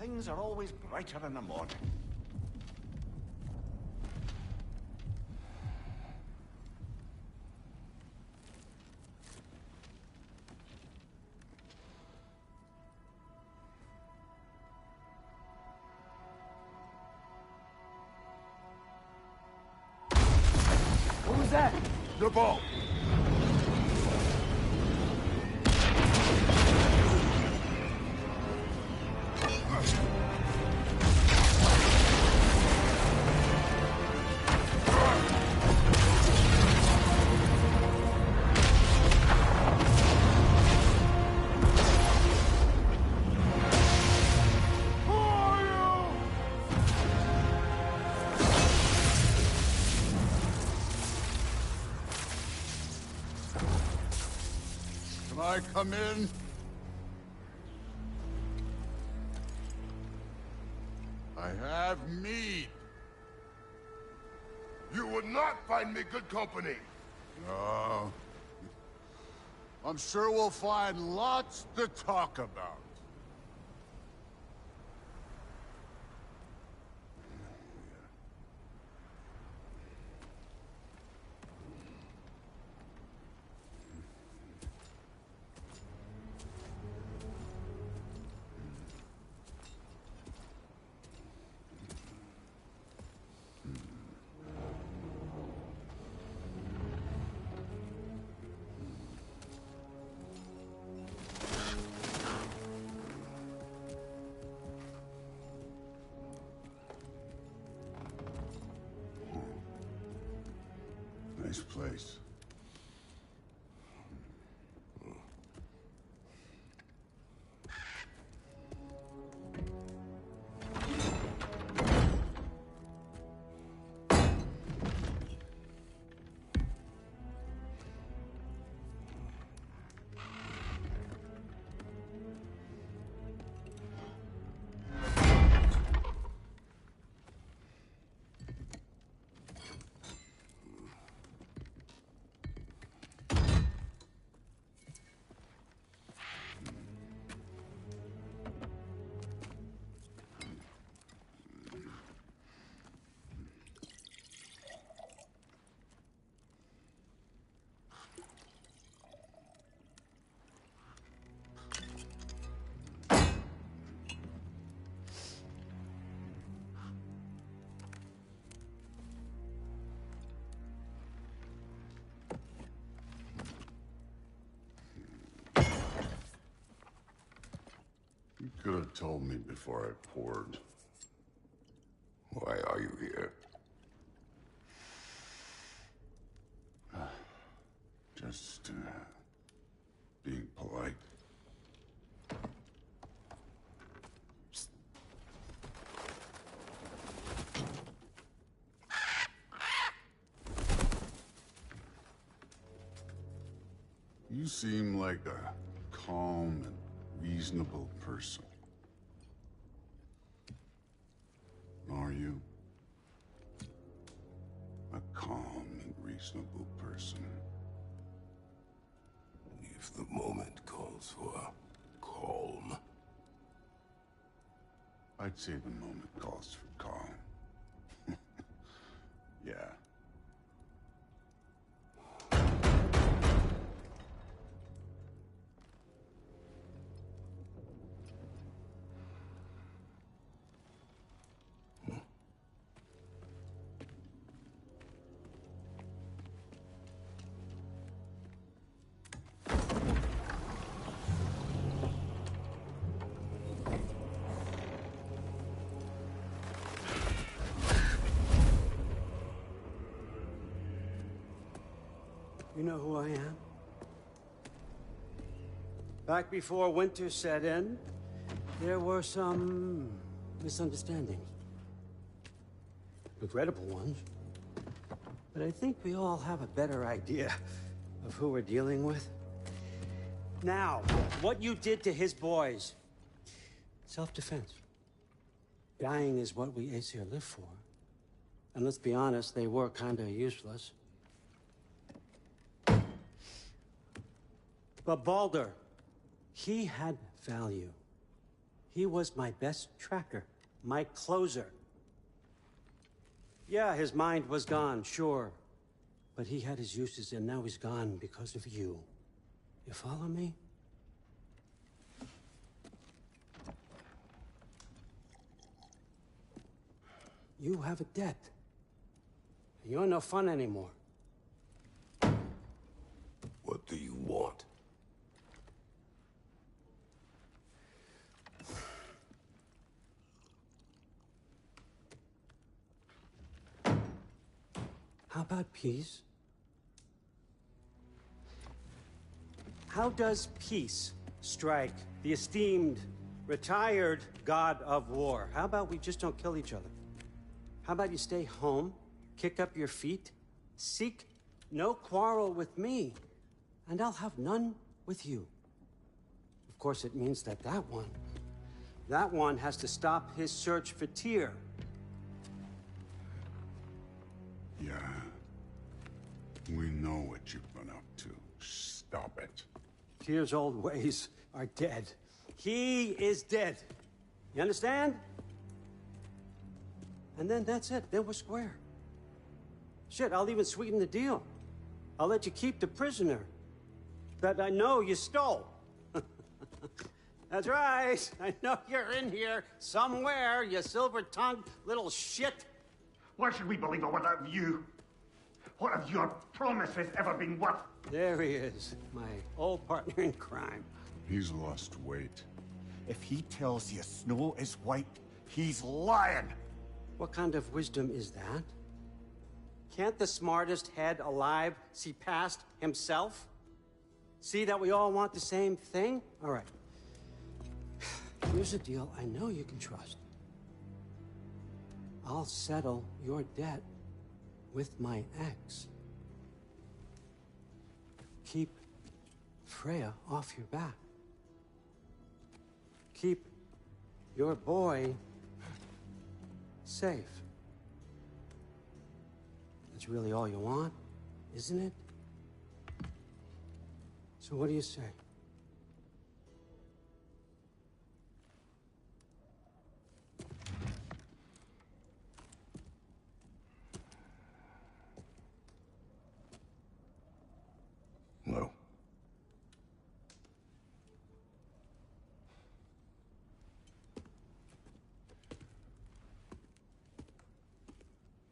Things are always brighter in the morning. What was that? The ball. I come in? I have meat. You would not find me good company. No. I'm sure we'll find lots to talk about. Nice place. You could have told me before I poured. Why are you here? Just, being polite. You seem like a calm and reasonable person. Are you? A calm and reasonable person. If the moment calls for calm. I'd say the moment calls for calm. Yeah. You know who I am? Back before winter set in, there were some misunderstandings. Regrettable ones. But I think we all have a better idea of who we're dealing with. Now, what you did to his boys. Self-defense. Dying is what we Aesir live for. And let's be honest, they were kinda useless. But Baldur, he had value. He was my best tracker, my closer. Yeah, his mind was gone, sure. But he had his uses, and now he's gone because of you. You follow me? You have a debt. You're no fun anymore. What do you want? How about peace? How does peace strike the esteemed, retired god of war? How about we just don't kill each other? How about you stay home, kick up your feet, seek no quarrel with me, and I'll have none with you. Of course, it means that that one has to stop his search for Tyr. Yeah. We know what you've been up to. Stop it. Tyr's old ways are dead. He is dead. You understand? And then that's it. Then we're square. Shit, I'll even sweeten the deal. I'll let you keep the prisoner that I know you stole. That's right. I know you're in here somewhere, you silver-tongued little shit. Why should we believe a word of you? What have your promises ever been worth? There he is, my old partner in crime. He's lost weight. If he tells you snow is white, he's lying. What kind of wisdom is that? Can't the smartest head alive see past himself? See that we all want the same thing? All right. Here's a deal I know you can trust. I'll settle your debt with my ex. Keep Freya off your back. Keep your boy safe. That's really all you want, isn't it? So what do you say? No.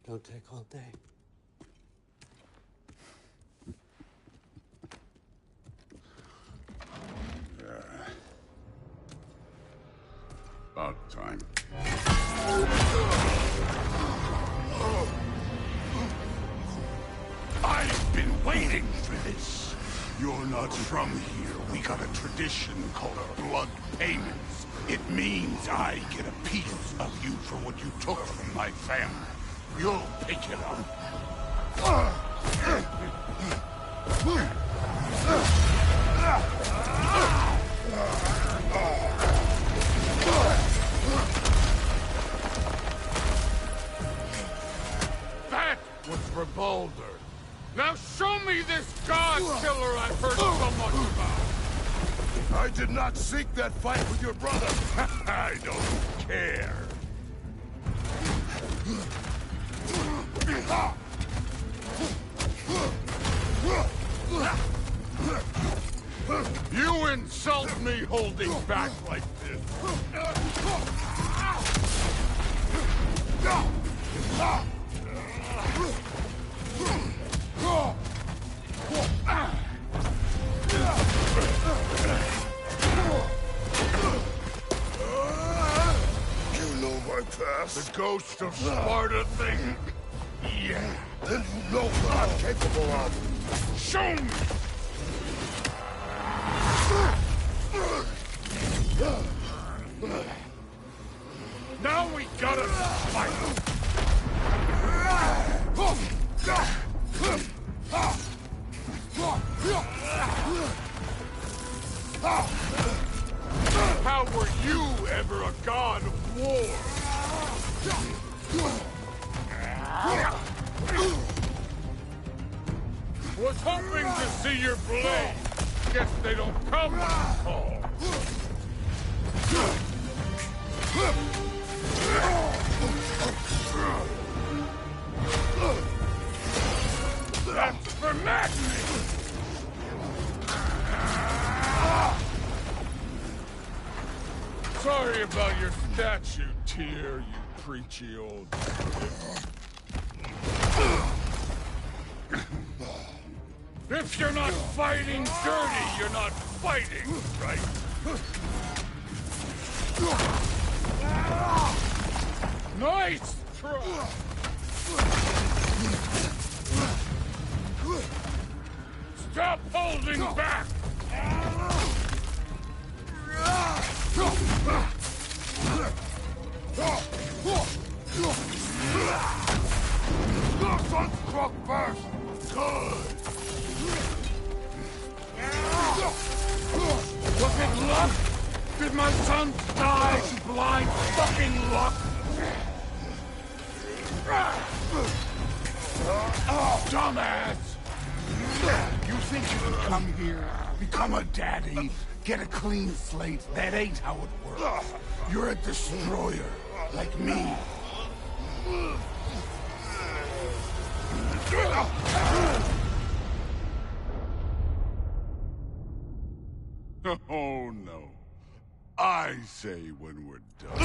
Don't take all day. About time. I've been waiting for this. You're not from here. We got a tradition called blood payments. It means I get a piece of you for what you took from my family. You'll pick it up. That was for Baldur. Now show me this god killer I've heard so much about. I did not seek that fight with your brother. I don't care. You insult me holding back like this. You know my past. The ghost of Sparta thing? Yeah. Then you know what I'm capable of. Show me! Now we gotta fight! How were you ever a god of war? Was hoping to see your blade. Guess they don't come when you call. That's for madness! Sorry about your statue, Tyr, you preachy old... If you're not fighting dirty, you're not fighting, right? Nice try! Stop holding back! Your son struck first! Good! Was it luck? Did my son die to blind fucking luck? Dumbass! You think you can come here, become a daddy, get a clean slate? That ain't how it works. You're a destroyer, like me. Oh, no. I say when we're done.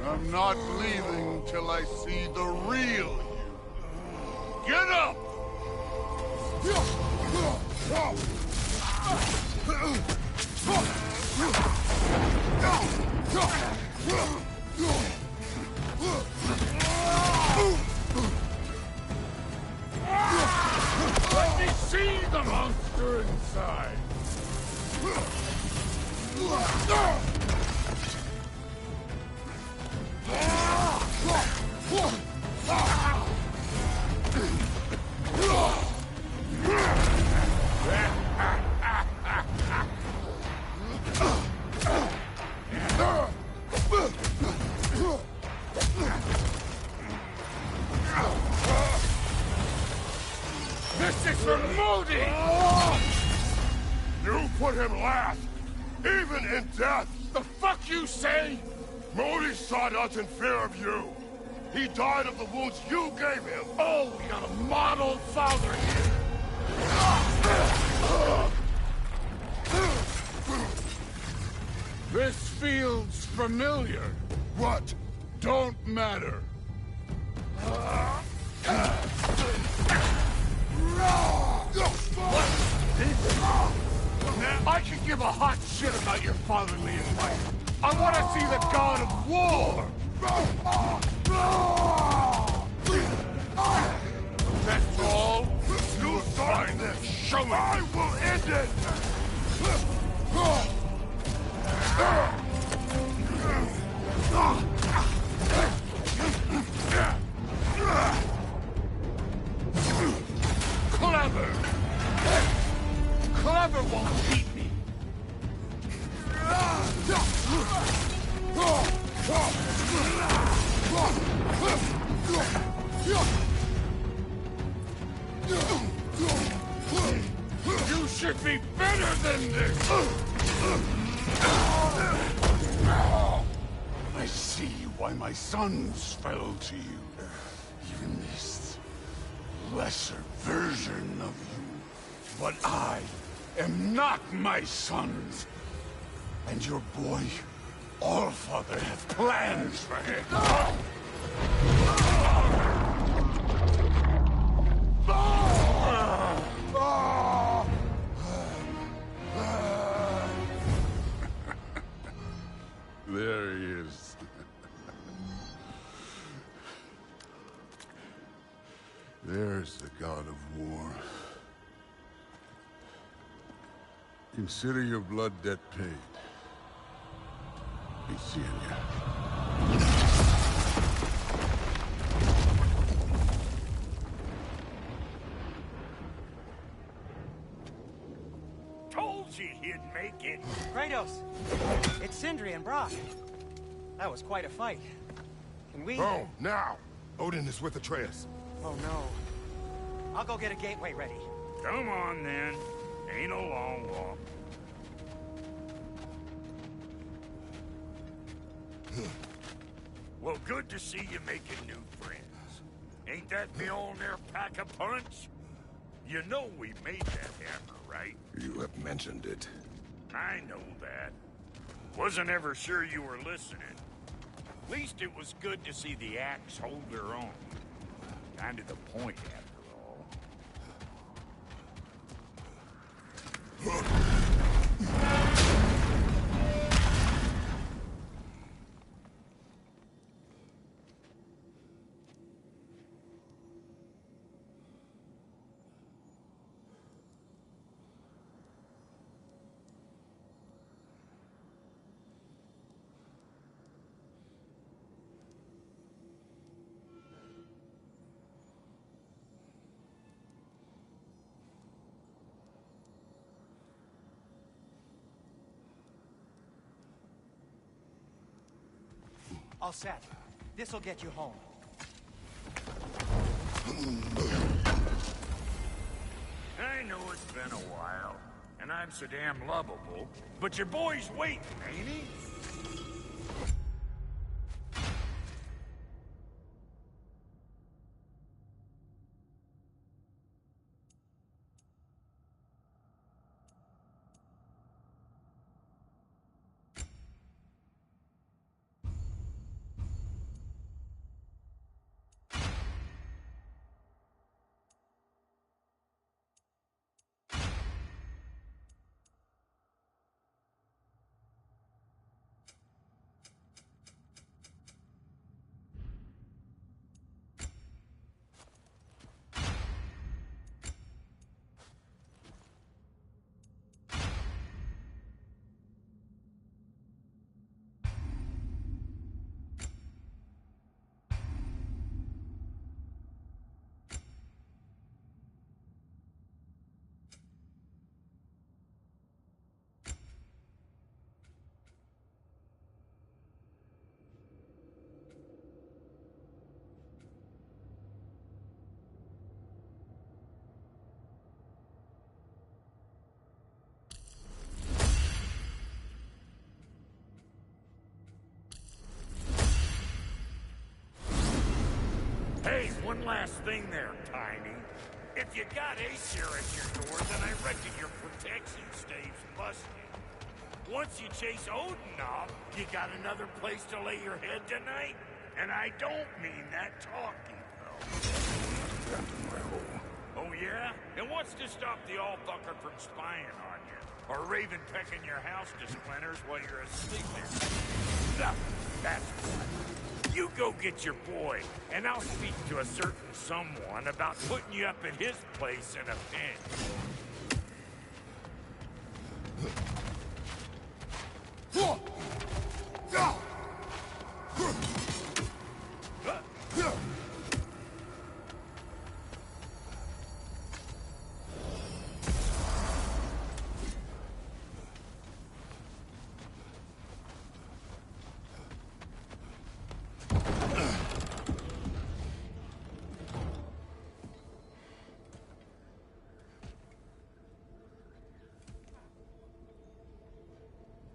I'm not leaving till I see the real you. Get up! Let me see the monster inside! This is for Modi! You put him last, even in death! The fuck you say? Modi sought us in fear of you. He died of the wounds you gave him. Oh, we got a model father here. This feels familiar. What? Don't matter. I could give a hot shit about your fatherly advice. I want to see the god of war! That's all? You started this! Show me! I will end it! Clever! Clever won't beat me! You should be better than this! I see why my sons fell to you. Even this lesser version of you. But I am not my sons. And your boy, Allfather, has plans for him. There he is. There's the god of war. Consider your blood debt paid. Be seeing ya. Told you he'd make it. Kratos, it's Sindri and Brock. That was quite a fight. Can we... Oh, now! Odin is with Atreus. Oh, no. I'll go get a gateway ready. Come on, then. Ain't a long walk. Well, good to see you making new friends. Ain't that Mjolnir pack a punch? You know we made that hammer, right? You have mentioned it. I know that. Wasn't ever sure you were listening. At least it was good to see the axe hold their own. Kind of the point, after all. All set. This'll get you home. I know it's been a while, and I'm so damn lovable, but your boy's waiting, ain't he? Hey, one last thing there, Tiny. If you got Aesir at your door, then I reckon your protection stave's busted. Once you chase Odin off, you got another place to lay your head tonight? And I don't mean that talking, though. Back in my hole. Oh, yeah? And what's to stop the all-fucker from spying on you? Or Raven pecking your house to splinters while you're asleep there? Nothing. That's what. You go get your boy, and I'll speak to a certain someone about putting you up at his place in a pinch.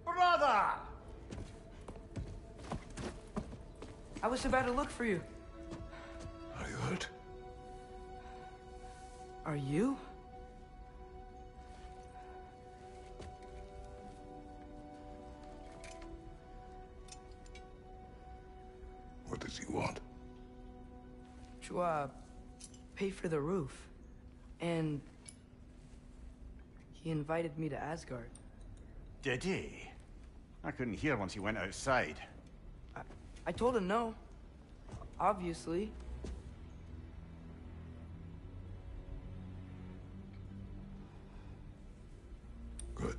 Brother! I was about to look for you. Are you hurt? Are you? What does he want? To, pay for the roof. And he invited me to Asgard. Did he? I couldn't hear once he went outside. I told him no. Obviously. Good.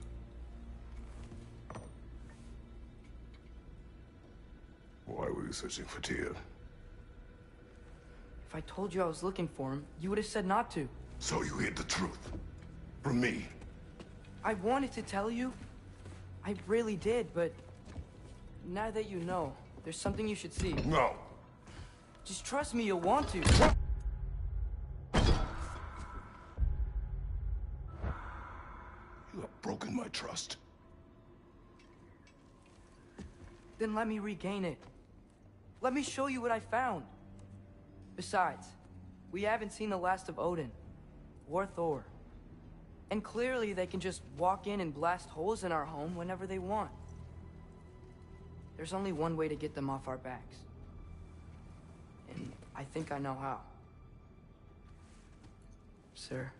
Why were you searching for Tyr? If I told you I was looking for him, you would have said not to. So you hid the truth. From me. I wanted to tell you. I really did, but now that you know, there's something you should see. No. Just trust me, you'll want to. You have broken my trust. Then let me regain it. Let me show you what I found. Besides, we haven't seen the last of Odin. Or Thor. And clearly they can just walk in and blast holes in our home whenever they want. There's only one way to get them off our backs. And I think I know how. Sir.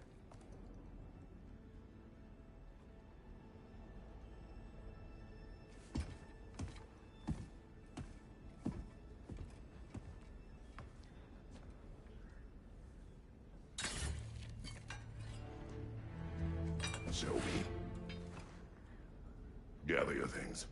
Zoe. Gather your things.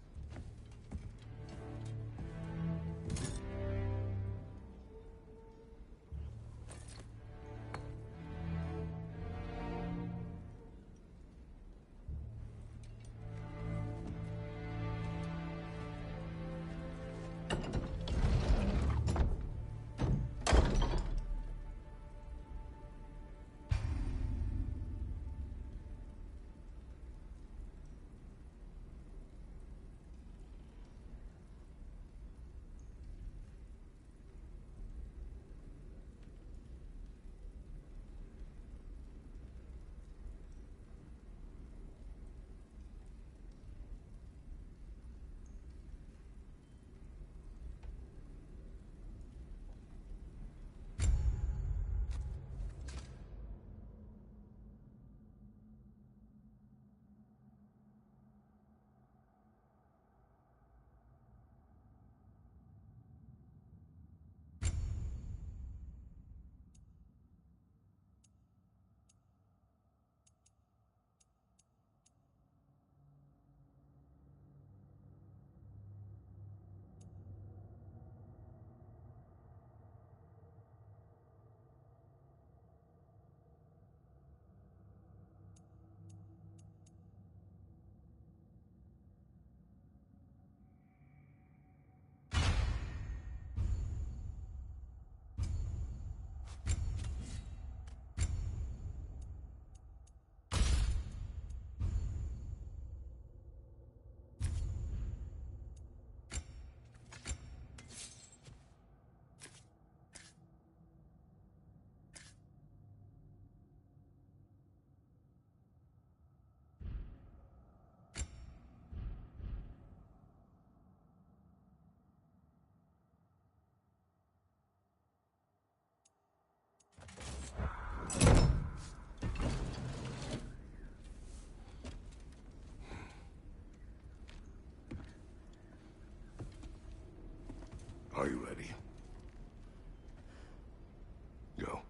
Are you ready? Go.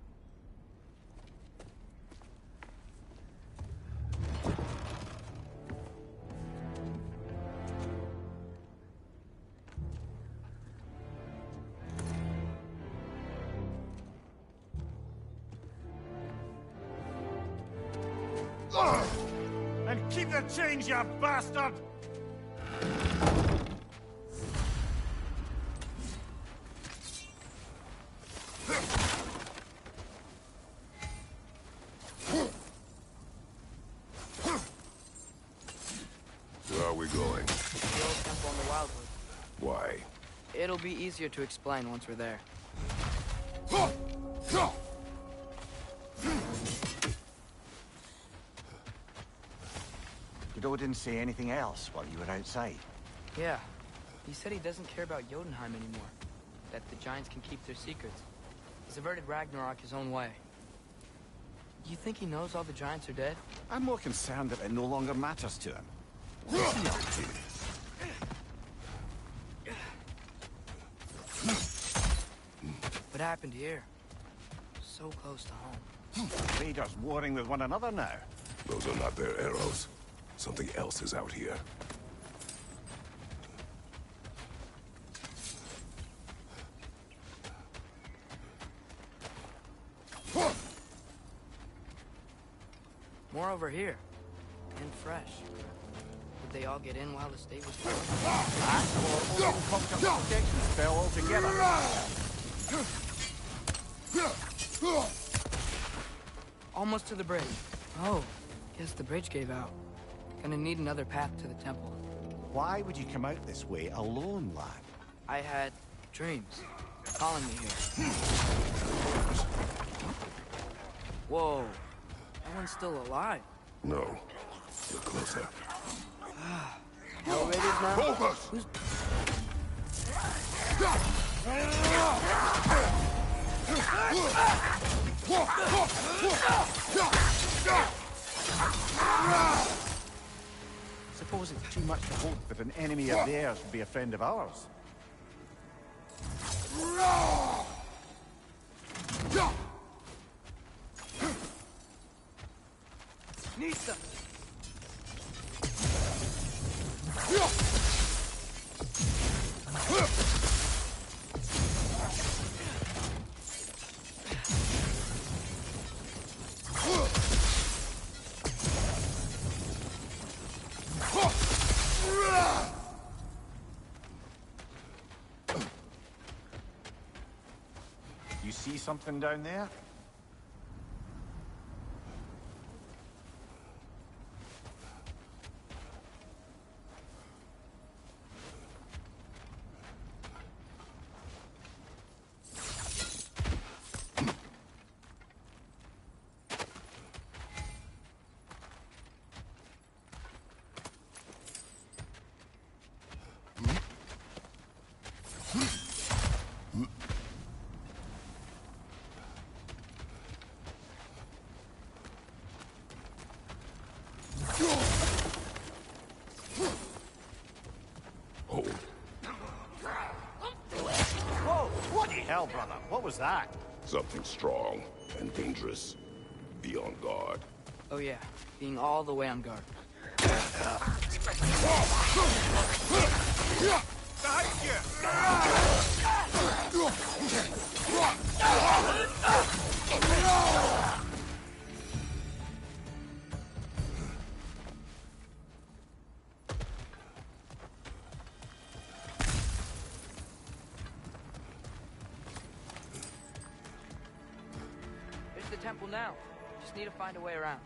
And keep the change, you bastard! Where are we going? The old temple in the Wildwood. Why? It'll be easier to explain once we're there. Did Odin say anything else while you were outside? Yeah. He said he doesn't care about Jotunheim anymore. That the giants can keep their secrets. He's averted Ragnarok his own way. Do you think he knows all the giants are dead? I'm more concerned that it no longer matters to him. What happened here? So close to home. Raiders warring with one another now. Those are not their arrows. Something else is out here. More over here. And fresh. Did they all get in while the state was closed? Or Odin conquered the protection spell altogether. Almost to the bridge. Oh, guess the bridge gave out. Gonna need another path to the temple. Why would you come out this way alone, lad? I had Dreams. Calling me here. Whoa. That one's still alive. No. You're closer. Elevators now? Focus! Who's... Suppose it's too much to hope that an enemy of theirs would be a friend of ours. Nisa! You see something down there? Hold. Whoa! Bloody hell, brother! What was that? Something strong and dangerous. Be on guard. Oh yeah, being all the way on guard. Behind you! There's the temple now. Just need to find a way around.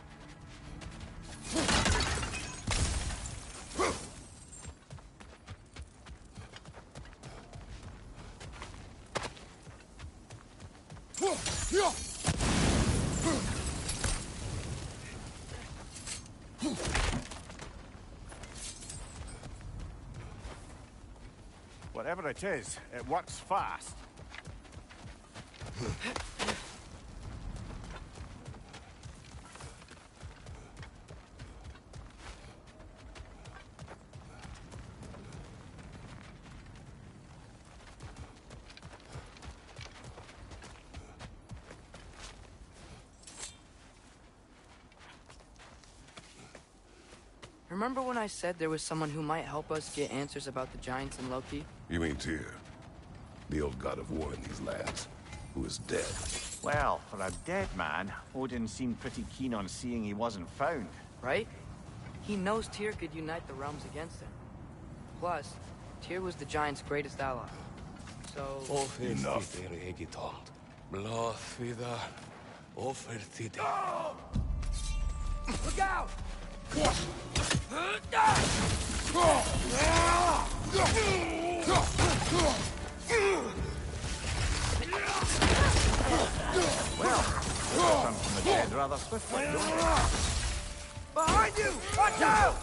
Whatever it is, it works fast. Remember when I said there was someone who might help us get answers about the giants and Loki? You mean Tyr? The old god of war in these lands, who is dead. Well, for a dead man, Odin seemed pretty keen on seeing he wasn't found. Right? He knows Tyr could unite the realms against him. Plus, Tyr was the giants' greatest ally. So... Enough. Look out! Well, come from the dead rather swiftly, don't you? Behind you! Watch out!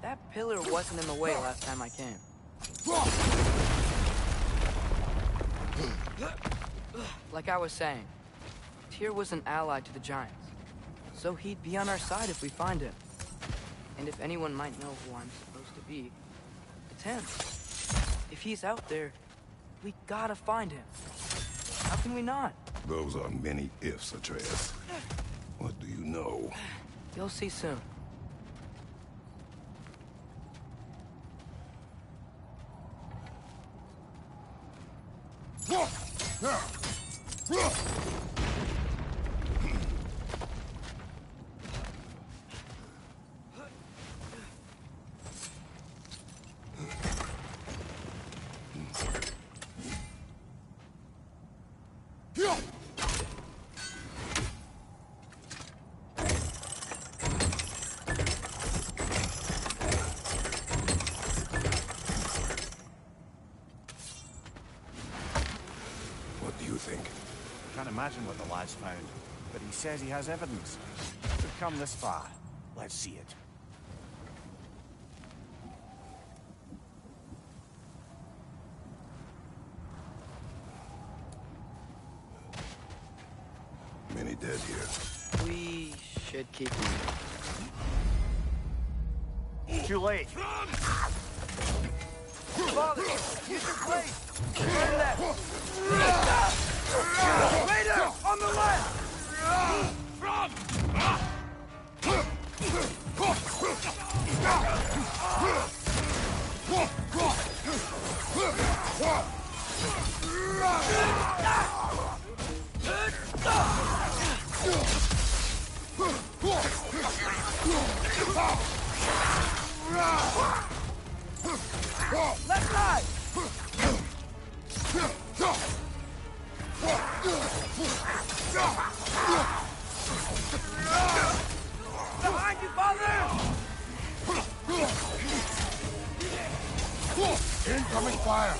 That pillar wasn't in the way last time I came. Like I was saying, Tyr was an ally to the giants, so he'd be on our side if we find him. And if anyone might know who I'm supposed to be, it's him. If he's out there, we gotta find him. How can we not? Those are many ifs, Atreus. What do you know? You'll see soon. imagine what the lad's found, but he says he has evidence. We've come this far. Let's see it. Many dead here. We should keep moving. Too late. Father, use your blade! Right left! Raider! On the left! Left side! Behind you, father! Incoming fire!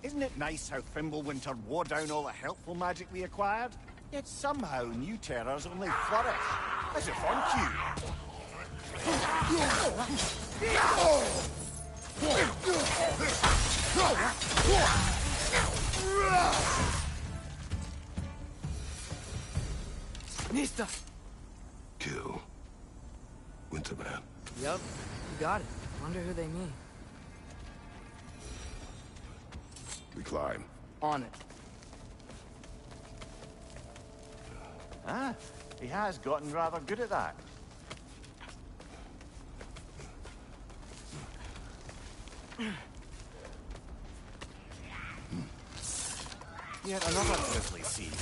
Isn't it nice how Fimbulwinter wore down all the helpful magic we acquired? Yet somehow new terrors only flourish. As if on cue. Nista! Kill. Winterman. Yup, you got it. Wonder who they mean. We climb. On it. Ah, he has gotten rather good at that. Yet another grisly scene.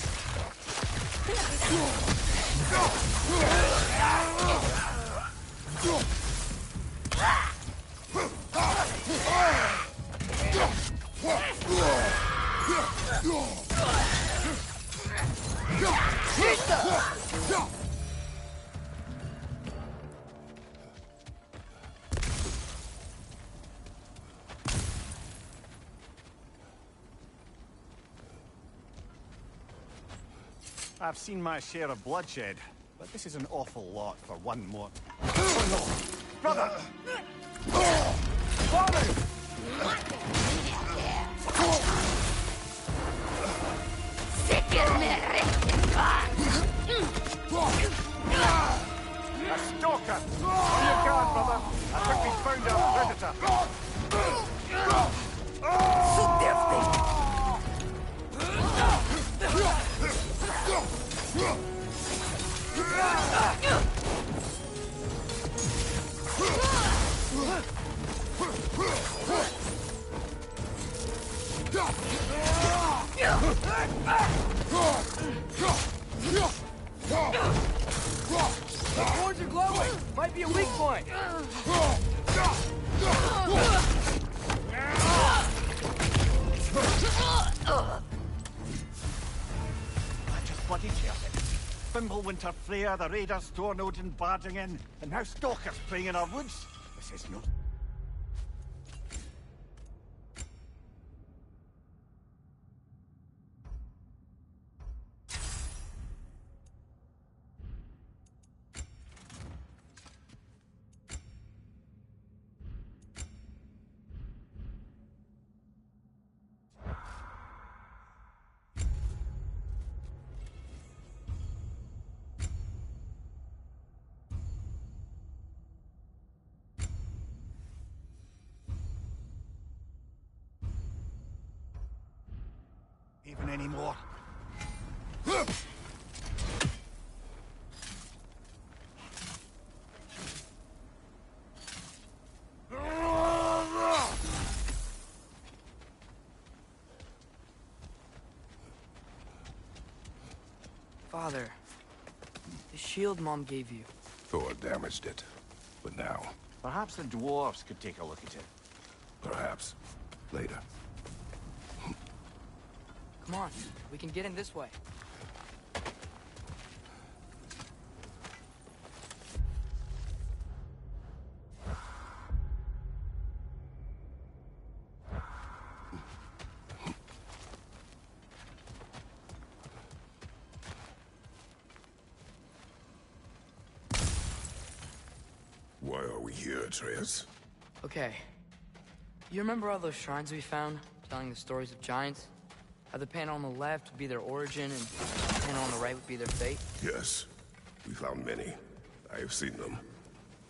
I've seen my share of bloodshed, but this is an awful lot for one more. Oh no! Brother! Father! A stalker! On your guard, brother! I think we found our predator! The cords are glowing! Might be a weak point! I just bloody killed it. Fimbulwinter, Freya, the raiders, Thor, Odin barging in, and now stalkers playing in our woods. This is no... Even anymore. father. The shield Mom gave you. Thor damaged it. But now, Perhaps the dwarves could take a look at it. perhaps, later. Come on, we can get in this way. Why are we here, Atreus? Okay. You remember all those shrines we found, telling the stories of giants? How the panel on the left would be their origin, and the panel on the right would be their fate? Yes. We found many. I have seen them.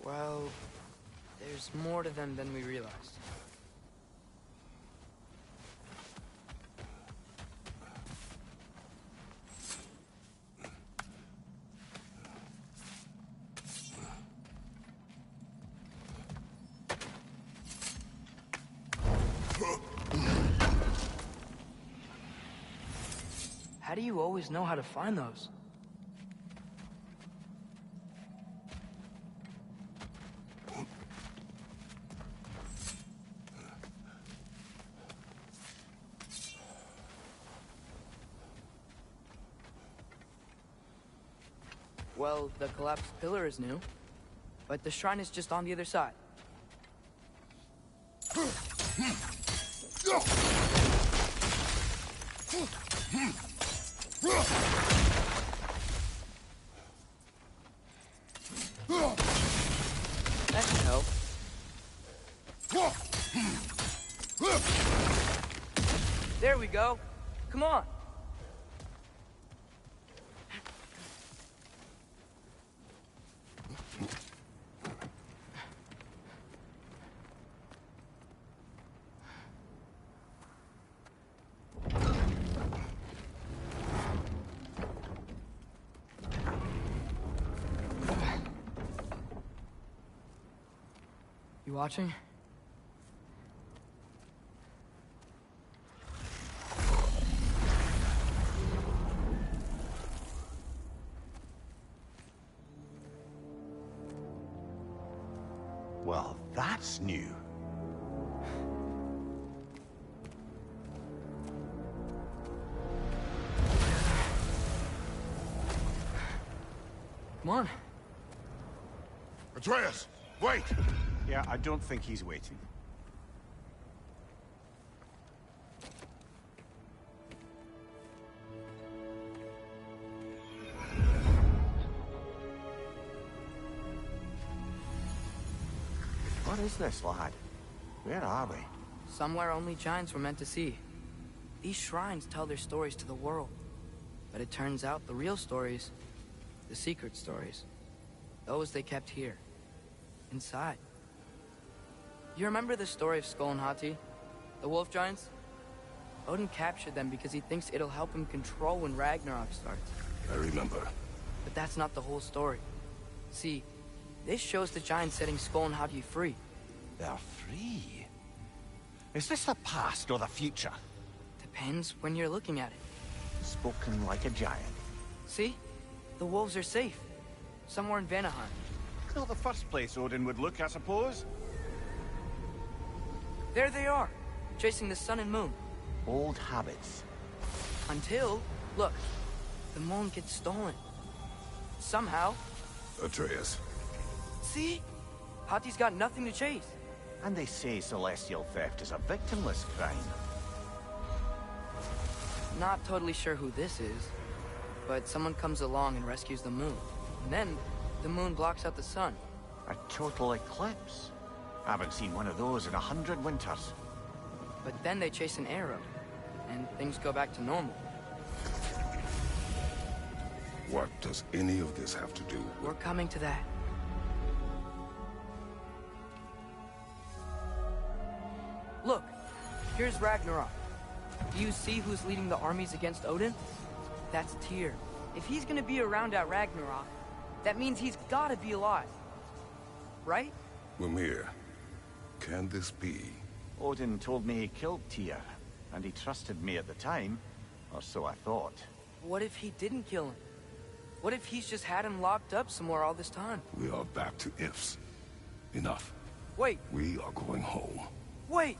Well, there's more to them than we realized. How do you always know how to find those? Well, the collapsed pillar is new, but the shrine is just on the other side. That should help. There we go. Come on. You watching? Well, that's new. Come on. Atreus, wait! Yeah, I don't think he's waiting. What is this, lad? Where are we? Somewhere only giants were meant to see. These shrines tell their stories to the world. But it turns out the real stories, the secret stories, those they kept here, inside. You remember the story of Skull and Hati, the wolf giants? Odin captured them because he thinks it'll help him control when Ragnarok starts. I remember. But that's not the whole story. See, this shows the giants setting Skull and Hati free. They're free. Is this the past or the future? Depends when you're looking at it. Spoken like a giant. See? The wolves are safe. Somewhere in Vanaheim. Not the first place Odin would look, I suppose. There they are, chasing the sun and moon. Old habits. Until, look, the moon gets stolen. Somehow. Atreus. See? Hati's got nothing to chase. And they say celestial theft is a victimless crime. Not totally sure who this is, but someone comes along and rescues the moon. And then, the moon blocks out the sun. A total eclipse. I haven't seen one of those in 100 winters. But then they chase an arrow, and things go back to normal. What does any of this have to do with... We're coming to that. Look, here's Ragnarok. Do you see who's leading the armies against Odin? That's Tyr. If he's gonna be around at Ragnarok, that means he's gotta be alive. Right? Mimir, can this be? Odin told me he killed Tyr, and he trusted me at the time, or so I thought. What if he didn't kill him? What if he's just had him locked up somewhere all this time? We are back to ifs. Enough. Wait, We are going home. wait!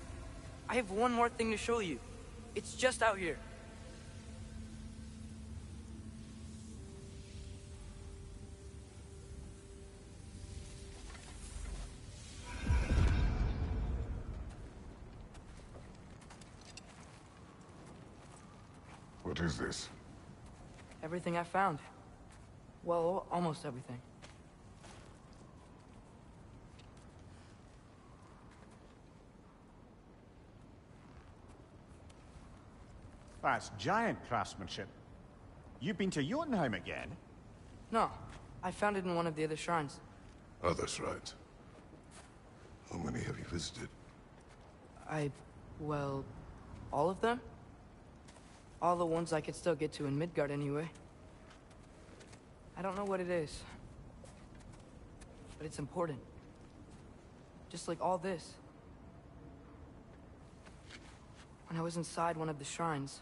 I have one more thing to show you. It's just out here. What is this? Everything I found. Well, almost everything. That's giant craftsmanship. You've been to Jotunheim again? No, I found it in one of the other shrines. Other shrines. How many have you visited? Well, all of them? All the ones I could still get to in Midgard anyway. I don't know what it is. But it's important. Just like all this. When I was inside one of the shrines,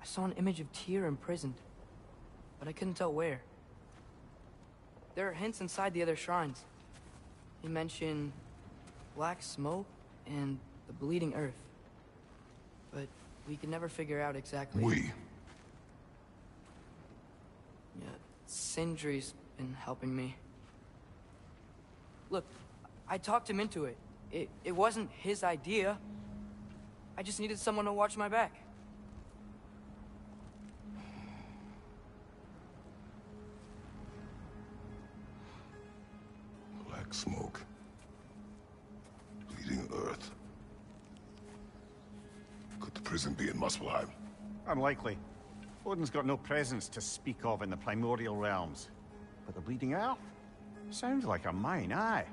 I saw an image of Tyr imprisoned. But I couldn't tell where. There are hints inside the other shrines. They mention black smoke and the bleeding earth. But we could never figure out exactly. We? Yeah, Sindri's been helping me. Look, I talked him into it. It wasn't his idea. I just needed someone to watch my back. Black smoke. Bleeding earth. Could the prison be in Muspelheim? Unlikely. Odin's got no presence to speak of in the primordial realms. But the Bleeding Earth? Sounds like a mine, aye.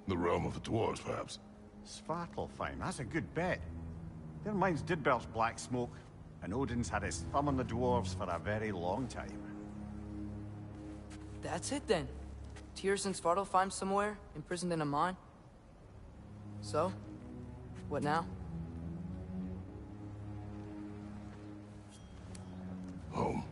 The realm of the dwarves, perhaps? Svartalfheim, that's a good bet. Their mines did belch black smoke, and Odin's had his thumb on the dwarves for a very long time. That's it then. Tyr's in Svartalfheim somewhere, imprisoned in a mine. So, what now? Home.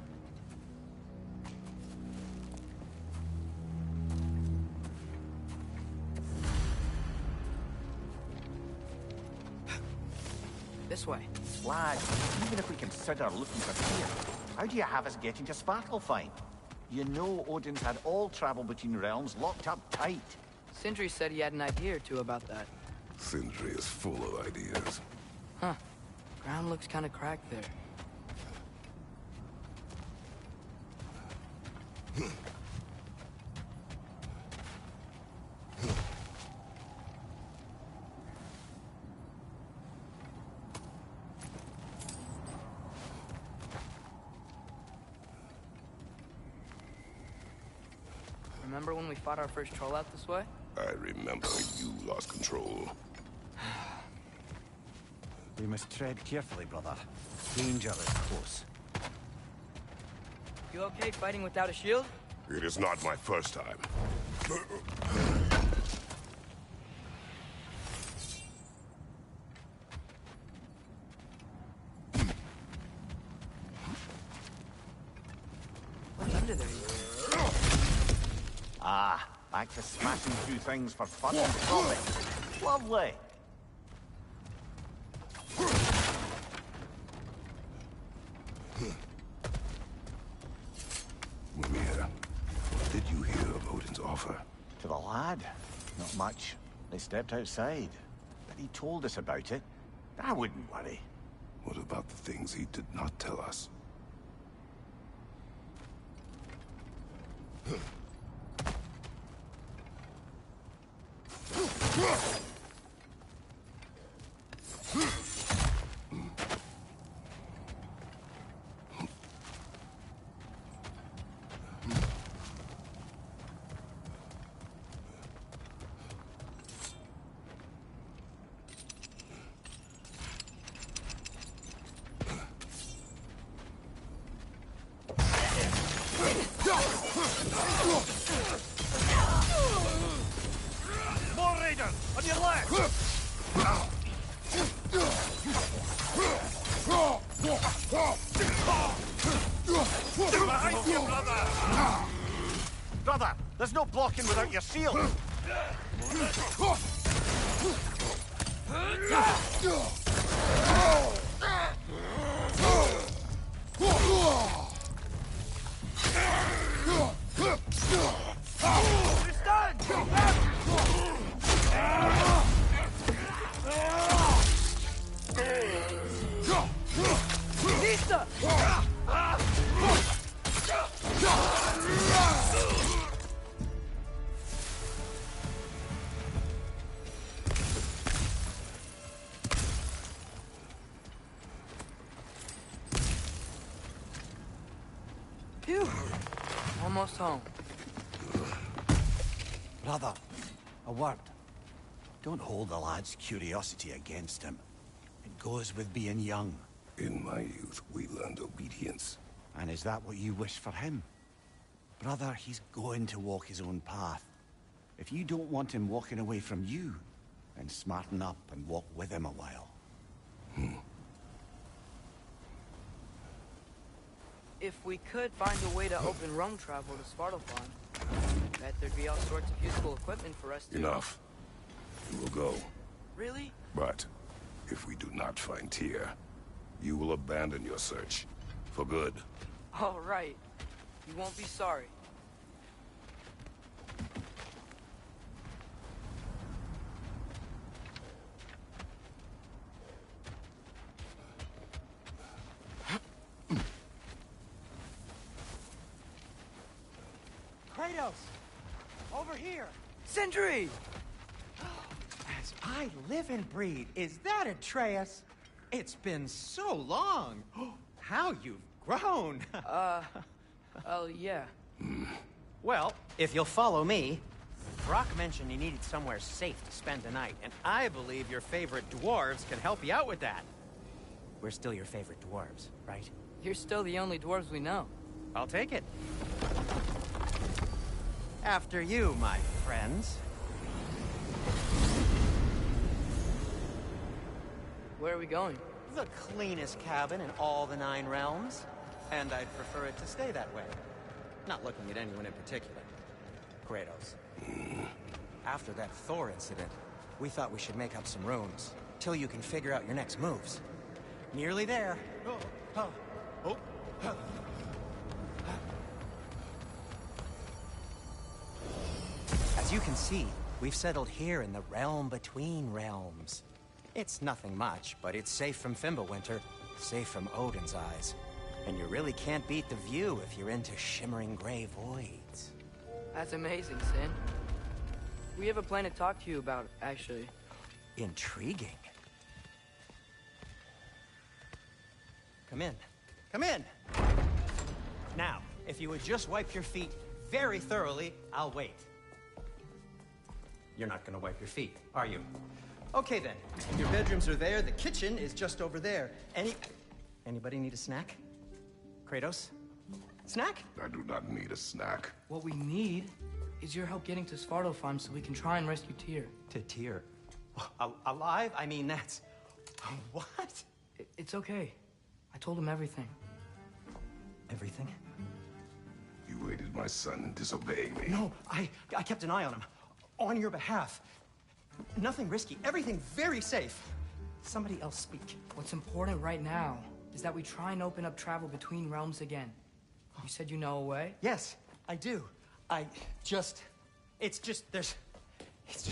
This way. Lad, even if we consider looking for Tyr, how do you have us getting to Svartalfheim? You know Odin's had all travel between realms locked up tight. Sindri said he had an idea or two about that. Sindri is full of ideas. Huh. Ground looks kind of cracked there. Remember when we fought our first troll out this way? I remember you lost control. We must tread carefully, brother. Danger is close. You okay fighting without a shield? It is not my first time. What's under there? Ah, back to smashing through things for fun and profit. Lovely. Mimir, what did you hear of Odin's offer? To the lad? Not much. They stepped outside. But he told us about it. I wouldn't worry. What about the things he did not tell us? More raiders! On your There's no blocking without your shield. Phew. Almost home. Brother, a word. Don't hold the lad's curiosity against him. It goes with being young. In my youth, we learned obedience. And is that what you wish for him? Brother, he's going to walk his own path. If you don't want him walking away from you, then smarten up and walk with him a while. If we could find a way to open roam travel to Svartalfheim, bet there'd be all sorts of useful equipment for us to... Enough. We will go. Really? But if we do not find Tyr, you will abandon your search. For good. All right. You won't be sorry. Kratos! Over here! Sindri! As I live and breathe, is that Atreus? It's been so long. How you've grown. Oh, yeah. Well, if you'll follow me, Brock mentioned you needed somewhere safe to spend the night, and I believe your favorite dwarves can help you out with that. We're still your favorite dwarves, right? You're still the only dwarves we know. I'll take it. After you, my friends. Where are we going? The cleanest cabin in all the 9 realms. And I'd prefer it to stay that way. Not looking at anyone in particular. Kratos. After that Thor incident, we thought we should make up some rooms, till you can figure out your next moves. Nearly there. As you can see, we've settled here in the realm between realms. It's nothing much, but it's safe from Fimbulwinter, safe from Odin's eyes. And you really can't beat the view if you're into shimmering gray voids. That's amazing, Sin. We have a plan to talk to you about, actually. Intriguing. Come in. Come in! Now, if you would just wipe your feet very thoroughly, I'll wait. You're not gonna wipe your feet, are you? Okay then. Your bedrooms are there, the kitchen is just over there. Anybody need a snack? Kratos? Snack? I do not need a snack. What we need is your help getting to Svartalfheim so we can try and rescue Tyr. To Tyr? Alive? I mean, that's... What? It's okay. I told him everything. Everything? You aided my son in disobeying me. No, I kept an eye on him. On your behalf. Nothing risky. Everything very safe. Somebody else speak. What's important right now is that we try and open up travel between realms again. You said you know a way? Yes, I do. It's just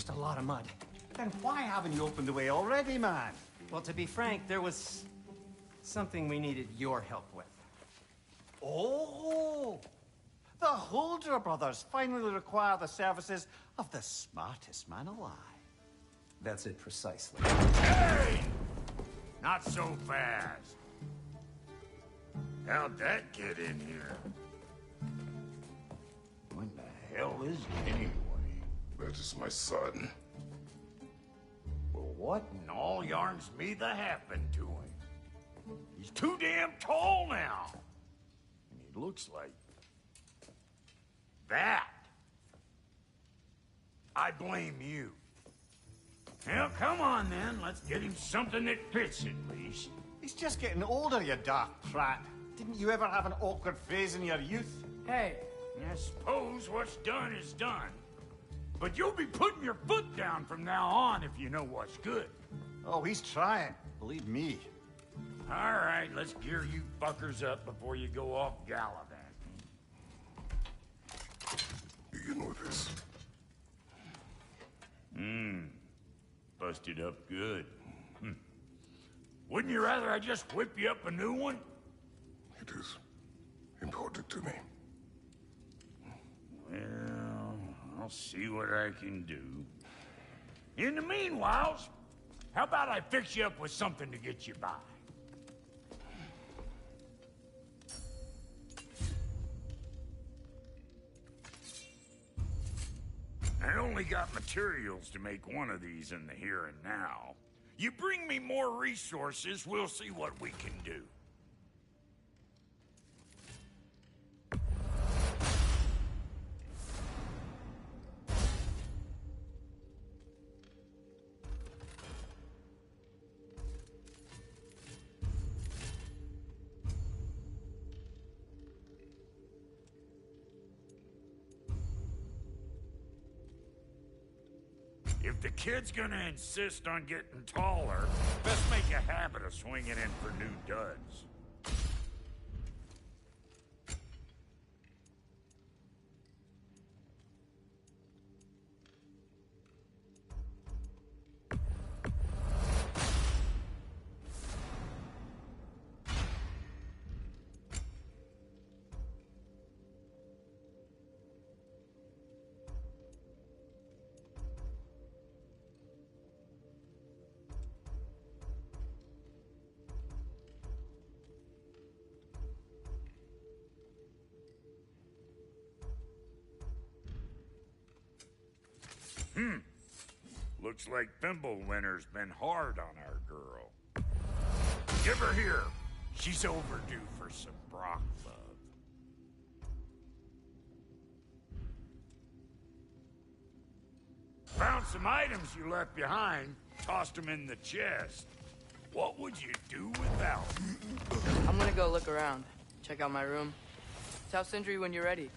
a lot of mud. Then why haven't you opened the way already, man? Well, to be frank, there was something we needed your help with. Oh! The Holder brothers finally require the services of the smartest man alive. That's it precisely. Hey! Not so fast. How'd that get in here? What the hell is it anyway? That is my son. Well, what in all yarns me that happened to him? He's too damn tall now. And he looks like... that. I blame you. Well, come on then. Let's get him something that fits at least. He's just getting older, you daft prat. Didn't you ever have an awkward phase in your youth? Hey, I suppose what's done is done. But you'll be putting your foot down from now on if you know what's good. Oh, he's trying. Believe me. All right, let's gear you fuckers up before you go off gallivanting. Begin with this. Busted up good. Wouldn't you rather I just whip you up a new one? It is important to me. Well, I'll see what I can do. In the meanwhile, how about I fix you up with something to get you by? I only got materials to make one of these in the here and now. You bring me more resources, we'll see what we can do. If the kid's gonna insist on getting taller, best make a habit of swinging in for new duds. Looks like Thimblewinter's been hard on our girl. Give her here. She's overdue for some Brock love. Found some items you left behind, tossed them in the chest. What would you do without them? I'm gonna go look around. Check out my room. Tell Sindri when you're ready.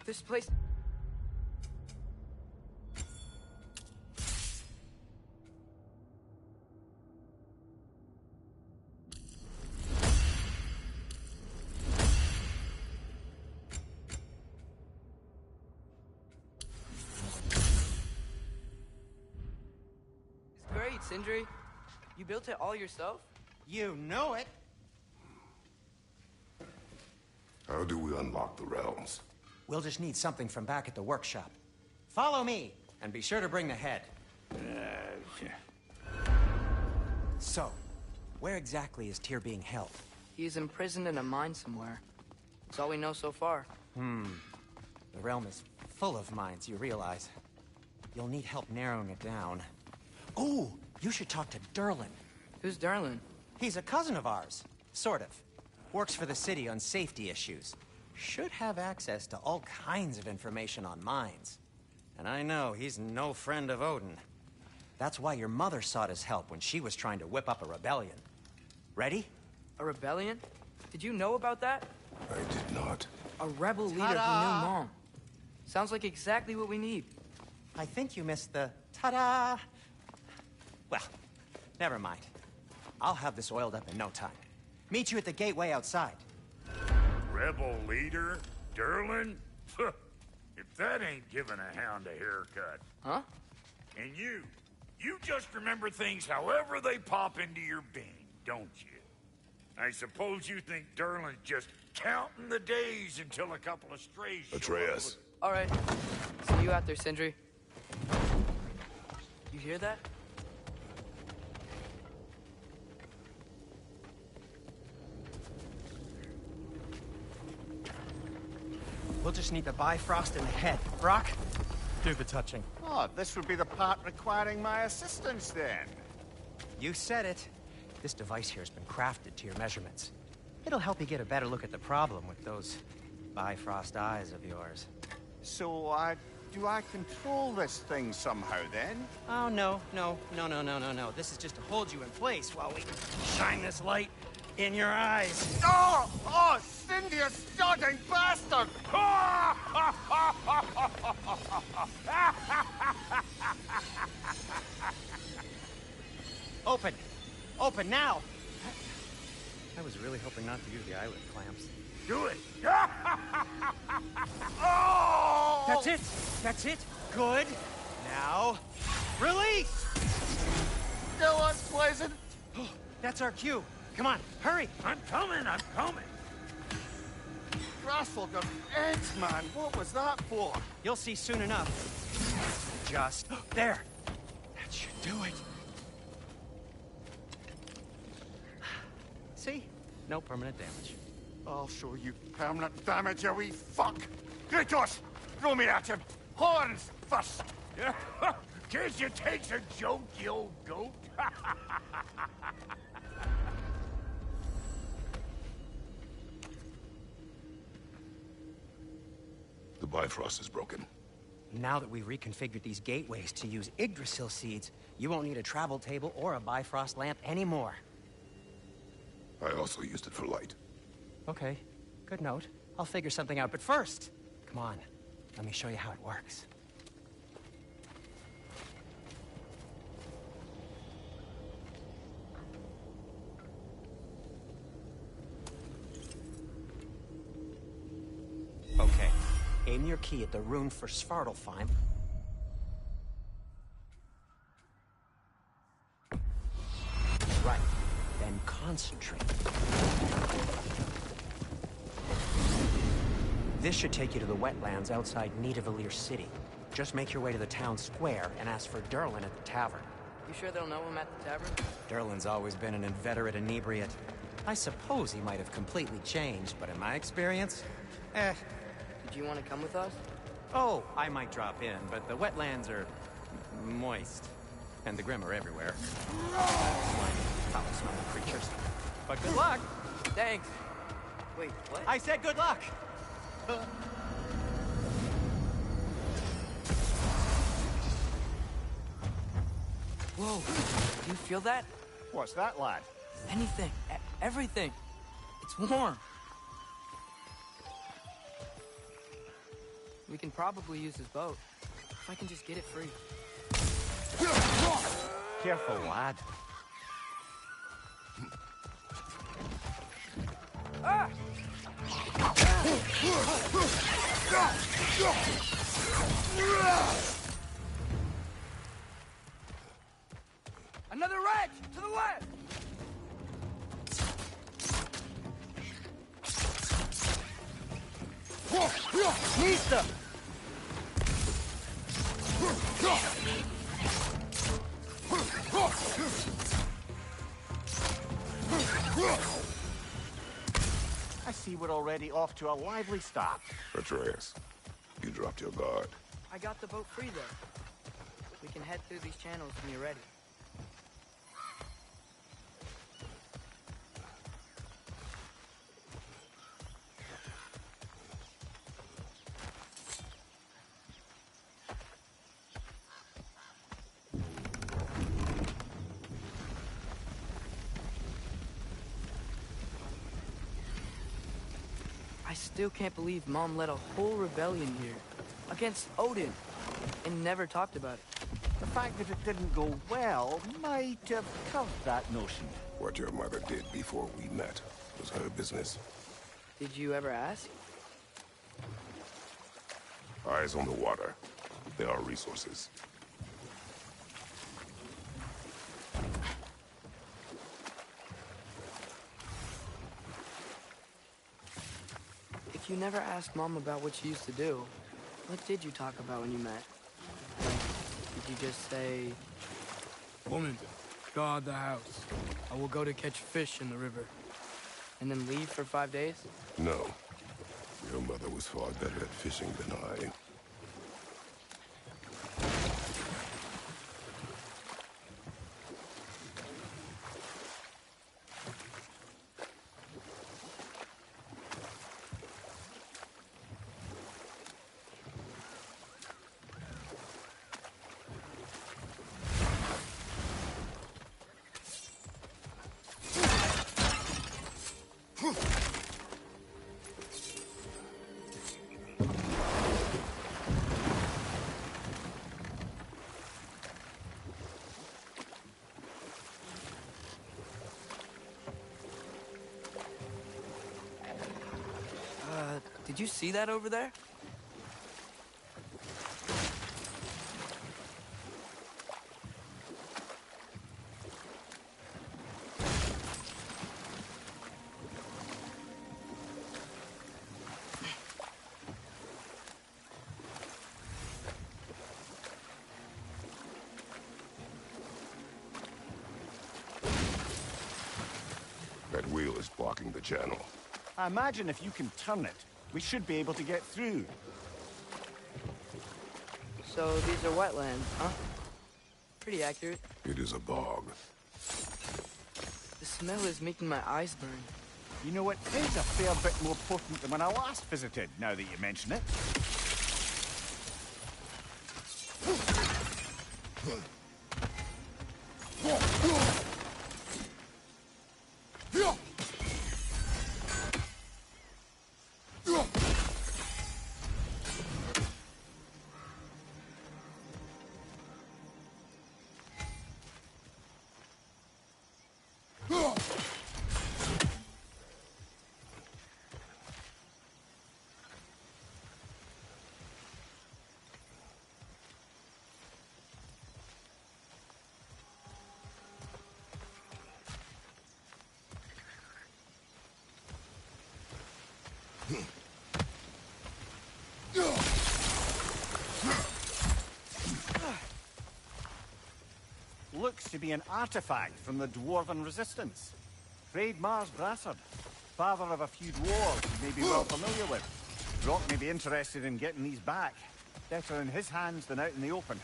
This place... It's great, Sindri. You built it all yourself? You know it. How do we unlock the realms? We'll just need something from back at the workshop. Follow me, and be sure to bring the head. So, where exactly is Tyr being held? He's imprisoned in a mine somewhere. That's all we know so far. The realm is full of mines, you realize. You'll need help narrowing it down. Oh, you should talk to Durlin. Who's Darlin? He's a cousin of ours. Sort of. Works for the city on safety issues. Should have access to all kinds of information on mines. And I know he's no friend of Odin. That's why your mother sought his help when she was trying to whip up a rebellion. Ready? A rebellion? Did you know about that? I did not. A rebel leader who knew Mom. Sounds like exactly what we need. I think you missed the ta-da. Well, never mind. I'll have this oiled up in no time. Meet you at the gateway outside. Rebel leader? Durlin? If that ain't giving a hound a haircut. Huh? And you just remember things however they pop into your being, don't you? I suppose you think Durlin's just counting the days until a couple of strays show up. Atreus. All right. See you out there, Sindri. You hear that? We'll just need the Bifrost in the head. Brock, do the touching. Oh, this would be the part requiring my assistance then. You said it. This device here has been crafted to your measurements. It'll help you get a better look at the problem with those Bifrost eyes of yours. So I Do I control this thing somehow, then? Oh, no. This is just to hold you in place while we shine this light in your eyes. Oh! Oh, Cindy, you starting bastard! Open! Open now! I was really hoping not to use the eyelid clamps. Do it! Oh! That's it! That's it! Good! Now, release! Still unpleasant. That's our cue. Come on, hurry! I'm coming! Grassful got eggs, man. What was that for? You'll see soon enough. Just there. That should do it. See? No permanent damage. I'll show you permanent damage, you wee fuck. Kratos, throw me at him. Horns first. Guess you takes a joke, you old goat. The Bifrost is broken. Now that we've reconfigured these gateways to use Yggdrasil seeds, you won't need a travel table or a Bifrost lamp anymore. I also used it for light. Okay, good note. I'll figure something out, but first, come on, let me show you how it works. Okay, aim your key at the rune for Svartalfheim. Right, then concentrate. This should take you to the wetlands outside Nidavellir City. Just make your way to the town square and ask for Durlin at the tavern. You sure they'll know him at the tavern? Durlin's always been an inveterate inebriate. I suppose he might have completely changed, but in my experience, Did you want to come with us? Oh, I might drop in, but the wetlands are moist. And the Grim are everywhere. Foul-smelling creatures. But good luck! Thanks. Wait, what? I said good luck! Whoa, do you feel that? What's that, lad? Anything, everything. It's warm. We can probably use his boat. If I can just get it free. Careful, lad. Ah! Another wrench! To the left! Nista! I see we're already off to a lively start. Atreus, you dropped your guard. I got the boat free though. We can head through these channels when you're ready. I still can't believe Mom led a whole rebellion here. Against Odin. And never talked about it. The fact that it didn't go well might have covered that notion. What your mother did before we met was her business. Did you ever ask? Eyes on the water. There are resources. If you never asked Mom about what she used to do, what did you talk about when you met? Like, did you just say... Woman, guard the house. I will go to catch fish in the river. And then leave for 5 days? No. Your mother was far better at fishing than I. Did you see that over there? That wheel is blocking the channel. I imagine if you can turn it, we should be able to get through. So these are wetlands, huh? Pretty accurate. It is a bog. The smell is making my eyes burn. You know, it is a fair bit more potent than when I last visited, now that you mention it. Looks to be an artifact from the Dwarven Resistance. Freyd Mars Brassard, father of a few dwarves you may be well familiar with. Rock may be interested in getting these back. Better in his hands than out in the open.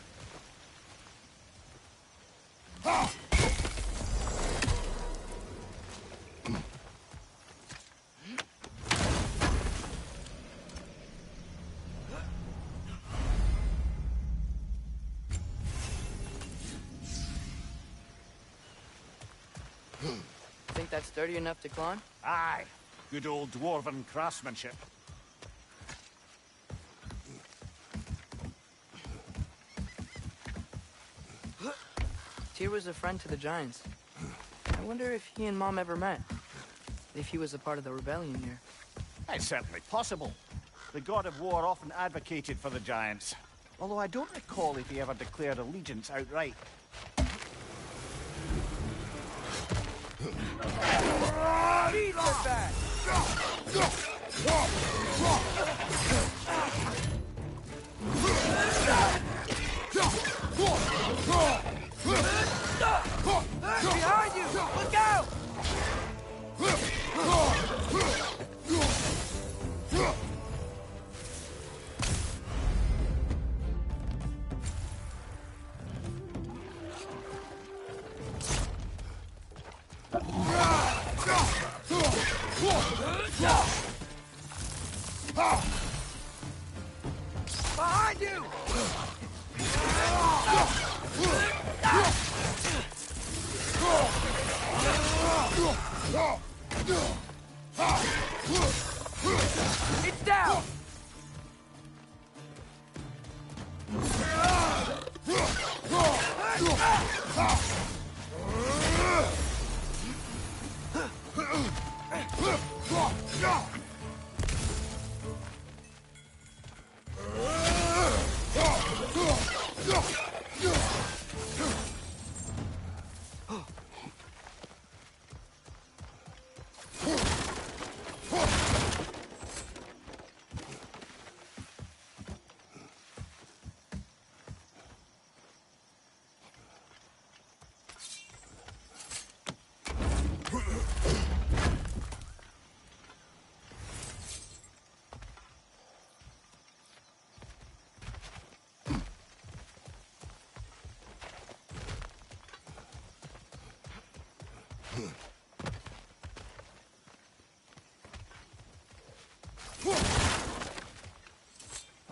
Think that's sturdy enough to climb? Aye, good old Dwarven craftsmanship. Tyr was a friend to the Giants. I wonder if he and Mom ever met. If he was a part of the rebellion here. It's certainly possible. The god of war often advocated for the Giants. Although I don't recall if he ever declared allegiance outright. Beat her back! Behind you! Look out! Behind you! It's down!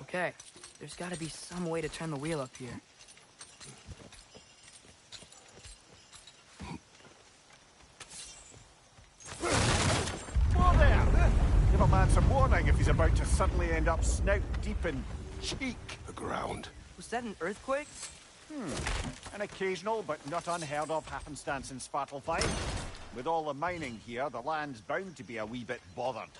Okay, there's gotta be some way to turn the wheel up here. Whoa there! Give a man some warning if he's about to suddenly end up snout deep in cheek. The ground. Was that an earthquake? An occasional but not unheard of happenstance in Svartalfheim. With all the mining here, the land's bound to be a wee bit bothered.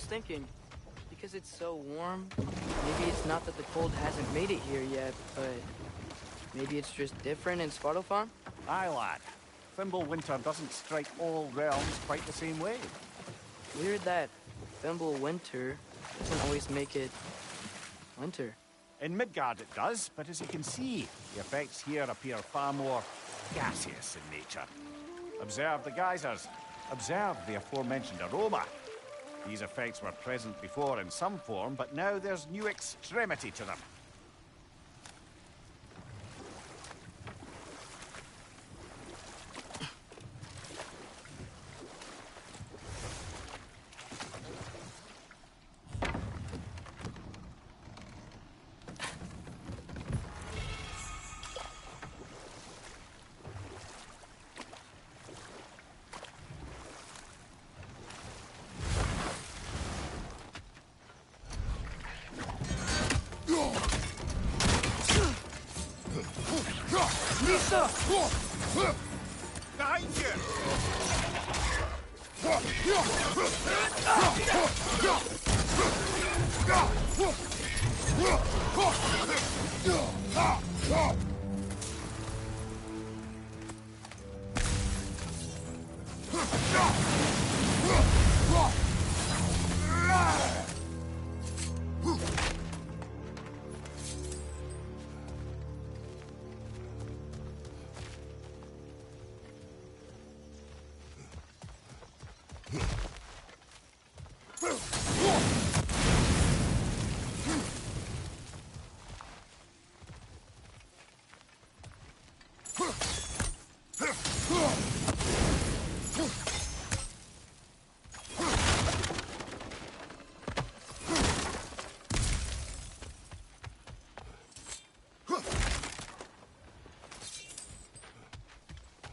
was thinking, because it's so warm, maybe it's not that the cold hasn't made it here yet, but maybe it's just different in Svartalfheim? Aye, lad. Thimble winter doesn't strike all realms quite the same way. Weird that Thimble winter doesn't always make it winter. In Midgard it does, but as you can see, the effects here appear far more gaseous in nature. Observe the geysers. Observe the aforementioned aroma. These effects were present before in some form, but now there's new extremity to them. Behind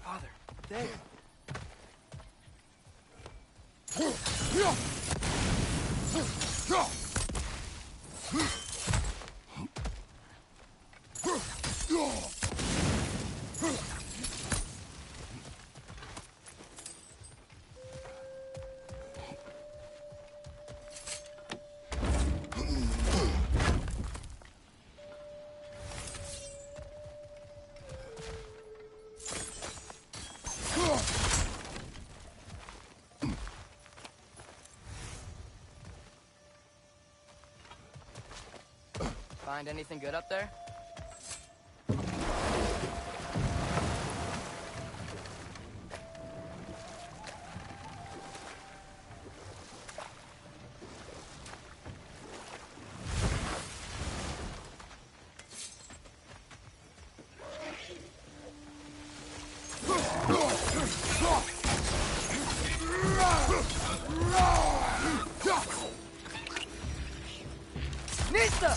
Father, there. Find anything good up there? Nista!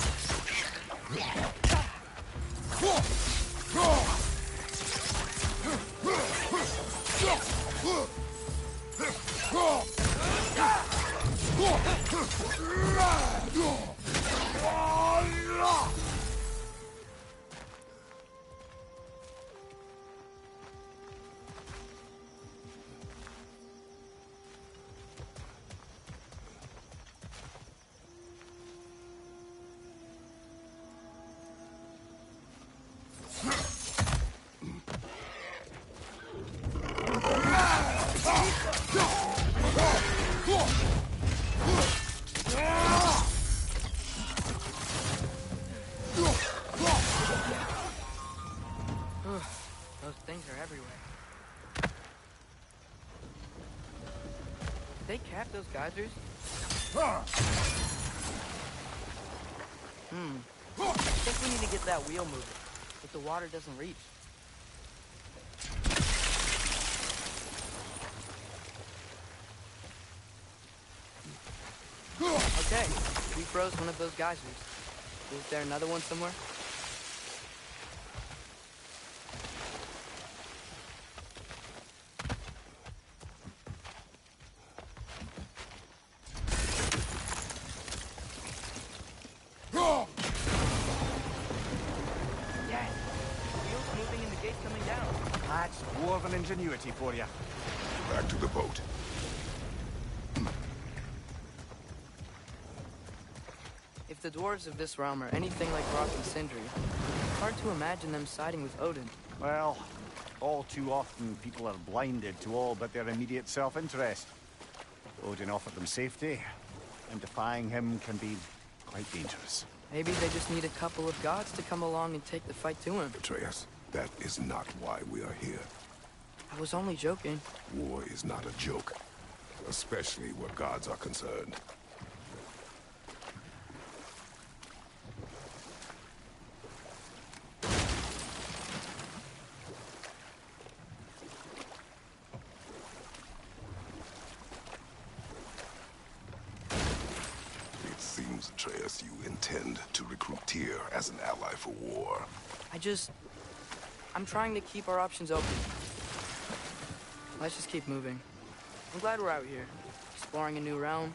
Those things are everywhere. Did they cap those geysers? I think we need to get that wheel moving, but the water doesn't reach. Okay, we froze one of those geysers. Is there another one somewhere? Yes! Wheels moving and the gate's coming down. That's dwarven ingenuity for you. Back to the boat. If the dwarves of this realm are anything like Rock and Sindri, it's hard to imagine them siding with Odin. Well, all too often people are blinded to all but their immediate self-interest. Odin offered them safety, and defying him can be quite dangerous. Maybe they just need a couple of gods to come along and take the fight to him. Atreus, that is not why we are here. I was only joking. War is not a joke, especially where gods are concerned. It seems, Atreus, you intend to recruit Tyr as an ally for war. I'm trying to keep our options open. Let's just keep moving. I'm glad we're out here, exploring a new realm.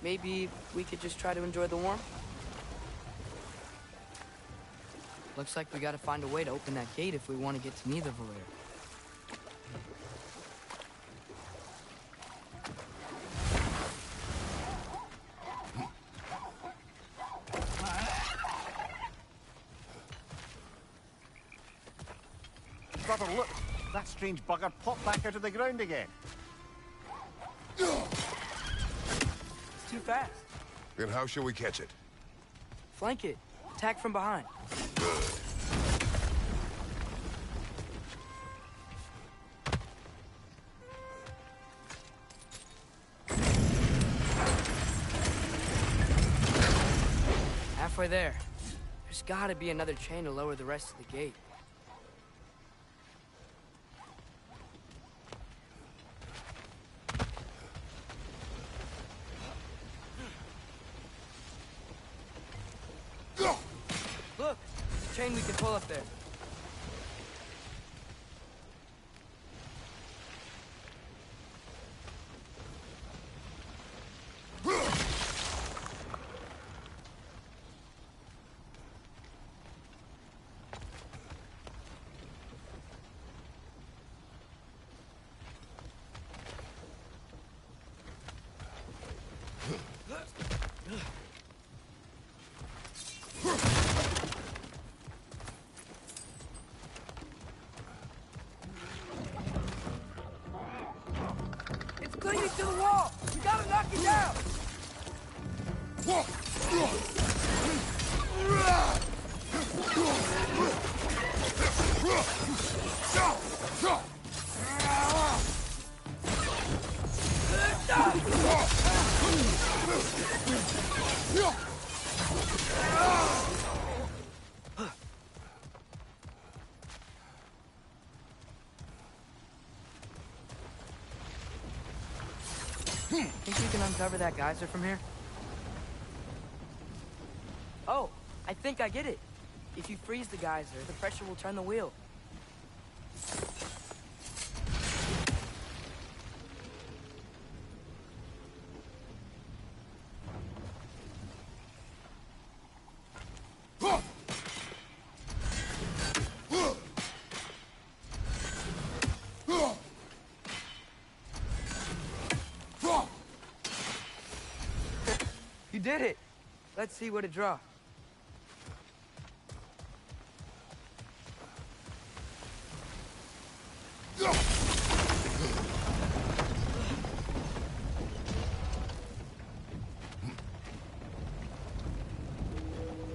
Maybe we could just try to enjoy the warmth? Looks like we gotta find a way to open that gate if we want to get to Nidavellir. Brother, look! That strange bugger popped back out of the ground again. It's too fast. Then how shall we catch it? Flank it. Attack from behind. Good. Halfway there. There's gotta be another chain to lower the rest of the gate. Look! There's a chain we can pull up there. It's clinging to the wall! We gotta knock it down! Think we can uncover that geyser from here? Oh, I think I get it. If you freeze the geyser, the pressure will turn the wheel. You did it! Let's see what it draws.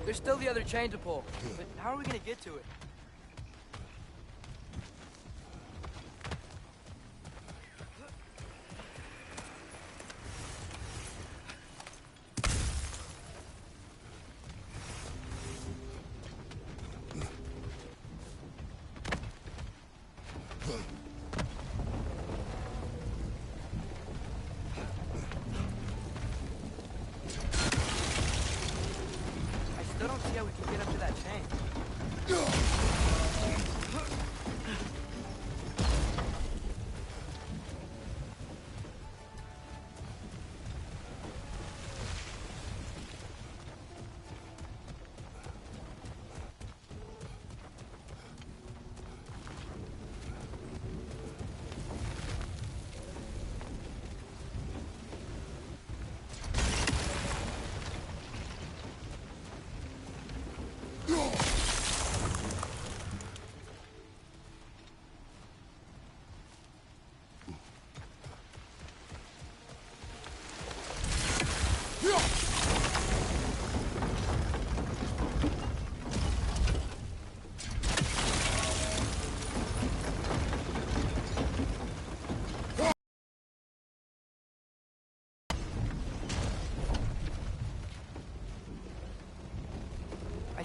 There's still the other chain to pull, but how are we gonna get to it? I don't see how we can get up to that chain.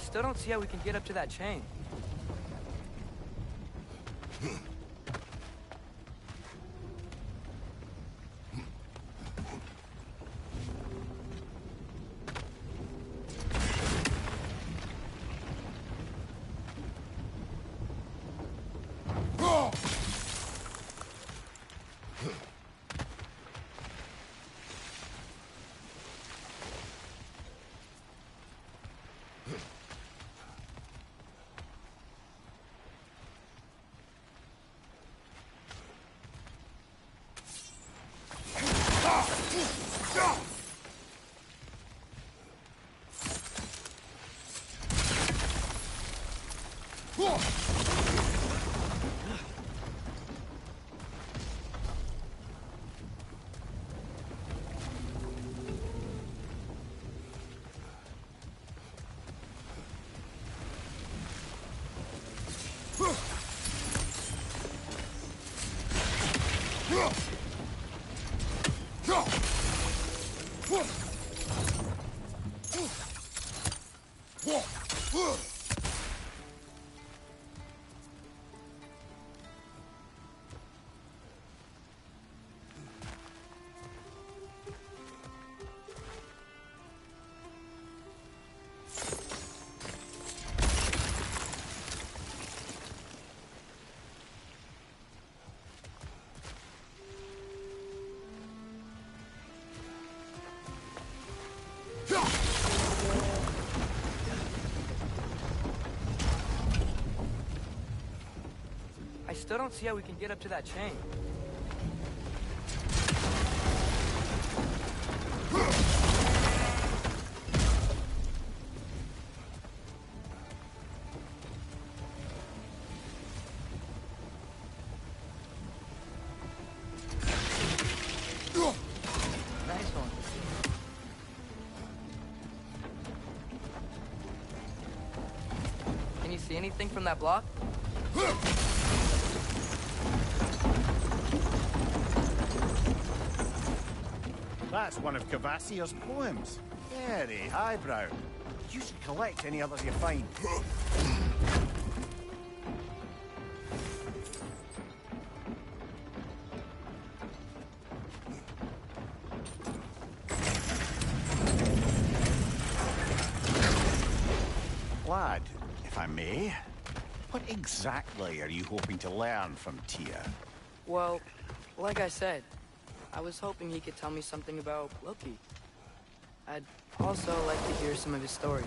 still don't see how we can get up to that chain. I still don't see how we can get up to that chain. Nice one. Can you see anything from that block? That's one of Cavassia's poems. Very highbrow. You should collect any others you find. Lad, if I may, what exactly are you hoping to learn from Tyr? Well, like I said, I was hoping he could tell me something about Loki. I'd also like to hear some of his stories.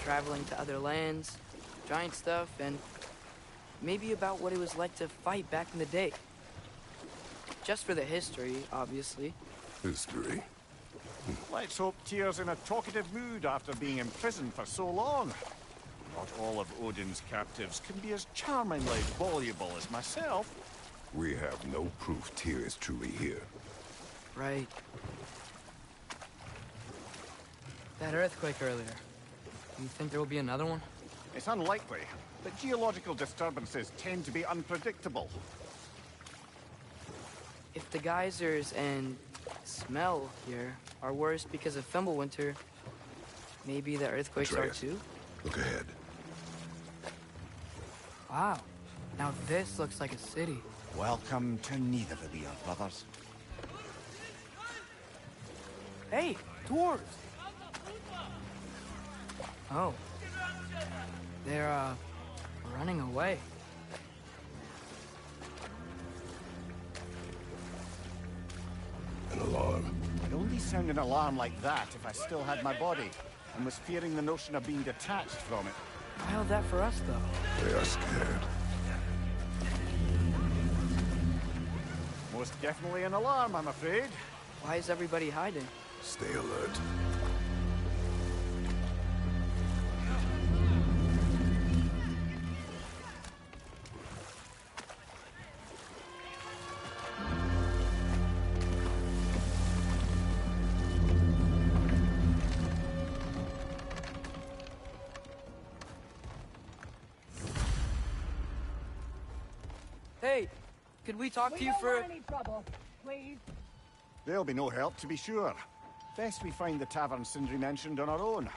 Traveling to other lands, giant stuff, and maybe about what it was like to fight back in the day. Just for the history, obviously. History? Let's hope Tyr's in a talkative mood after being imprisoned for so long. Not all of Odin's captives can be as charmingly voluble as myself. We have no proof Tyr is truly here. Right. That earthquake earlier. Do you think there will be another one? It's unlikely, but geological disturbances tend to be unpredictable. If the geysers and smell here are worse because of Fimbulwinter, maybe the earthquakes Atreus, are too? look ahead. Wow. Now this looks like a city. Welcome to Nidavellir, brothers. Hey, dwarves! Oh. They're, running away. An alarm. I'd only sound an alarm like that if I still had my body, and was fearing the notion of being detached from it. Why held that for us, though? They are scared. Most definitely an alarm, I'm afraid. Why is everybody hiding? Stay alert. Hey, could we talk to you for... We don't want any trouble, please. There'll be no help, to be sure. Best we find the tavern Sindri mentioned on our own.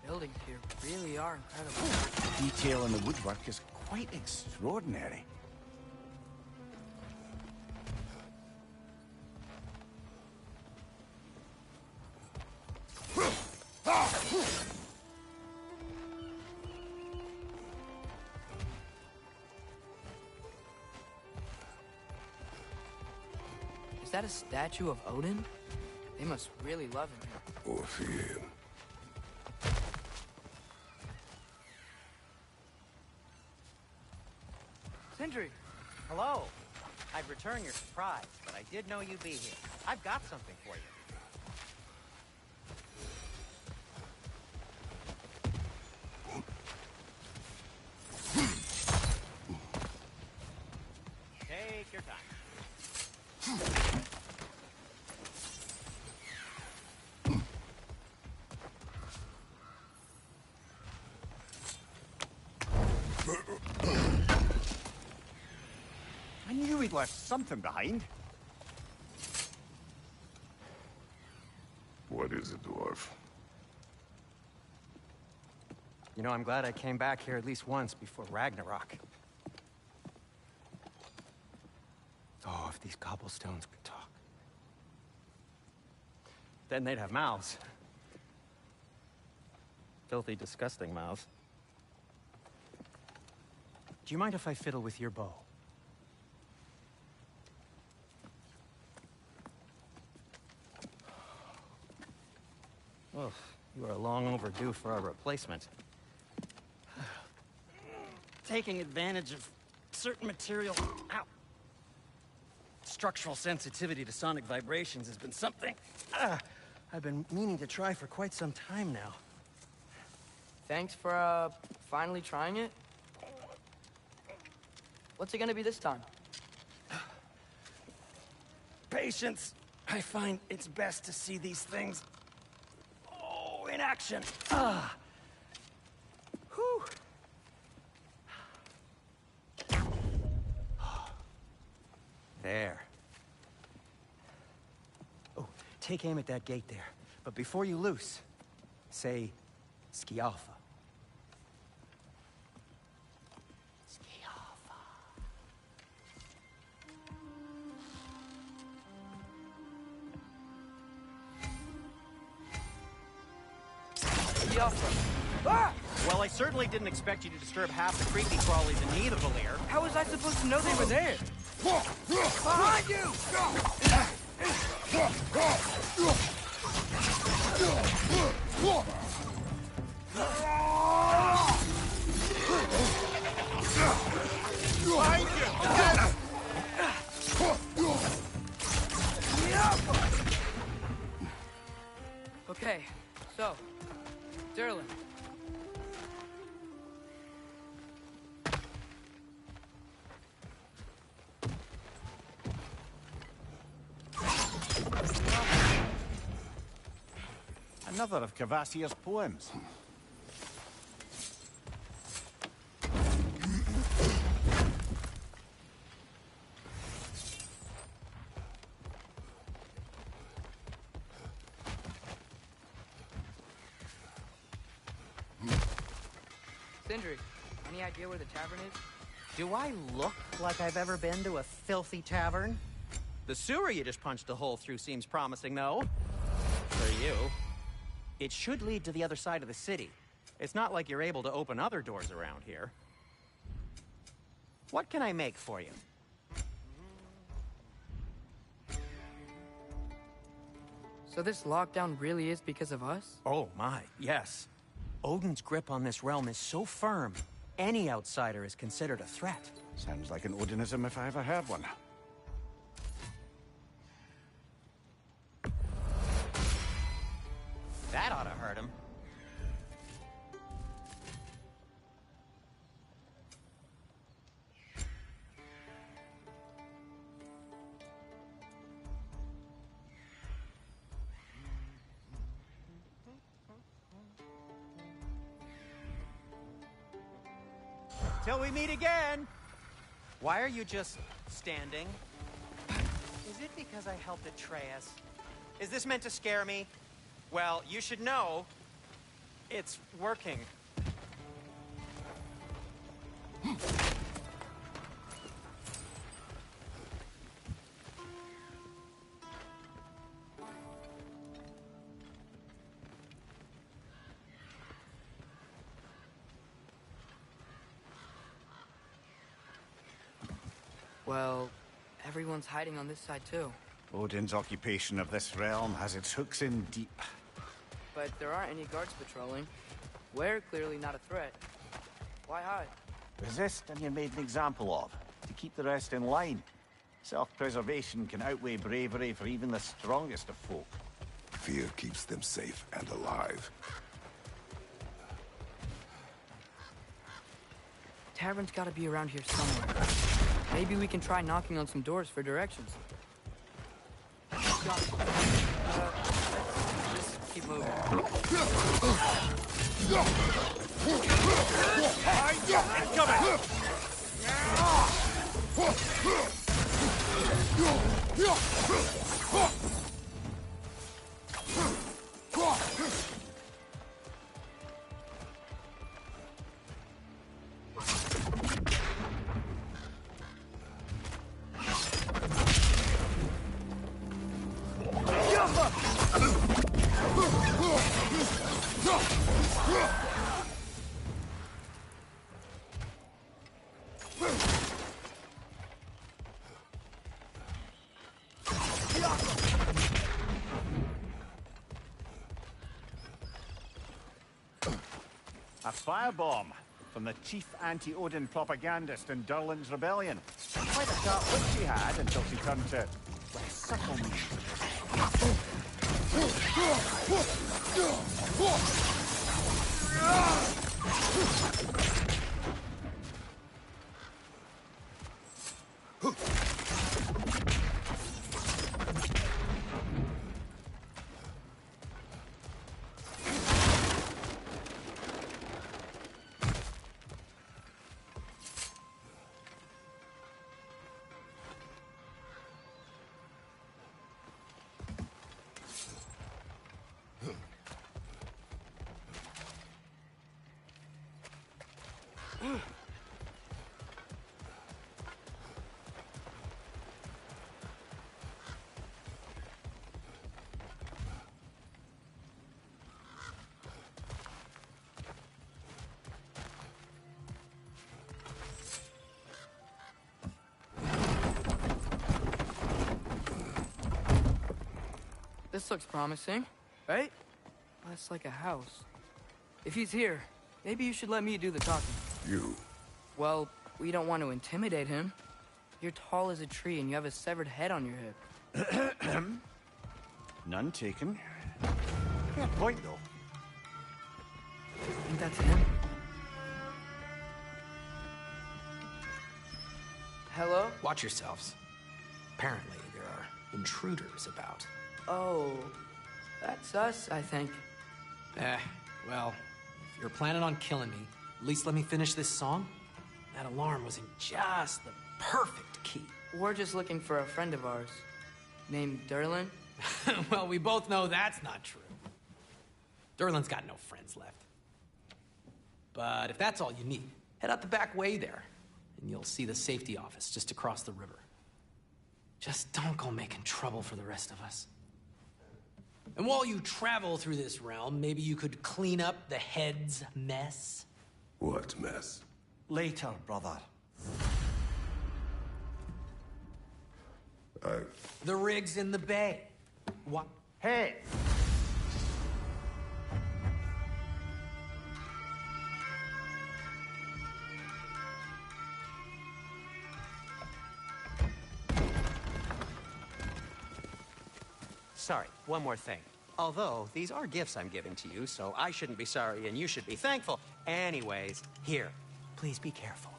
buildings here really are incredible. The detail in the woodwork is quite extraordinary. Is that a statue of Odin? They must really love him here. Or fear him. Sindri! Hello. I'd return your surprise, but I did know you'd be here. I've got something for you. Take your time. I knew he'd left something behind. What is it, dwarf? You know, I'm glad I came back here at least once before Ragnarok. Oh, if these cobblestones could talk. Then they'd have mouths. Filthy, disgusting mouths. Do you mind if I fiddle with your bow? Oh, you are long overdue for a replacement. Taking advantage of certain material... Ow! Structural sensitivity to sonic vibrations has been something I've been meaning to try for quite some time now. Thanks for, finally trying it. What's it gonna be this time? Patience. I find it's best to see these things... in action. Whew. There. Oh, take aim at that gate there. But before you loose, say, Skialfa. Skialfa. Ah! Well, I certainly didn't expect you to disturb half the creepy crawlies in need of a lair. How was I supposed to know they were there? Behind you! Behind you! Okay, so, Durlin. Another of Kvasir's poems. Sindri, any idea where the tavern is? Do I look like I've ever been to a filthy tavern? The sewer you just punched a hole through seems promising, though. For you. It should lead to the other side of the city. It's not like you're able to open other doors around here. What can I make for you? So this lockdown really is because of us? Oh my, yes. Odin's grip on this realm is so firm, any outsider is considered a threat. Sounds like an Odinism if I ever heard one. That ought to hurt him. Till we meet again! Why are you just standing? Is it because I helped Atreus? Is this meant to scare me? Well, you should know, It's working. Well, everyone's hiding on this side too. Odin's occupation of this realm has its hooks in deep. But there aren't any guards patrolling. We're clearly not a threat. Why hide? Resist and you're made an example of, to keep the rest in line. Self-preservation can outweigh bravery for even the strongest of folk. Fear keeps them safe and alive. Tavern's gotta be around here somewhere. Maybe we can try knocking on some doors for directions. Let's just keep moving. A firebomb from the chief anti-Odin propagandist in Durlin's rebellion. Quite a sharp wit she had until she turned to suckle me. This looks promising, right? That's like a house. If he's here, maybe you should let me do the talking. You? Well, we don't want to intimidate him. You're tall as a tree and you have a severed head on your hip. None taken. Fair point, though. Think that's him? Hello? Watch yourselves. Apparently, there are intruders about. Oh, that's us, I think. Well, if you're planning on killing me, at least let me finish this song. That alarm was in just the perfect key. We're just looking for a friend of ours, named Durlin. Well, we both know that's not true. Durlin's got no friends left. But if that's all you need, head out the back way there, and you'll see the safety office just across the river. Just don't go making trouble for the rest of us. And while you travel through this realm, maybe you could clean up the head's mess? What mess? Later, brother. The rig's in the bay. What? Hey! Sorry, one more thing. Although, these are gifts I'm giving to you, so I shouldn't be sorry and you should be thankful. Anyways, here, please be careful.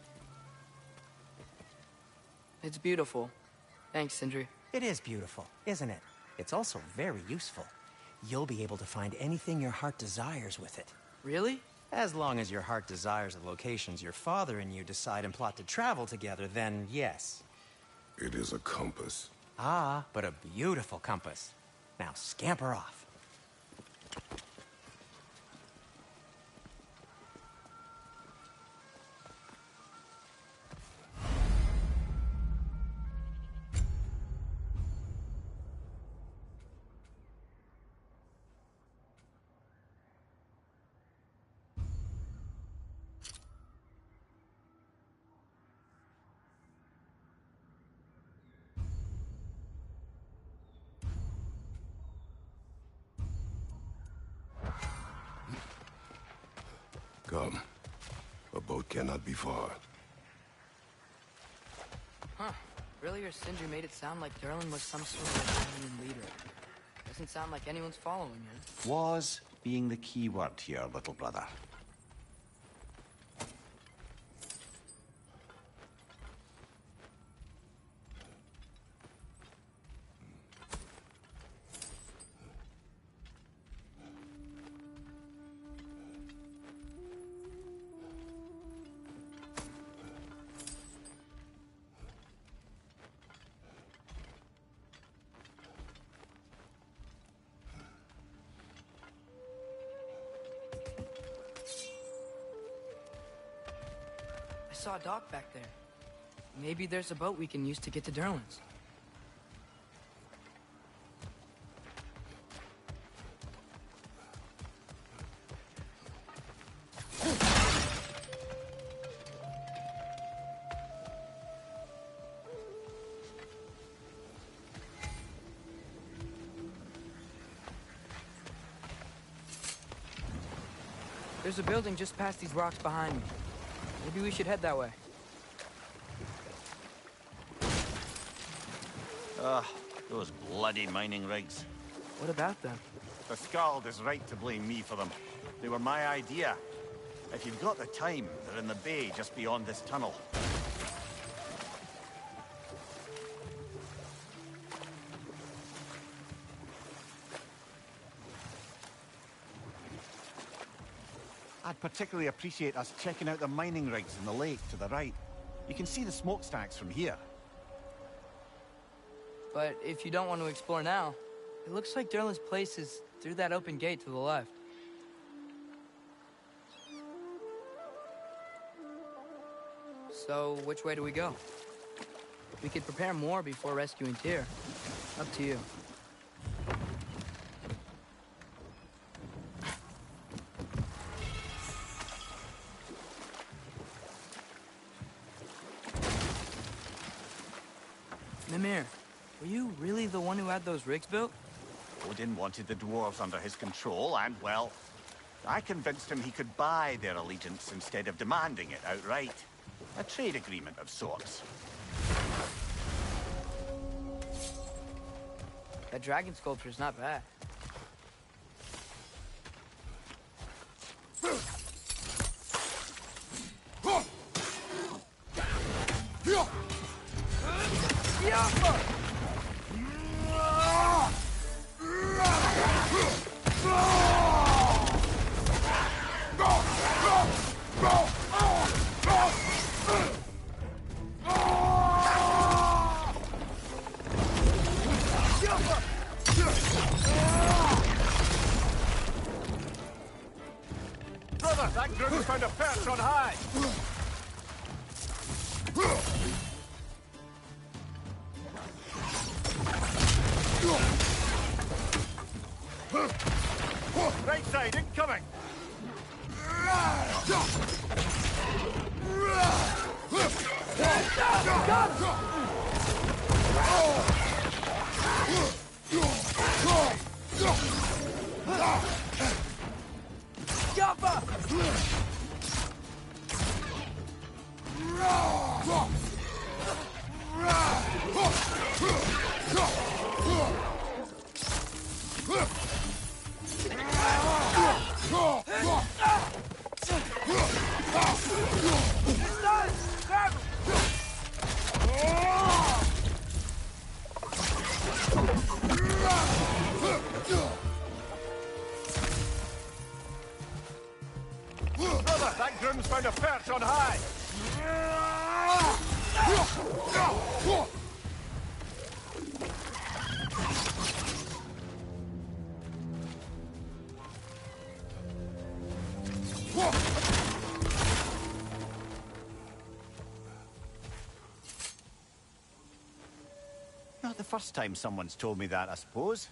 It's beautiful. Thanks, Sindri. It is beautiful, isn't it? It's also very useful. You'll be able to find anything your heart desires with it. Really? As long as your heart desires the locations your father and you decide and plot to travel together, then yes. It is a compass. Ah, but a beautiful compass. Now scamper off. Come. A boat cannot be far. Huh. Earlier, Sindri made it sound like Durlin was some sort of alien leader. Doesn't sound like anyone's following him. Was being the key word here, little brother. I saw a dock back there. Maybe there's a boat we can use to get to Durlin's. There's a building just past these rocks behind me. Maybe we should head that way. Ugh, those bloody mining rigs. What about them? The Skald is right to blame me for them. They were my idea. If you've got the time, they're in the bay just beyond this tunnel. I'd particularly appreciate us checking out the mining rigs in the lake to the right. You can see the smokestacks from here. But if you don't want to explore now, it looks like Durlin's place is through that open gate to the left. So, which way do we go? We could prepare more before rescuing Tyr. Up to you. Mimir, were you really the one who had those rigs built? Odin wanted the dwarves under his control, and, well, I convinced him he could buy their allegiance instead of demanding it outright. A trade agreement of sorts. That dragon sculpture's not bad. Brother, that group's found a perch on high! Right side, incoming! Brother, that groom's found a perch on high! Not the first time someone's told me that, I suppose.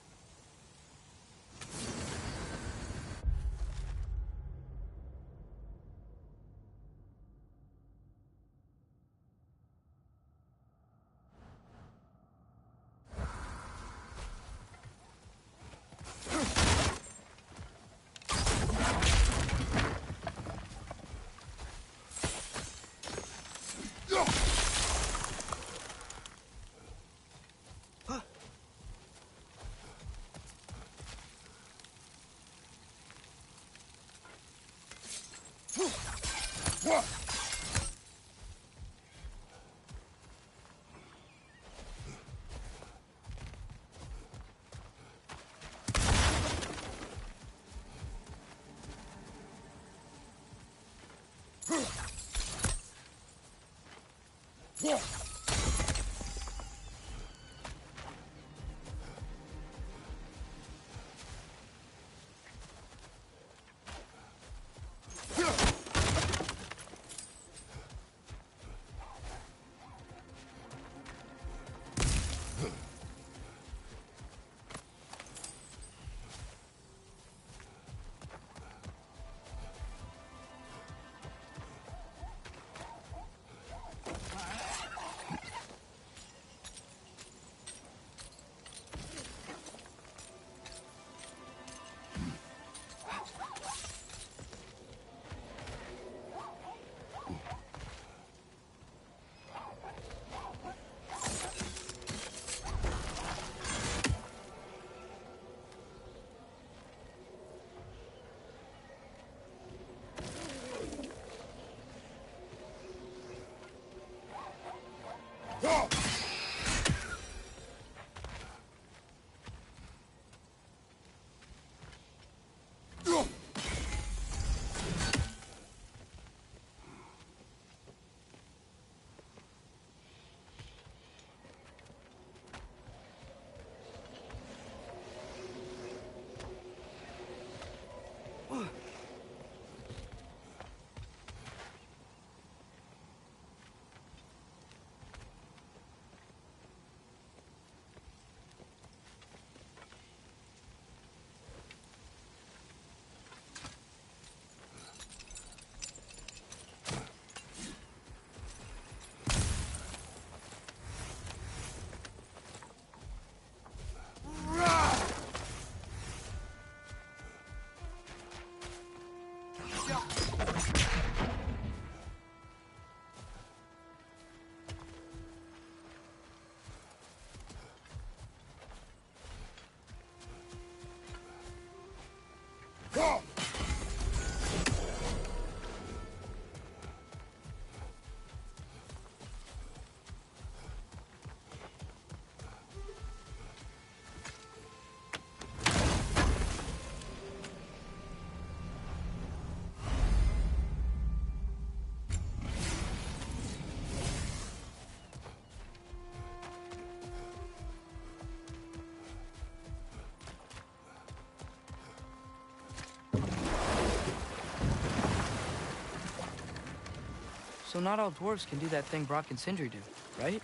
So not all dwarves can do that thing Brock and Sindri do, right?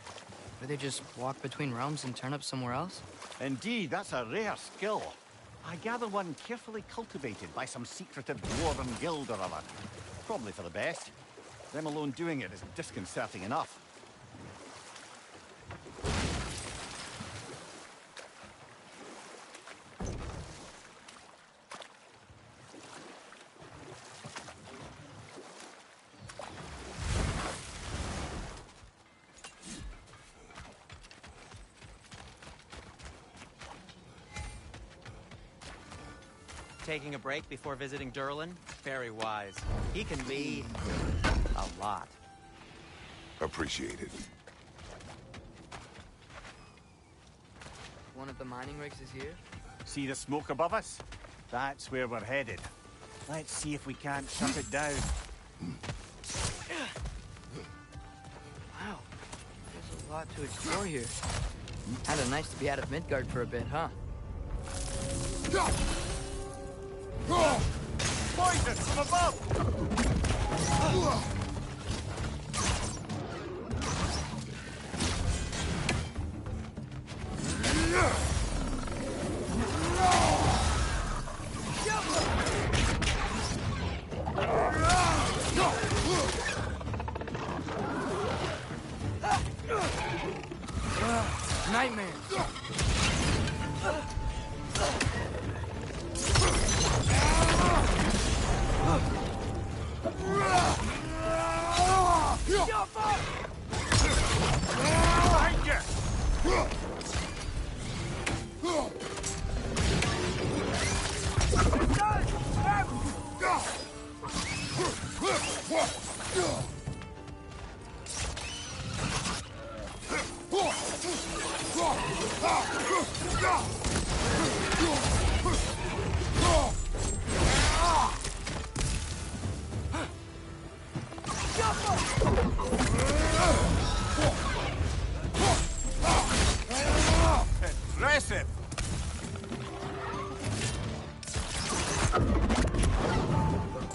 Where they just walk between realms and turn up somewhere else? Indeed, that's a rare skill. I gather one carefully cultivated by some secretive dwarven guild or other. Probably for the best. Them alone doing it is disconcerting enough. Taking a break before visiting Durlin? Very wise. He can be a lot. Appreciated. One of the mining rigs is here? See the smoke above us? That's where we're headed. Let's see if we can't shut it down. Wow, there's a lot to explore here. Kinda nice to be out of Midgard for a bit, huh? Poison from above! Nightmares!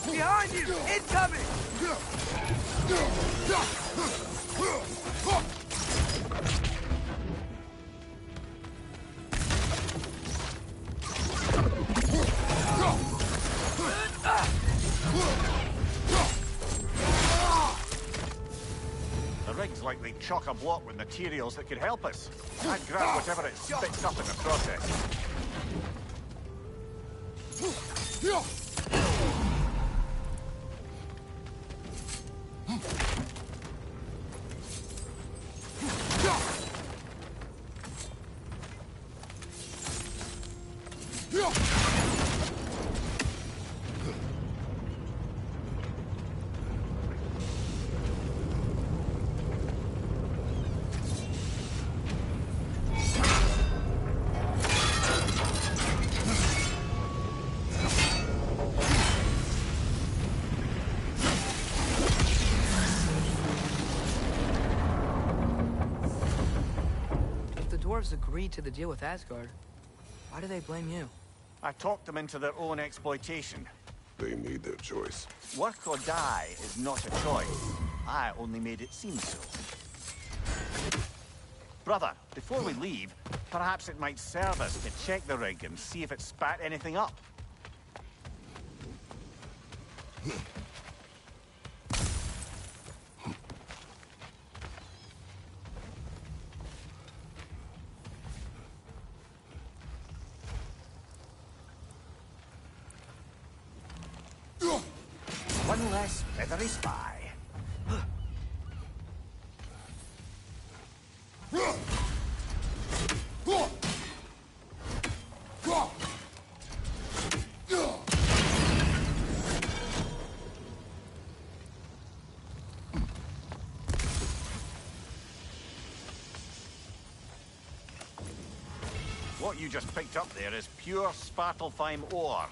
Behind you! Incoming! The rig's likely chock-a-block with materials that could help us. I'd grab whatever it spits up in the process. Dwarves agreed to the deal with Asgard. Why do they blame you? I talked them into their own exploitation. They made their choice. Work or die is not a choice. I only made it seem so. Brother, before we leave, perhaps it might serve us to check the rig and see if it spat anything up. One less feathery spy. What you just picked up there is pure Svartalfheim ore.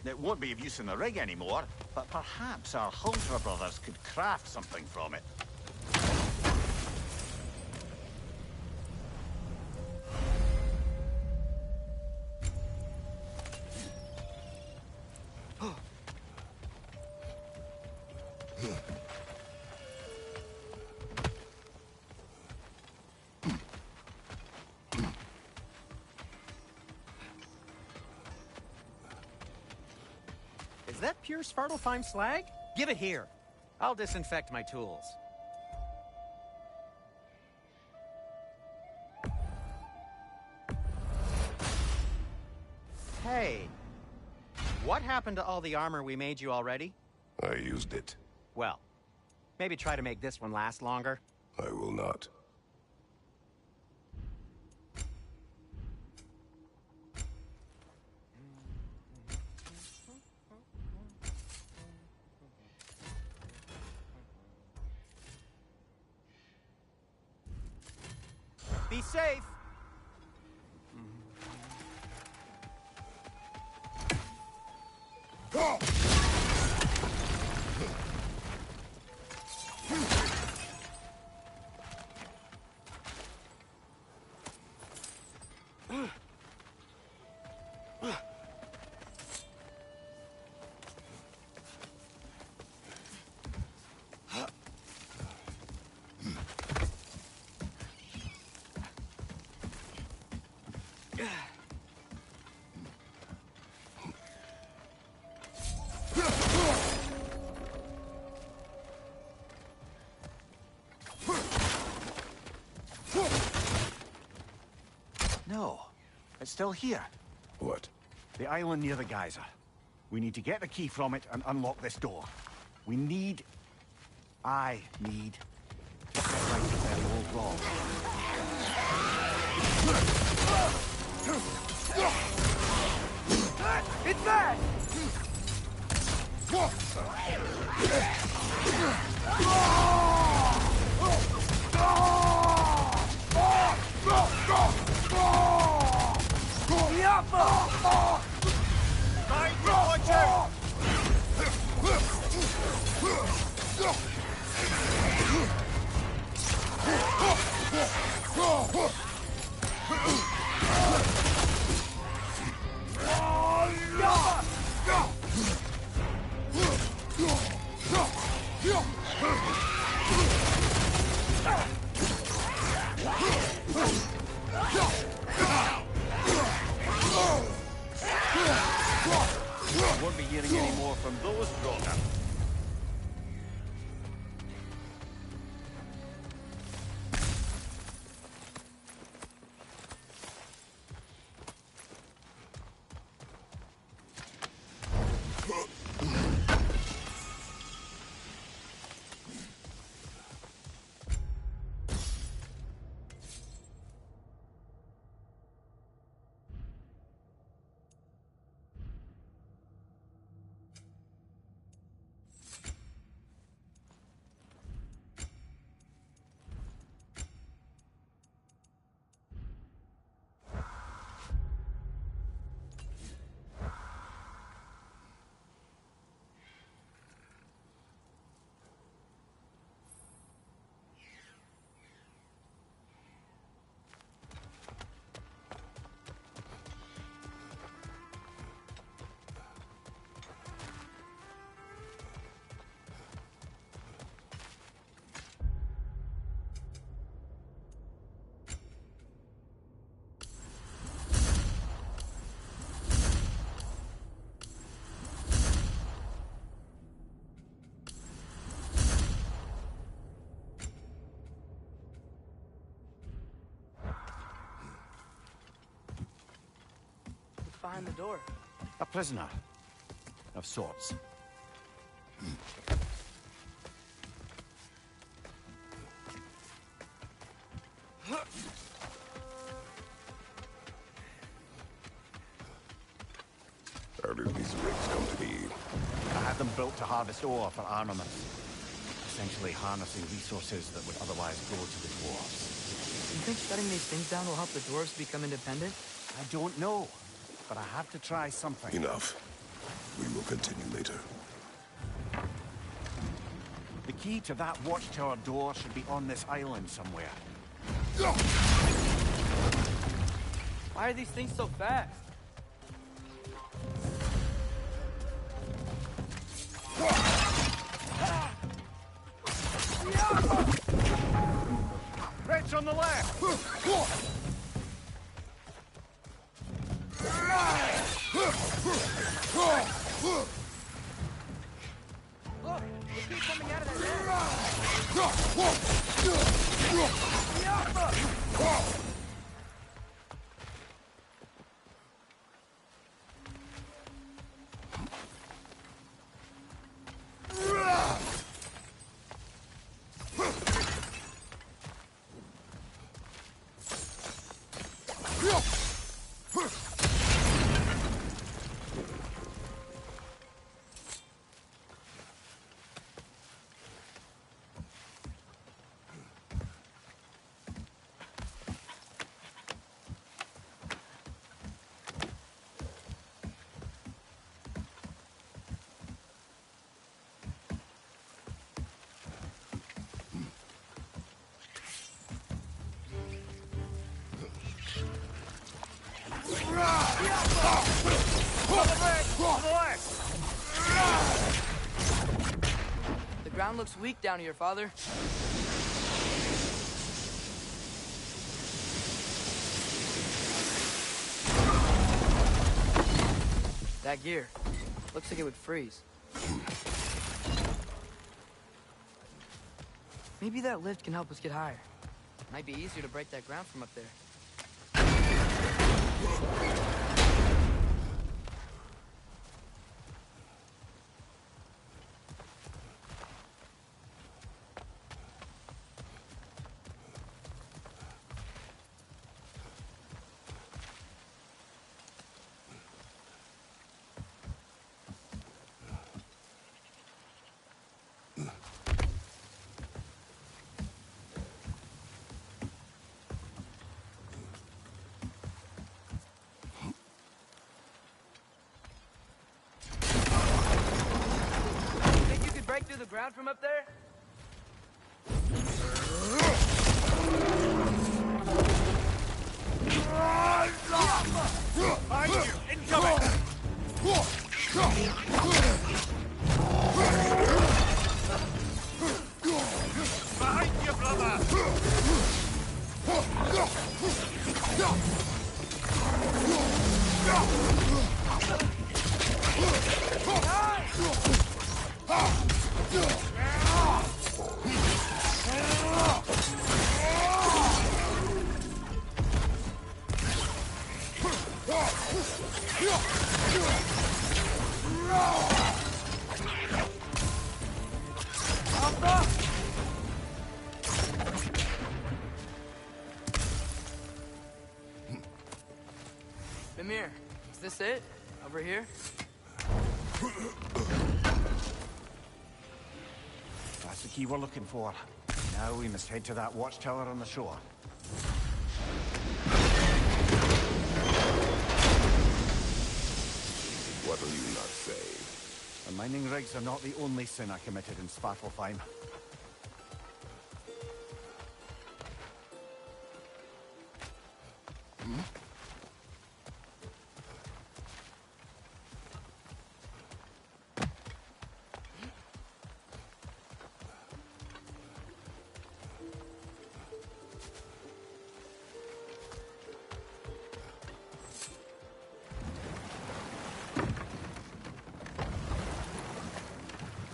It won't be of use in the rig anymore, but perhaps our Hultra brothers could craft something from it. Is that pure Svartalfheim slag? Give it here. I'll disinfect my tools. Hey, what happened to all the armor we made you already? I used it. Well, maybe try to make this one last longer. I will not. Be safe. No, it's still here. What? The island near the geyser. We need to get the key from it and unlock this door. I need to set right the very old wrong. It's back! Won't be hearing any more from those broken. Behind the door. A prisoner. Of sorts. How did these rigs come to be? I had them built to harvest ore for armaments. Essentially harnessing resources that would otherwise go to the dwarves. You think shutting these things down will help the dwarves become independent? I don't know, but I have to try something. Enough. We will continue later. The key to that watchtower door should be on this island somewhere. Why are these things so fast? Wretch on the left! Look, they keep coming out of that The ground looks weak down here, Father. That gear. Looks like it would freeze. Maybe that lift can help us get higher. Might be easier to break that ground from up there. Break through the ground from up there? Behind you! Incoming! Behind you, brother! Mimir, is this it? Over here? That's the key we're looking for. Now we must head to that watchtower on the shore. What will you not say? The mining rigs are not the only sin I committed in Svartalfheim.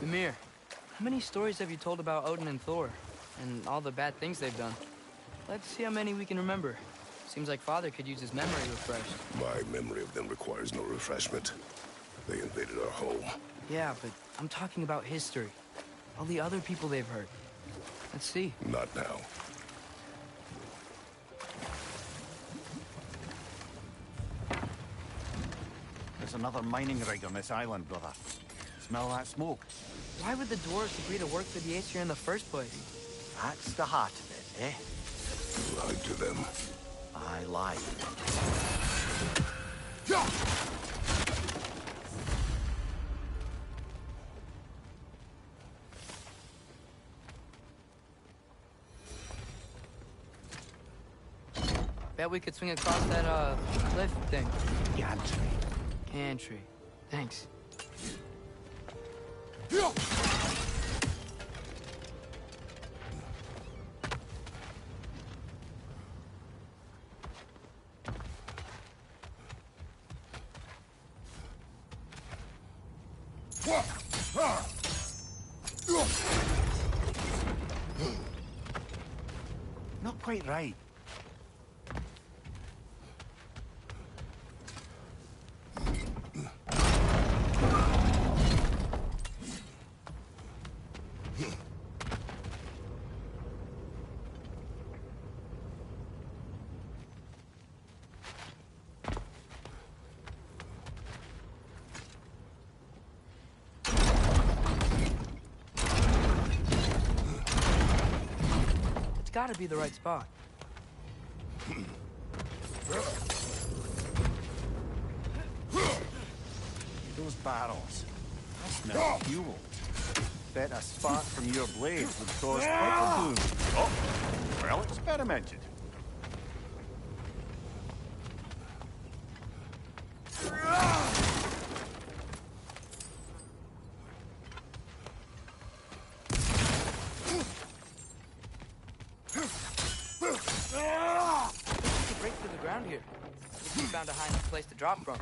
Mimir, how many stories have you told about Odin and Thor? And all the bad things they've done? Let's see how many we can remember. Seems like Father could use his memory refreshed. My memory of them requires no refreshment. They invaded our home. Yeah, but I'm talking about history. All the other people they've hurt. Let's see. Not now. There's another mining rig on this island, brother. Smell that smoke? Why would the dwarves agree to work for the Aesir in the first place? That's the heart of it, eh? You lied to them. I lied. Bet we could swing across that, cliff thing. Gantry. Gantry. Thanks. Not quite right. It's gotta be the right spot. Those barrels. I smell fuel. Bet a spark from your blades would cause quite a boom. Oh, well experimented. Break through the ground here. We found a high enough place to drop from.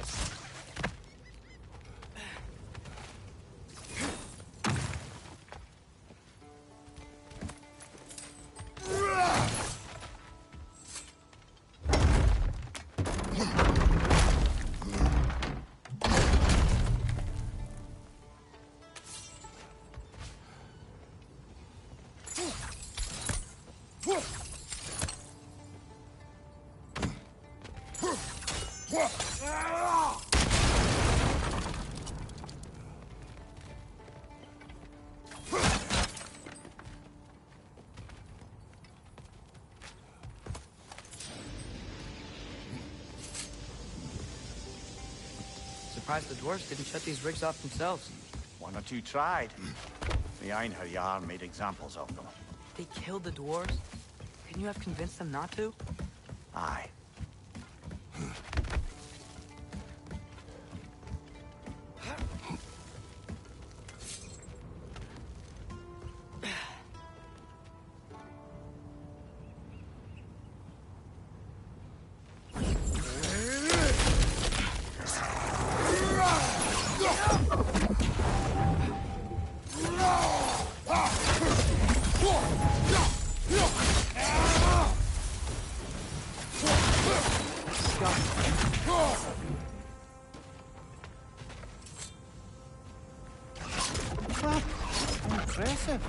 Surprised the dwarves didn't shut these rigs off themselves. One or two tried. The Einherjar made examples of them. They killed the dwarves? Couldn't you have convinced them not to? Aye. Well, impressive.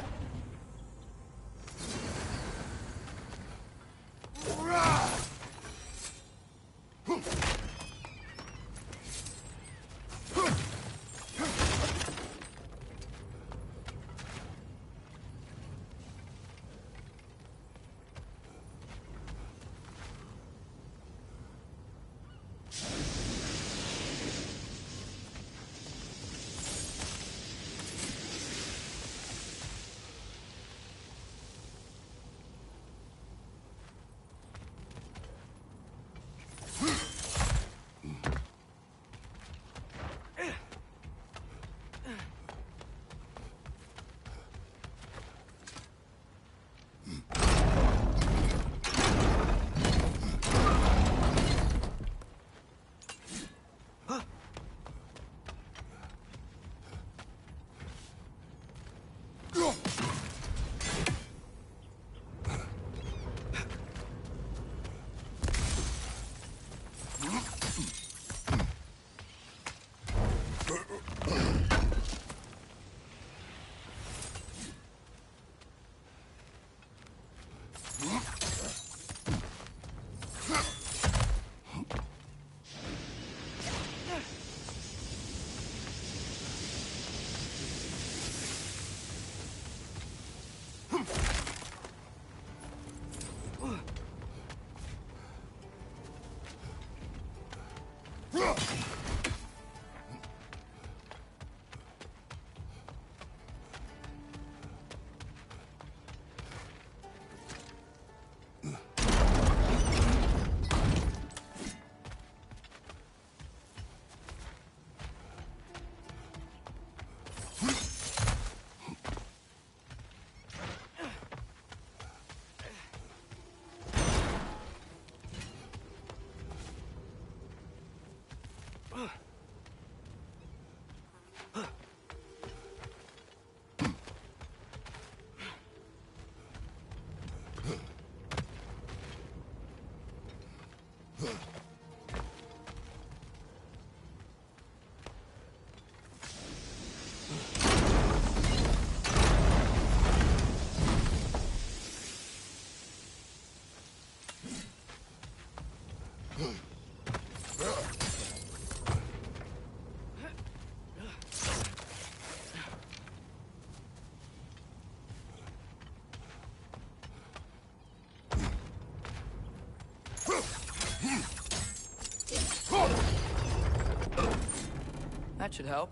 That should help.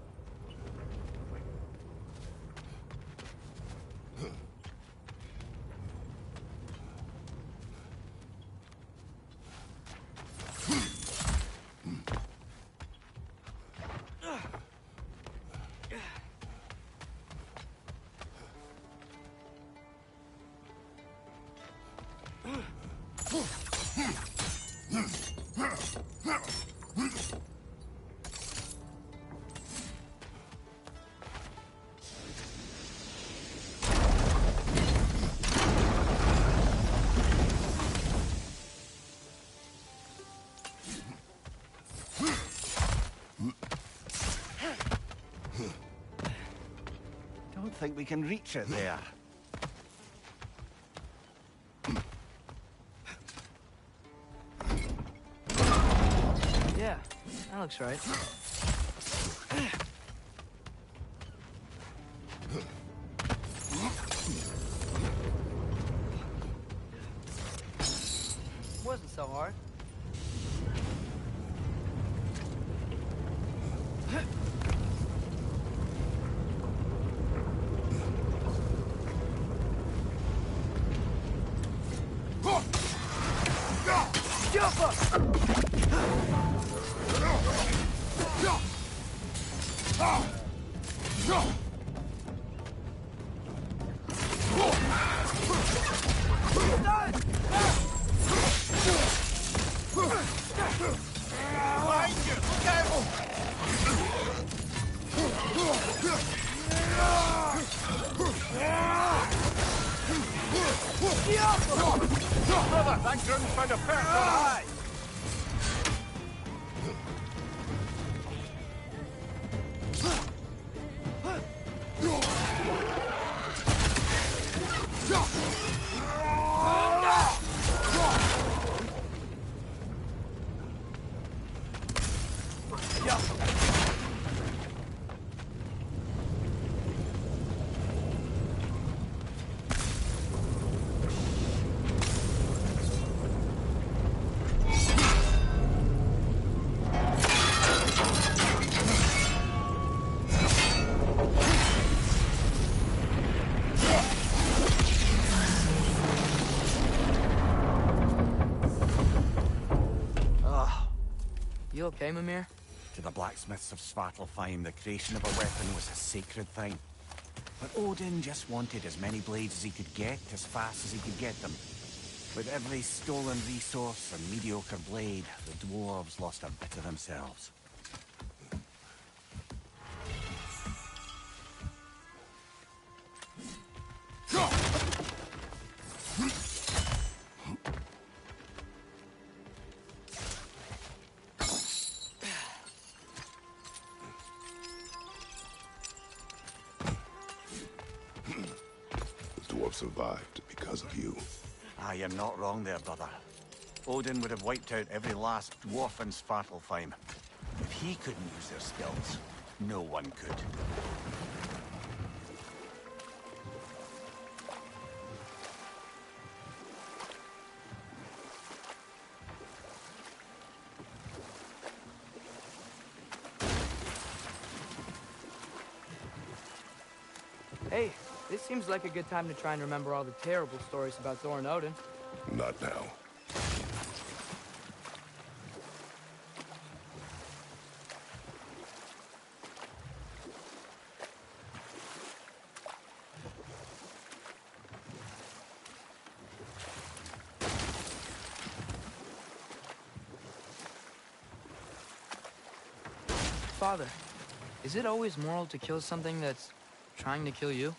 Don't think we can reach it there. Yeah, that looks right. Wasn't so hard. Jump up! Brother, that ground's found a perch on high. You okay, Mimir? To the blacksmiths of Svartalfheim, the creation of a weapon was a sacred thing. But Odin just wanted as many blades as he could get, as fast as he could get them. With every stolen resource and mediocre blade, the dwarves lost a bit of themselves. Survived because of you. Ah, you're not wrong there, brother. Odin would have wiped out every last dwarf in Svartalfheim. If he couldn't use their skills, no one could. Hey, this seems like a good time to try and remember all the terrible stories about Thor and Odin. Not now. Father, is it always moral to kill something that's trying to kill you?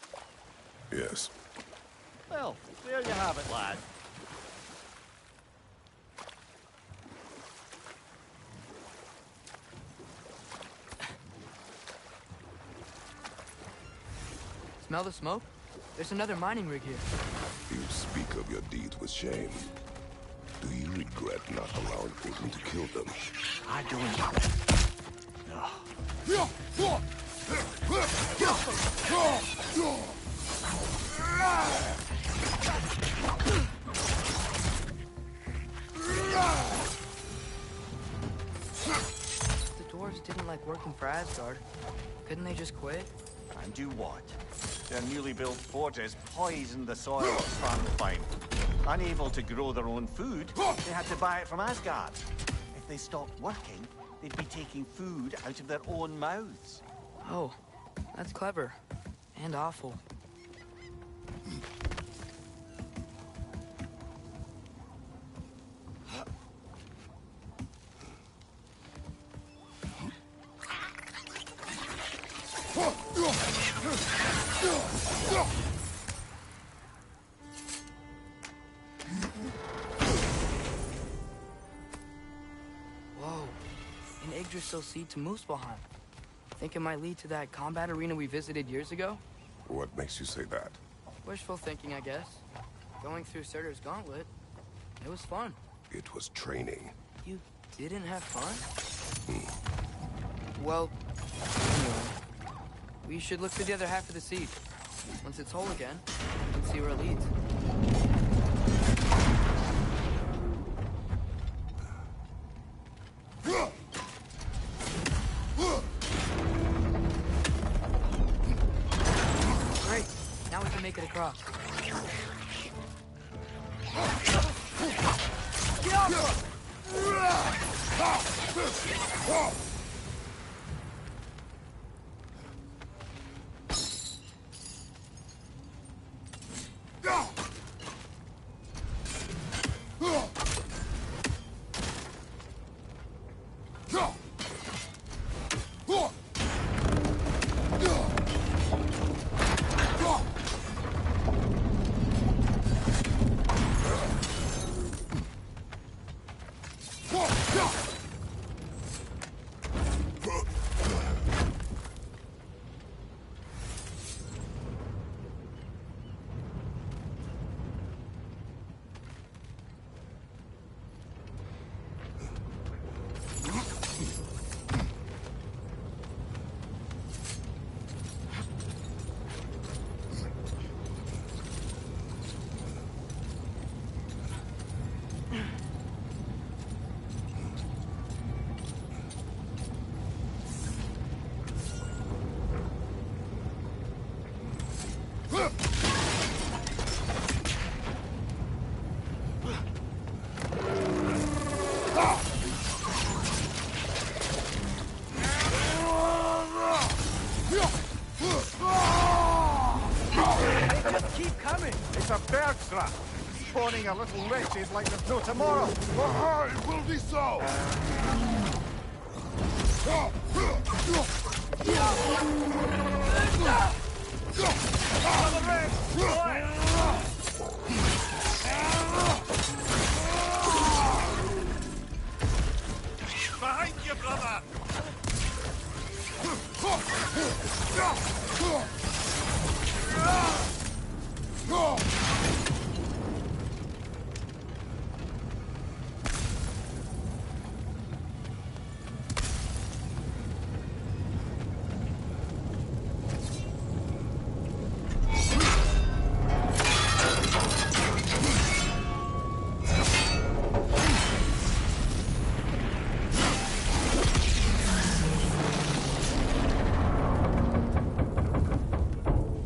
Yes. Well, there you have it, lad. Smell the smoke? There's another mining rig here. You speak of your deeds with shame. Do you regret not allowing Odin to kill them? I don't. No. The dwarves didn't like working for Asgard. Couldn't they just quit? And do what? Their newly built forges poisoned the soil of Svartalfheim. Unable to grow their own food, they had to buy it from Asgard. If they stopped working, they'd be taking food out of their own mouths. Oh, that's clever. And awful. Whoa. An Yggdrasil seed to Muspelheim. Think it might lead to that combat arena we visited years ago? What makes you say that? Wishful thinking, I guess. Going through Surtur's gauntlet. It was fun. It was training. You didn't have fun? Well, anyway. We should look for the other half of the seed. Once it's whole again, we can see where it leads. Great. Now we can make it across. Get off! Keep coming! It's a bird trap. Spawning a little wretches like there's no tomorrow. Aye, will be so! Behind you, brother!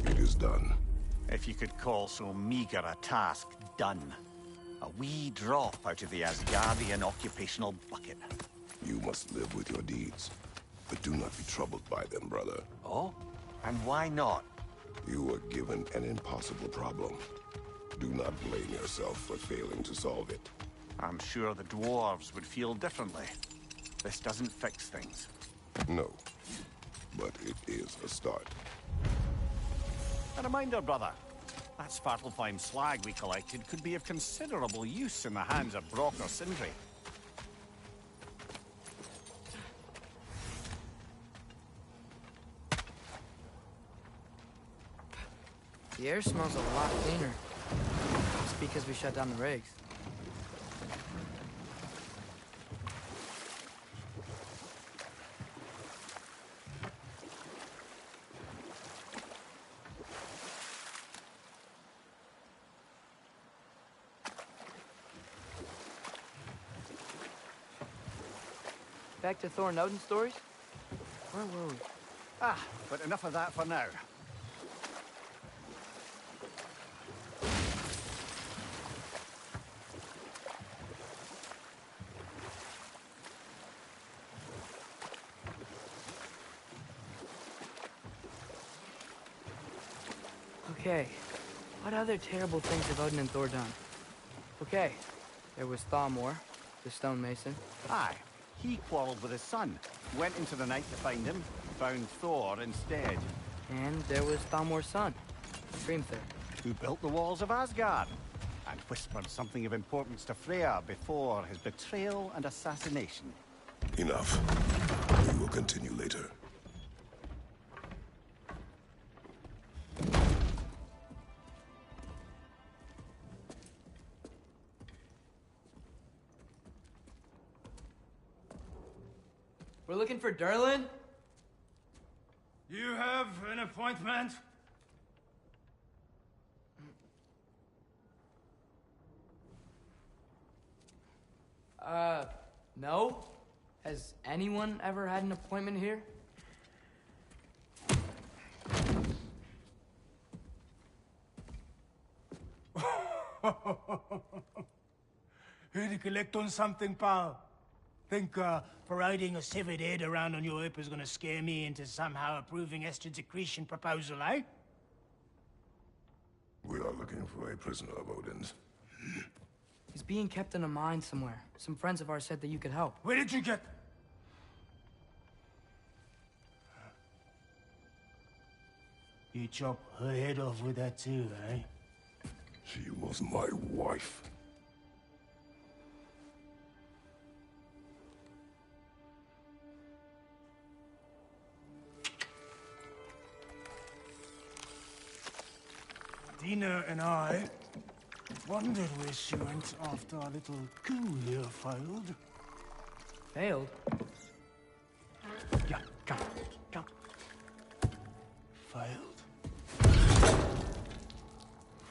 It is done. If you could call so meager a task done. A wee drop out of the Asgardian occupational bucket. You must live with your deeds, but do not be troubled by them, brother. Oh? And why not? You were given an impossible problem. Do not blame yourself for failing to solve it. I'm sure the dwarves would feel differently. This doesn't fix things. No, but it is a start. A reminder, brother. That Svartalfheim slag we collected could be of considerable use in the hands of Brock or Sindri. The air smells a lot cleaner. It's because we shut down the rigs. Back to Thor and Odin stories? Where were we? Ah, but enough of that for now. Okay, what other terrible things have Odin and Thor done? Okay, there was Thalmor, the stonemason. Aye, he quarreled with his son, went into the night to find him, found Thor instead. And there was Thalmor's son, Hrimthur. Who built the walls of Asgard, and whispered something of importance to Freya before his betrayal and assassination. Enough. We will continue later. We're looking for Durlin? You have an appointment? No? Has anyone ever had an appointment here? Here to collect on something, pal? Think, parading a severed head around on your hip is gonna scare me into somehow approving Estrid's accretion proposal, eh? We are looking for a prisoner of Odin's. He's being kept in a mine somewhere. Some friends of ours said that you could help. Where did you get... You chop her head off with that too, eh? She was my wife. Dina and I wondered where she went after our little coup here failed. Failed? Yeah, come, come. Failed.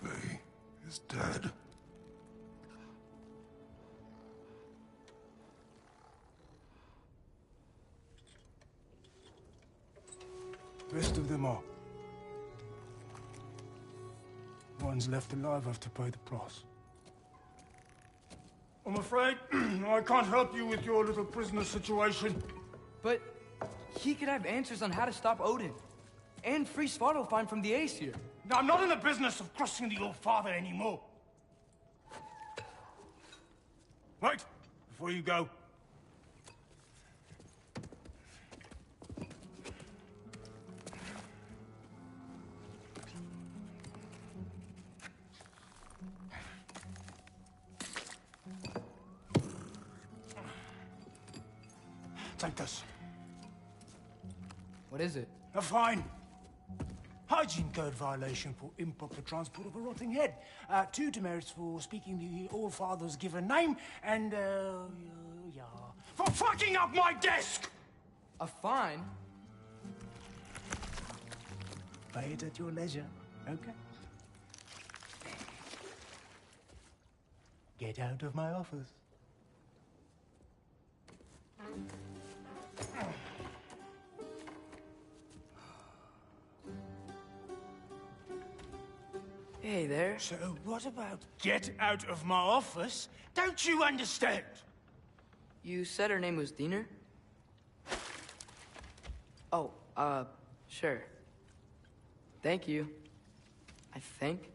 Faye is dead. Rest of them are. Ones left alive have to pay the price. I'm afraid I can't help you with your little prisoner situation. But he could have answers on how to stop Odin. And free Svartalfheim from the Aesir. I'm not in the business of crossing the Old Father anymore. Right, before you go. Take this. What is it? A fine. Hygiene code violation for improper transport of a rotting head. 2 demerits for speaking the All-Father's given name, and, yeah, for fucking up my desk! A fine? Pay it at your leisure, okay? Get out of my office. Hey there. So what about get out of my office? Don't you understand? You said her name was Diener? Oh, sure. Thank you. I think.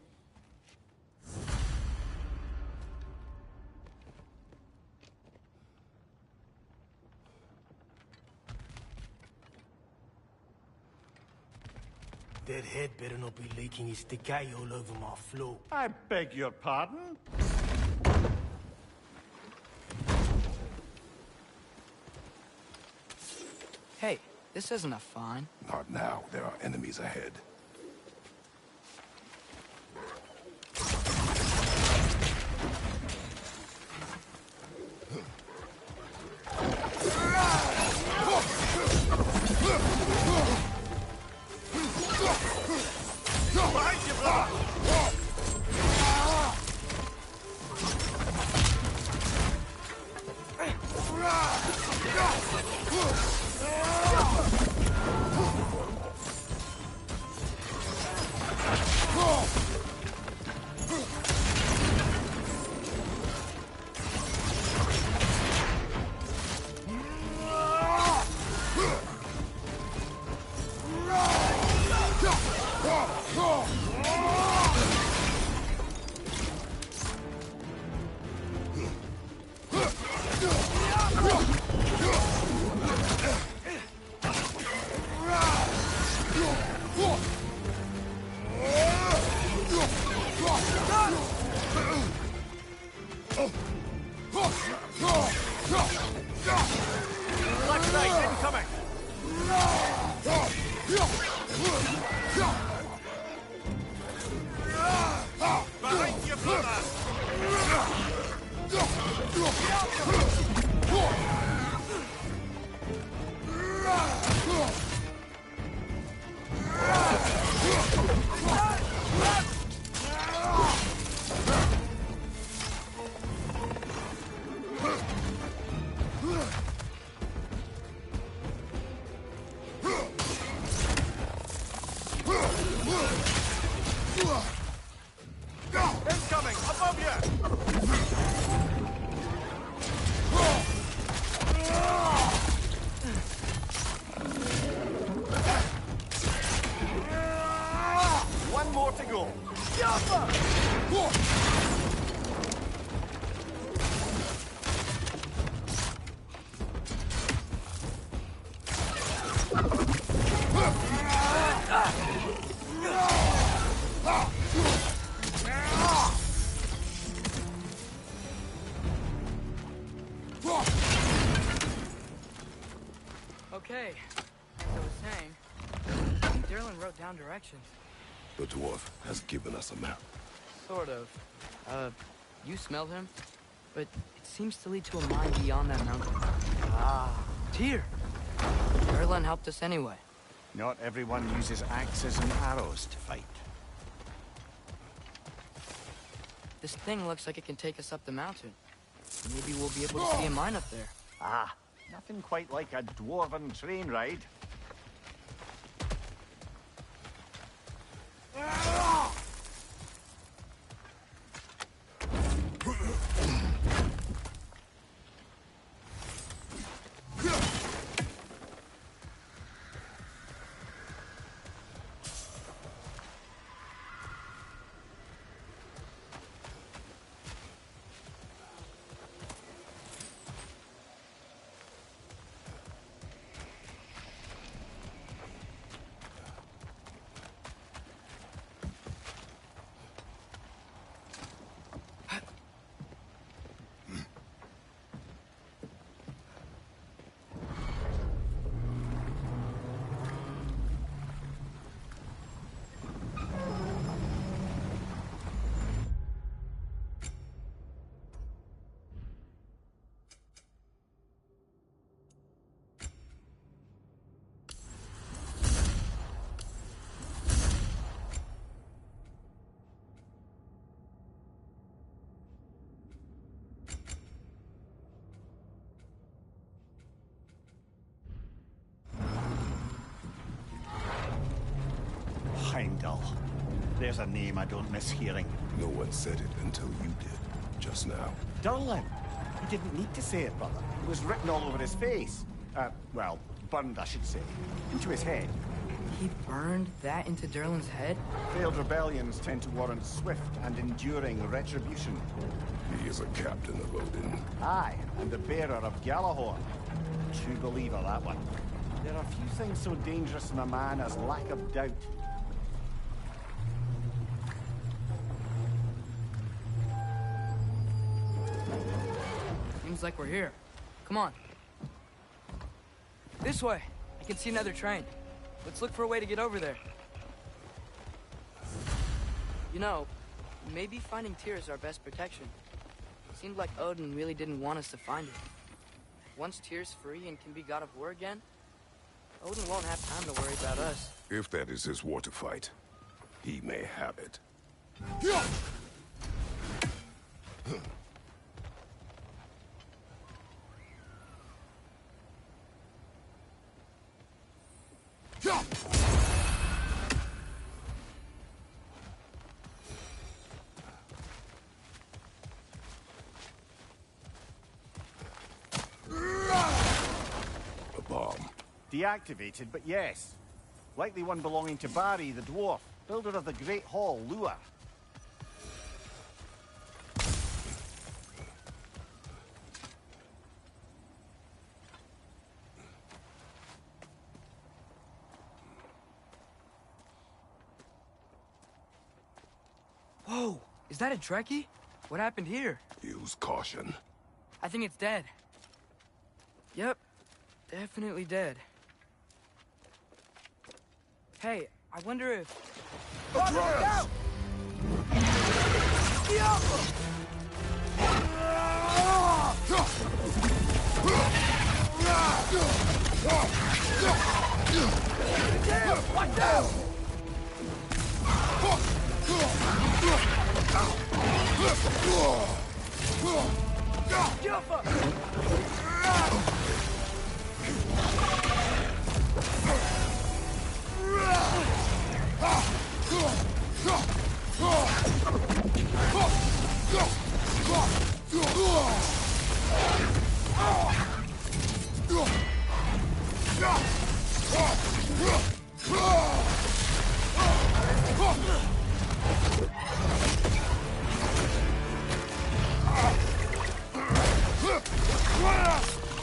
That head better not be leaking his decay all over my floor. I beg your pardon? Hey, this isn't a fine. Not now. There are enemies ahead. Incoming! Above you! One more to go. Okay, as I was saying, Derlin wrote down directions. The dwarf has given us a map. Sort of. You smelled him? But it seems to lead to a mine beyond that mountain. Ah, Tyr! Derlin helped us anyway. Not everyone uses axes and arrows to fight. This thing looks like it can take us up the mountain. Maybe we'll be able to see a mine up there. Ah, nothing quite like a dwarven train ride. Heimdall. There's a name I don't miss hearing. No one said it until you did, just now. Durlin. He didn't need to say it, brother. It was written all over his face. Well, burned, I should say. Into his head. He burned that into Durlin's head? Failed rebellions tend to warrant swift and enduring retribution. He is a captain of Odin. Aye, and the bearer of Galahorn. True believer, that one. There are few things so dangerous in a man as lack of doubt. Seems like we're here. Come on. This way. I can see another train. Let's look for a way to get over there. You know, maybe finding Tyr is our best protection. Seemed like Odin really didn't want us to find it. Once Tyr's free and can be god of war again, Odin won't have time to worry about us. If that is his war to fight, he may have it. A bomb. Deactivated, but yes. Likely one belonging to Barry, the dwarf, builder of the Great Hall, Lua. Whoa! Is that a Trekkie? What happened here? Use caution. I think it's dead. Yep. Definitely dead. Hey, I wonder if... Atreus! Watch out!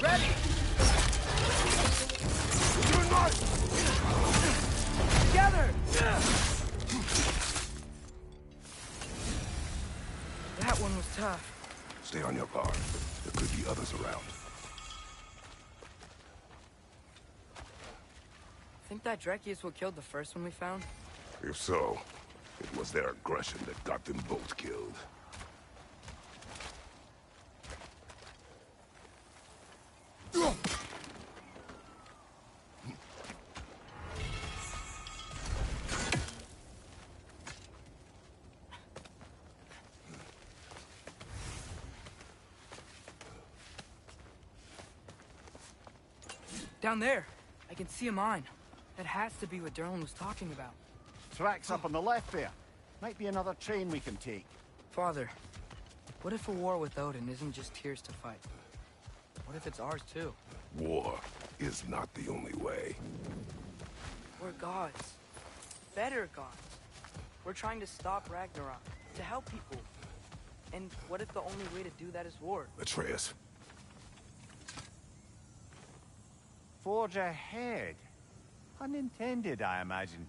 Ready! Together! That one was tough. Stay on your guard. There could be others around. Think that Trekkie is what killed the first one we found? If so, it was their aggression that got them both killed. Down there, I can see a mine. That has to be what Durlin was talking about. Tracks up on the left there. Might be another train we can take. Father, what if a war with Odin isn't just Tyr's to fight? What if it's ours too? War is not the only way. We're gods. Better gods. We're trying to stop Ragnarok, to help people. And what if the only way to do that is war? Atreus. Forge ahead. Unintended, I imagine.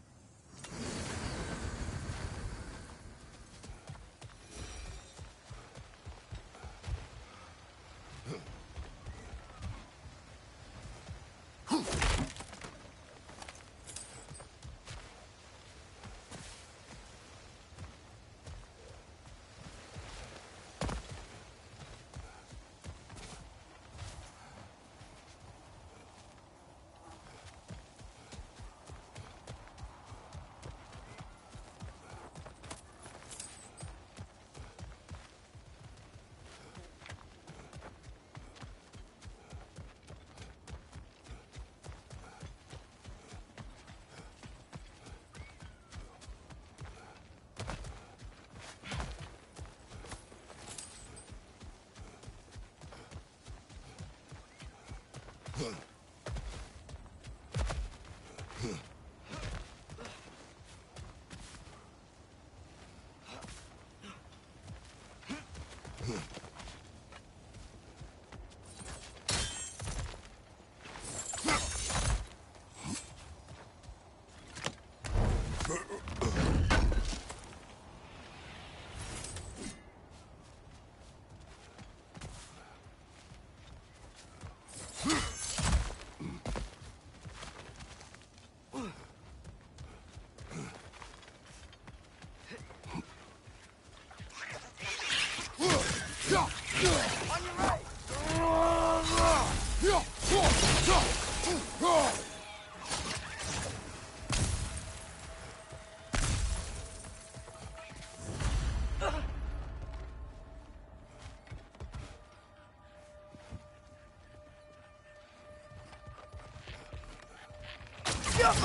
Looks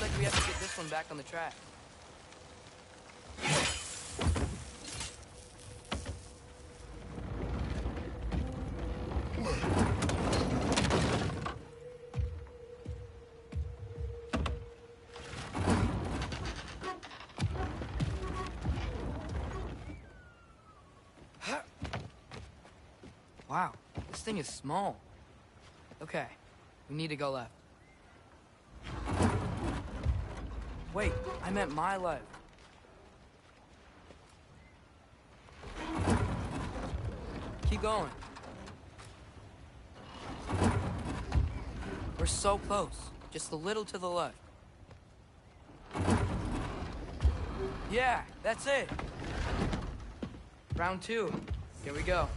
like we have to get this one back on the track. Wow, this thing is small. Okay, we need to go left. Wait, I meant my left. Keep going. We're so close, just a little to the left. Yeah, that's it. Round 2, here we go.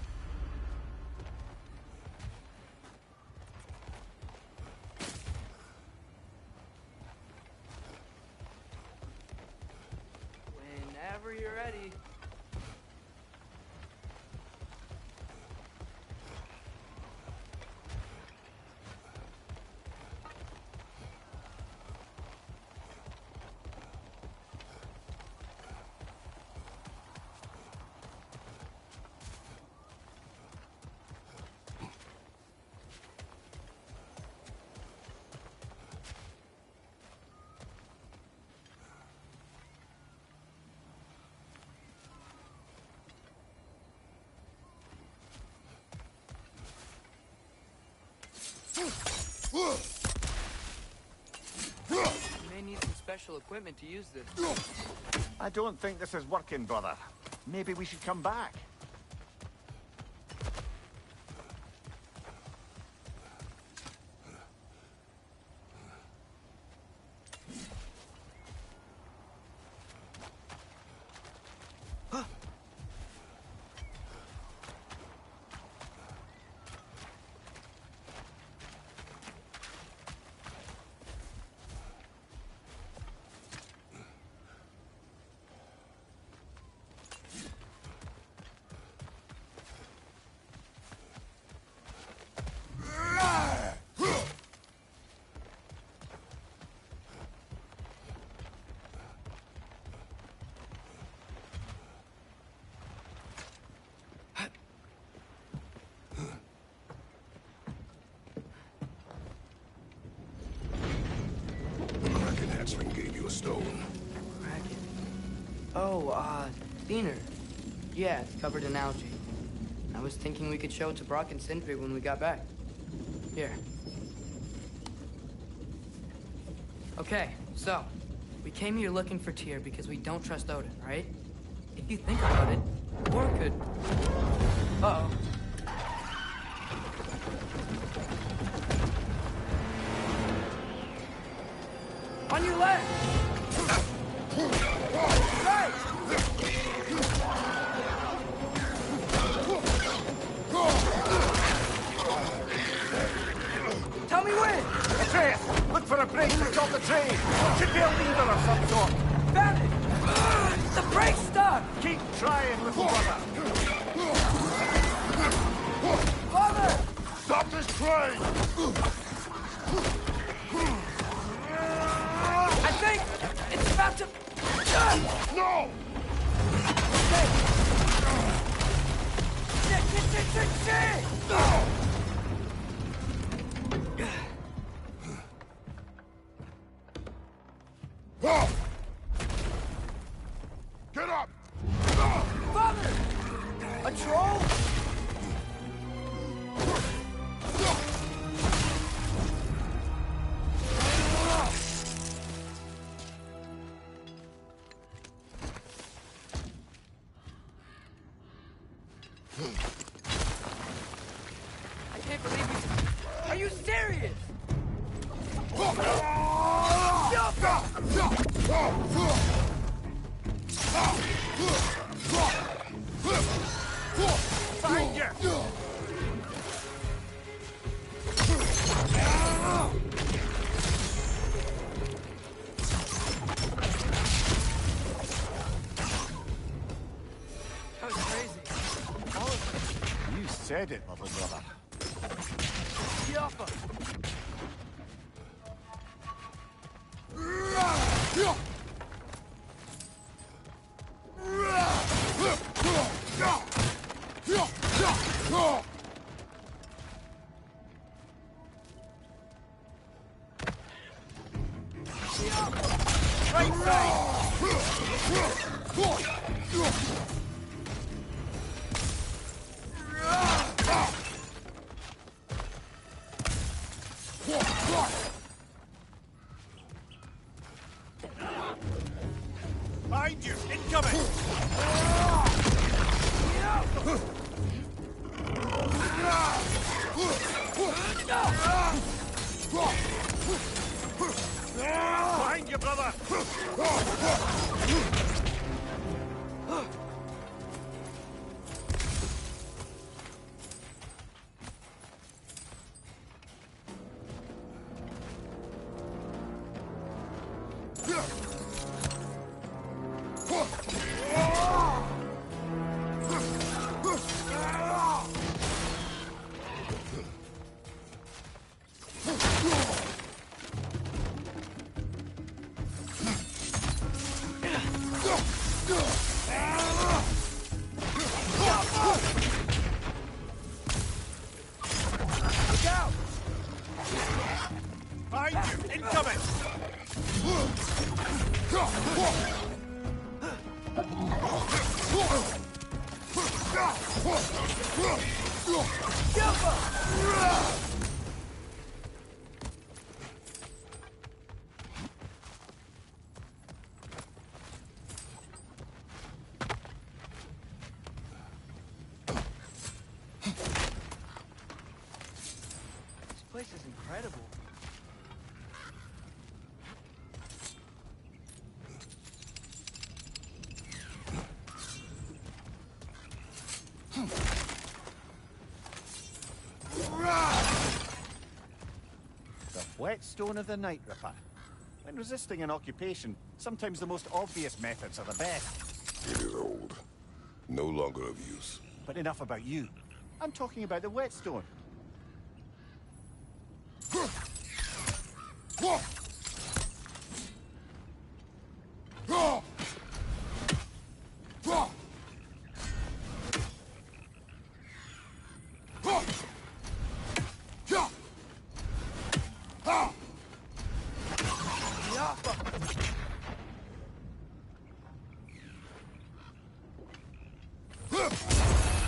Whenever you're ready. You may need some special equipment to use this. I don't think this is working, brother. Maybe we should come back. Gave you a stone. Kraken. Oh, Diener. Yeah, it's covered in algae. I was thinking we could show it to Brock and Sindri when we got back. Here. Okay, so, we came here looking for Tyr because we don't trust Odin, right? If you think about it, Thor could... Uh-oh. On your left! Right! Tell me when! Atreus, look for a break to stop the train! Should be a lever of some sort! Found it! The brake's stuck! Keep trying, little brother! Father! Stop this train! I think it's about to... No! Shit! Get up! Father! A troll? I can't believe you... Are you serious? Find you! That was crazy. All of it. You dread it, little brother. Right side! Behind you! Incoming! Behind you, brother! Behind you! Incoming! This place is incredible. The whetstone of the Night Ripper. When resisting an occupation, sometimes the most obvious methods are the best. It is old. No longer of use. But enough about you. I'm talking about the whetstone.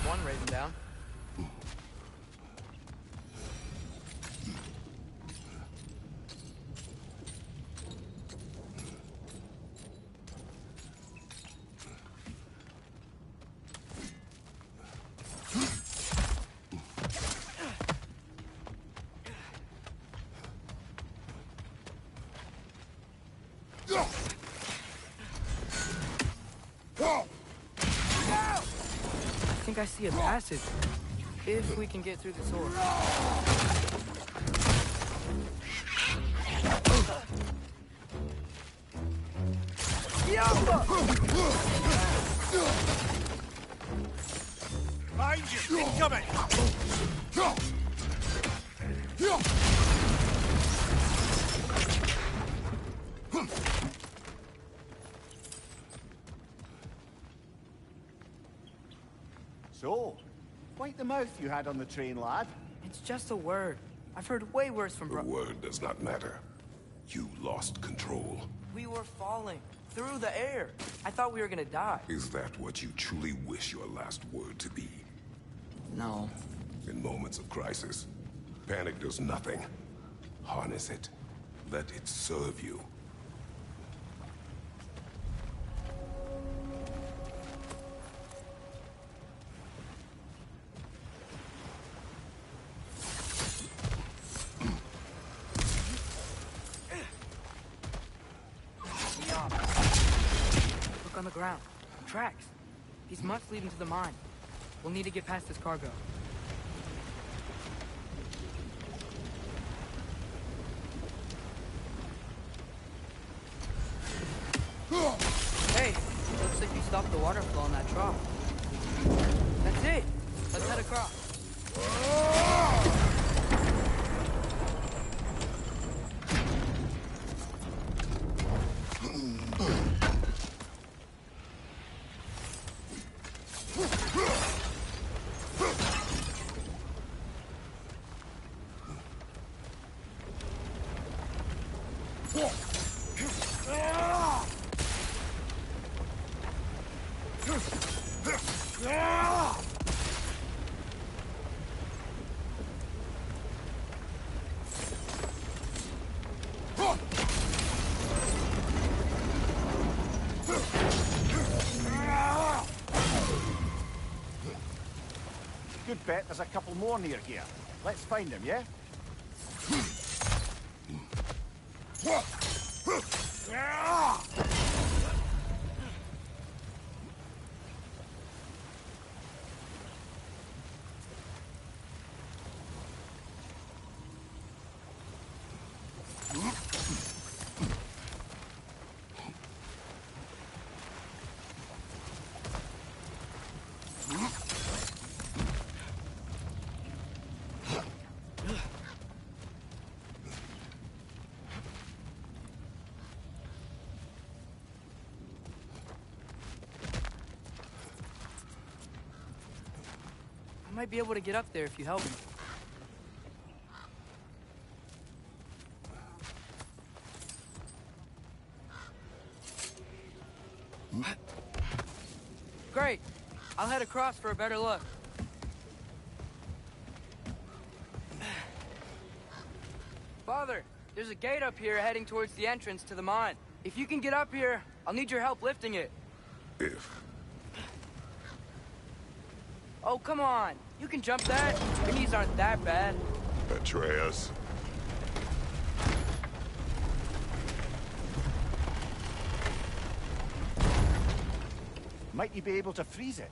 One raising down. I think I see a passage. If we can get through the door. Behind you! Incoming! So, quite the mouth you had on the train, lad. It's just a word. I've heard way worse from The word does not matter. You lost control. We were falling through the air. I thought we were gonna die. Is that what you truly wish your last word to be? No. In moments of crisis, panic does nothing. Harness it. Let it serve you. Look on the ground. Tracks. These must lead into the mine. We'll need to get past this cargo. Hey, looks like you stopped the water flow on that trough. That's it. Let's head across. Good bet there's a couple more near here. Let's find them, yeah? I might be able to get up there if you help me. Great. I'll head across for a better look. Father, there's a gate up here heading towards the entrance to the mine. If you can get up here, I'll need your help lifting it. If. Oh, come on. You can jump that. Your knees aren't that bad. Atreus. Might you be able to freeze it?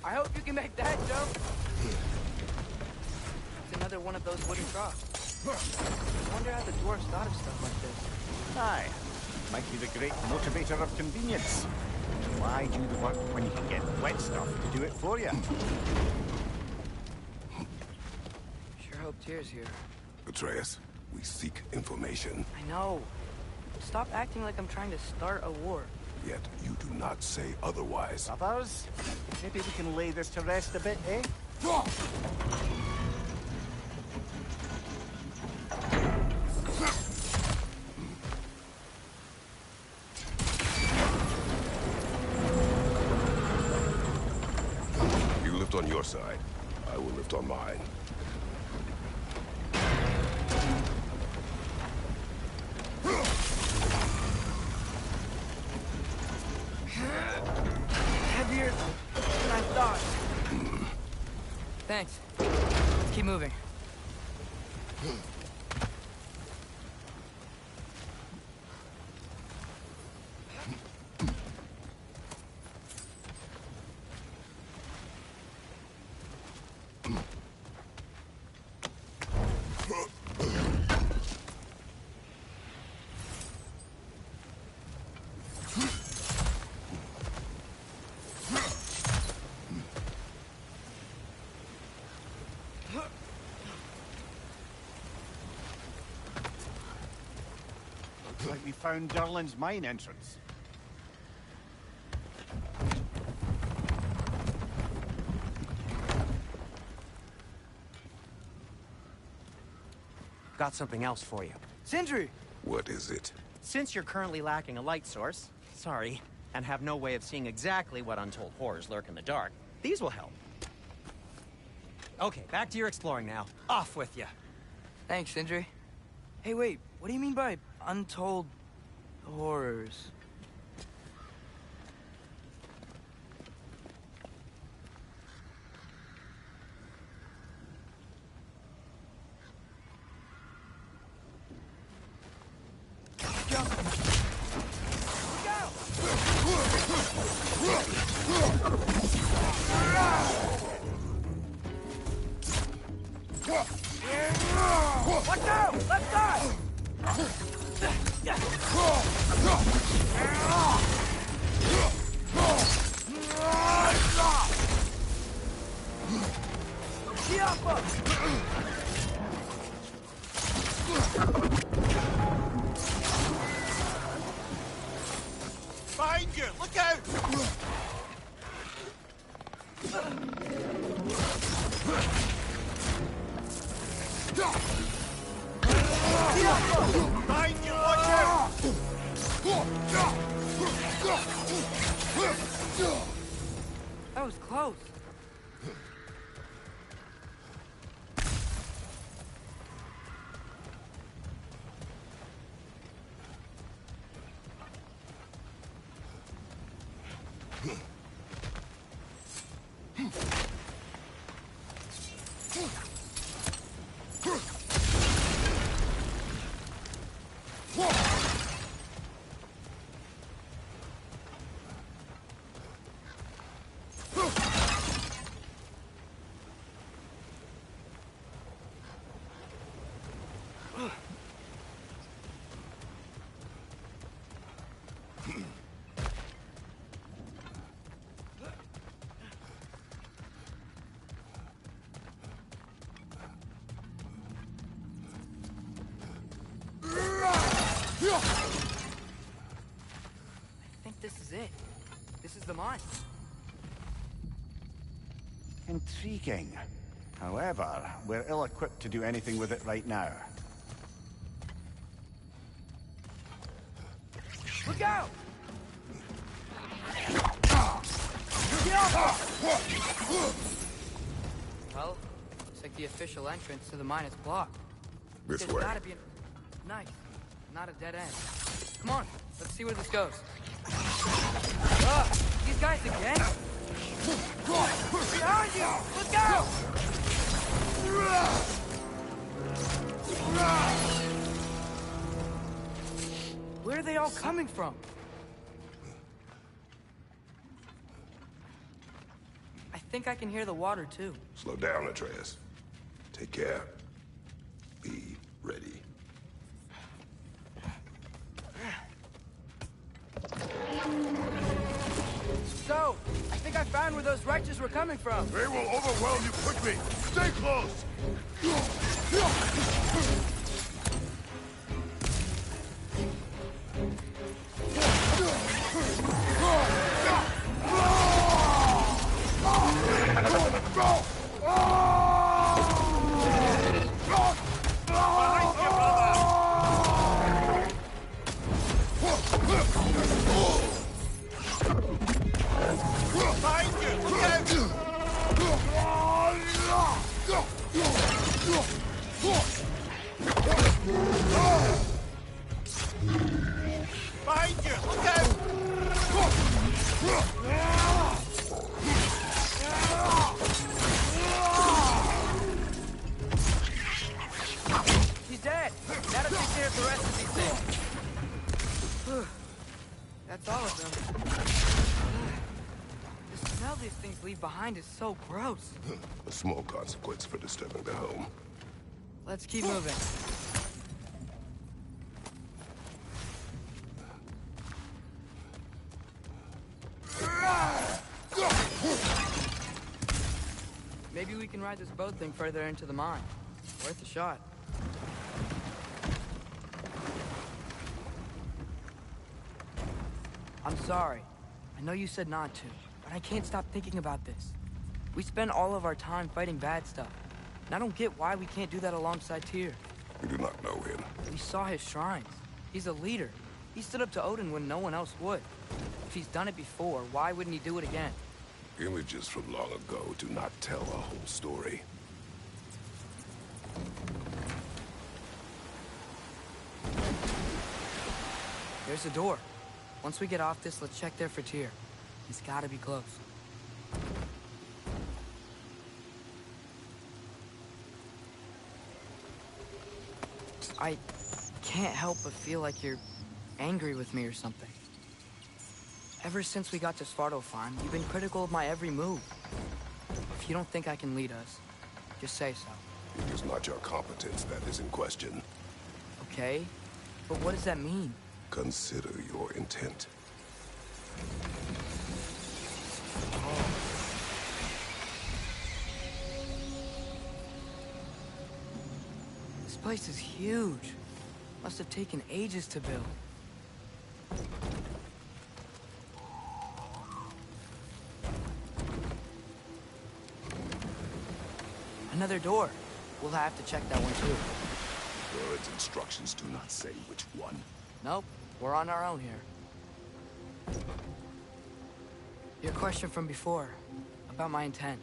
I hope you can make that jump. It's another one of those wooden troughs. I wonder how the dwarves thought of stuff like this. Aye. Might be the great motivator of convenience. Why do the work when you can get wet stuff to do it for you? Sure hope Tyr's here. Atreus, we seek information. I know. Stop acting like I'm trying to start a war. Yet you do not say otherwise. Others? Maybe we can lay this to rest a bit, eh? You lift on your side. I will lift on mine. Heavier than I thought. Thanks. Let's keep moving. like we found Durlin's mine entrance. Got something else for you. Sindri! What is it? Since you're currently lacking a light source, sorry, and have no way of seeing exactly what untold horrors lurk in the dark, these will help. Okay, back to your exploring now. Off with you. Thanks, Sindri. Hey, wait, what do you mean by untold horrors? Watch out! Left side! Behind you! Look out! Behind you! Watch out! That was close. I think this is it. This is the mine. Intriguing. However, we're ill-equipped to do anything with it right now. Look out! Well, looks like the official entrance to the mine is blocked. This There's way. gotta be a knife, not a dead end. Come on, let's see where this goes. These guys again? Behind you! Look out! Where are they all coming from? I think I can hear the water too. Slow down, Atreus. Take care. Be ready. So, I think I found where those righteous were coming from. They will overwhelm you quickly. Stay close. Behind you! Look out! He's dead. Now that takes care of the rest of these things. That's all of them. The smell these things leave behind is so gross. A small consequence for disturbing the home. Let's keep moving. Maybe we can ride this boat thing further into the mine. Worth a shot. I'm sorry. I know you said not to, but I can't stop thinking about this. We spend all of our time fighting bad stuff, and I don't get why we can't do that alongside Tyr. We do not know him. We saw his shrines. He's a leader. He stood up to Odin when no one else would. If he's done it before, why wouldn't he do it again? Images from long ago do not tell a whole story. There's a door. Once we get off this, let's check there for Tyr. He's gotta be close. I can't help but feel like you're angry with me or something. Ever since we got to Svartalfheim, you've been critical of my every move. If you don't think I can lead us, just say so. It is not your competence that is in question. Okay, but what does that mean? Consider your intent. This place is huge. Must have taken ages to build. Another door. We'll have to check that one too. Word's instructions do not say which one. Nope, we're on our own here. Your question from before, about my intent.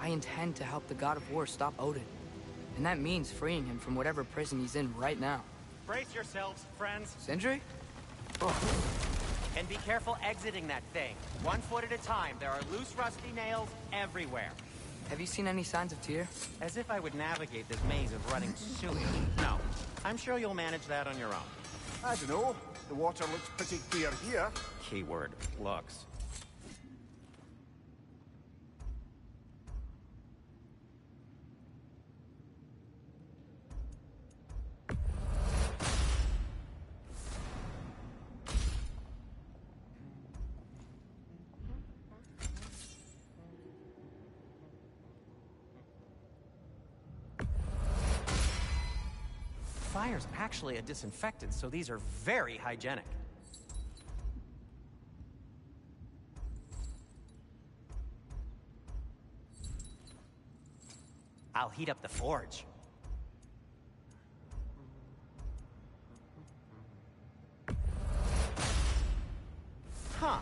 I intend to help the God of War stop Odin. And that means freeing him from whatever prison he's in right now. Brace yourselves, friends. Sindri? And be careful exiting that thing. 1 foot at a time. There are loose, rusty nails everywhere. Have you seen any signs of Tyr? As if I would navigate this maze of running sewage. No. I'm sure you'll manage that on your own. I don't know. The water looks pretty clear here. Keyword, looks. Fire's actually a disinfectant, so these are very hygienic. I'll heat up the forge. Huh.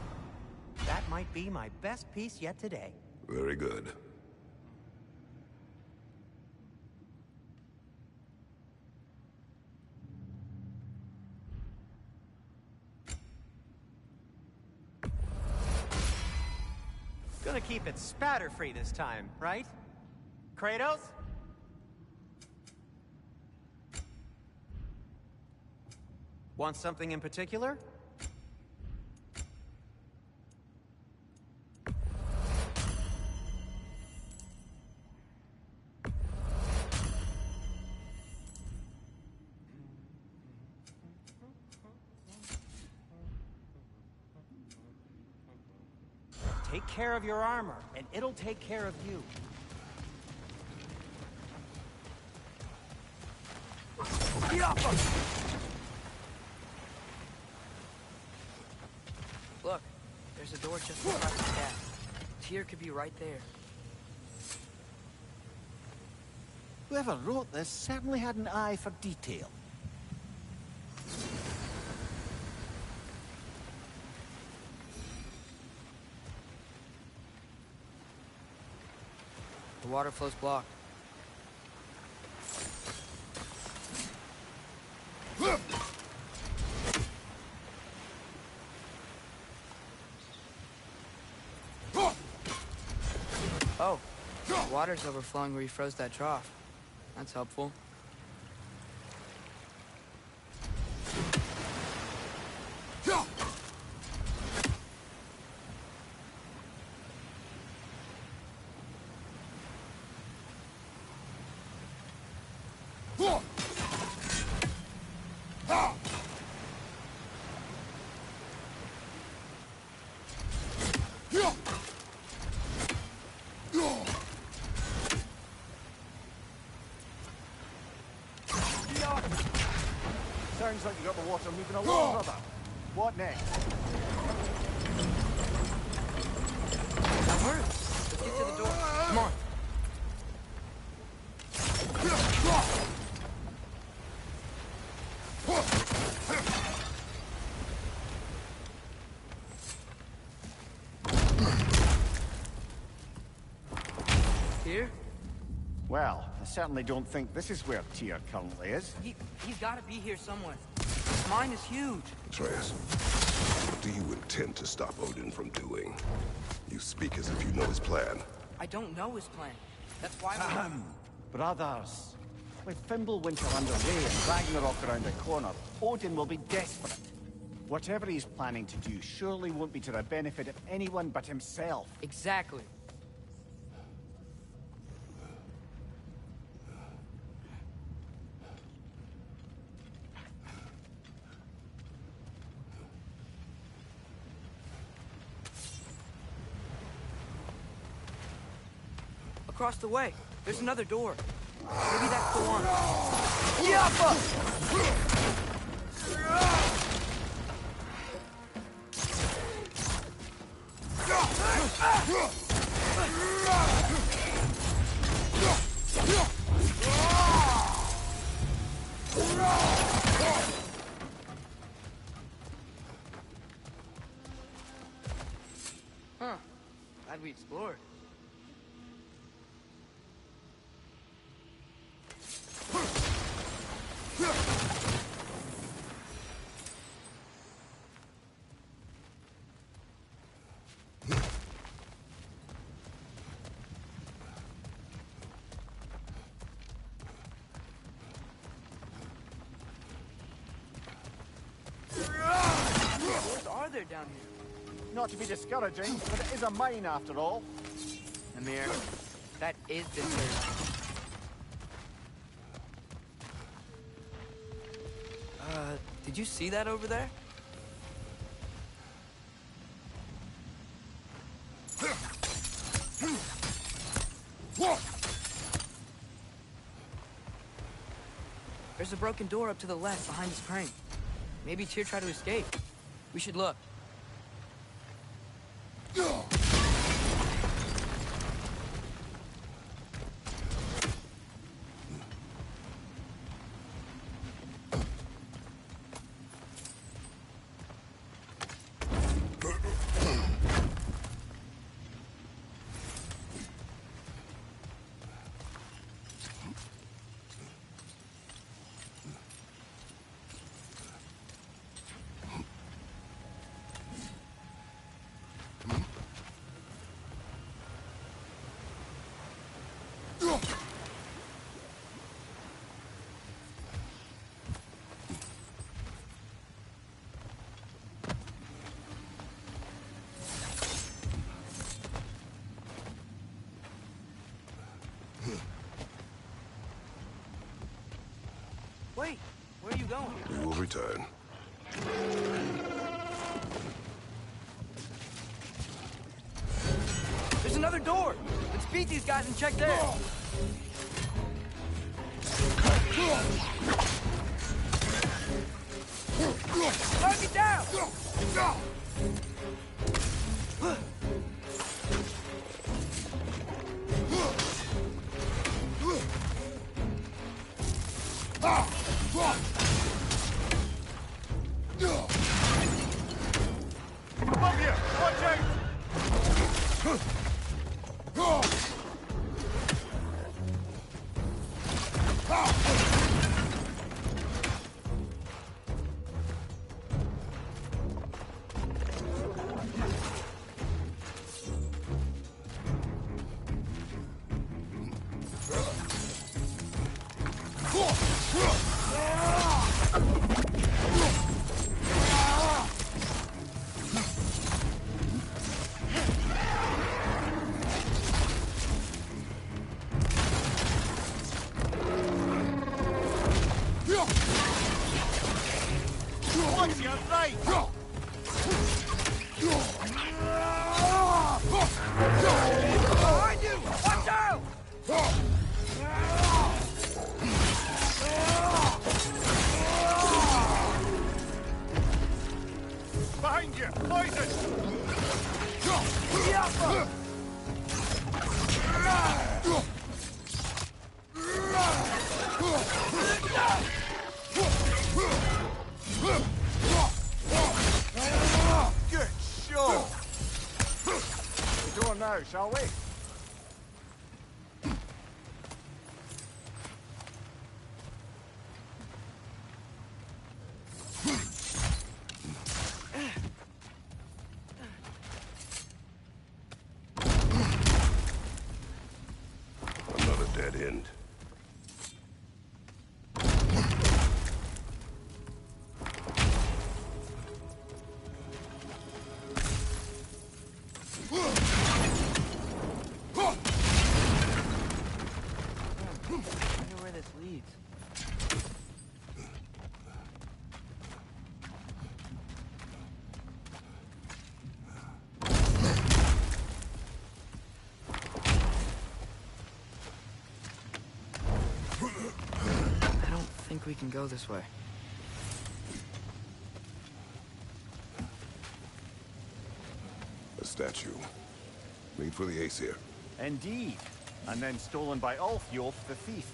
That might be my best piece yet today. Very good. Gonna keep it spatter-free this time, right? Kratos? Want something in particular? Take care of your armor, and it'll take care of you. Look, there's a door just across the gap. Tyr could be right there. Whoever wrote this certainly had an eye for detail. The water flow's blocked. Oh, the water's overflowing where you froze that trough. That's helpful. Sounds like you got the water moving along, brother. What next? Hurry. Let's get to the door. Come on. Here? Well, I certainly don't think this is where Tyr currently is. He's got to be here somewhere. This mine is huge. Atreus, what do you intend to stop Odin from doing? You speak as if you know his plan. I don't know his plan. That's why Brothers, with Fimbulwinter underway and Ragnarök around the corner, Odin will be desperate. Whatever he's planning to do surely won't be to the benefit of anyone but himself. Exactly. Across the way, there's another door. Maybe that's the one. Huh. Glad we explored. What are there down here? Not to be discouraging, but it is a mine after all. Amir, that is deserving. Did you see that over there? There's a broken door up to the left behind his crane. Maybe Tyr tried to escape. We should look. Wait, where are you going? We will return. There's another door! Let's beat these guys and check there! Knock it down! Above you! Watch out! Watch your right! Behind you! Watch out! Behind you! Poison! out, shall we? Another dead end. We can go this way. A statue. Made for the Aesir. Indeed. And then stolen by Ulfjolf the thief.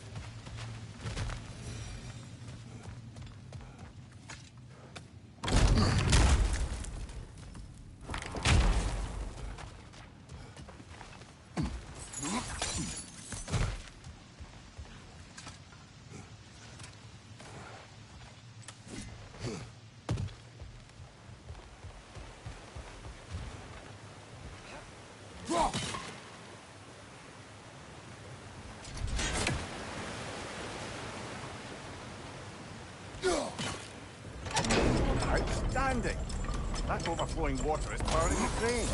Outstanding! That overflowing water is powering the crane.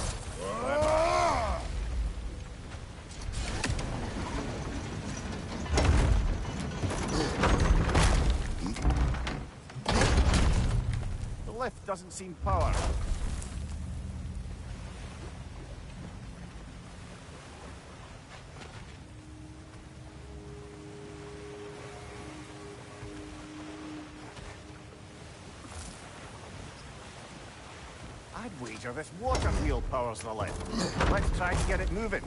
The lift doesn't seem powered. I'd wager this water wheel powers the lift. Let's try to get it moving.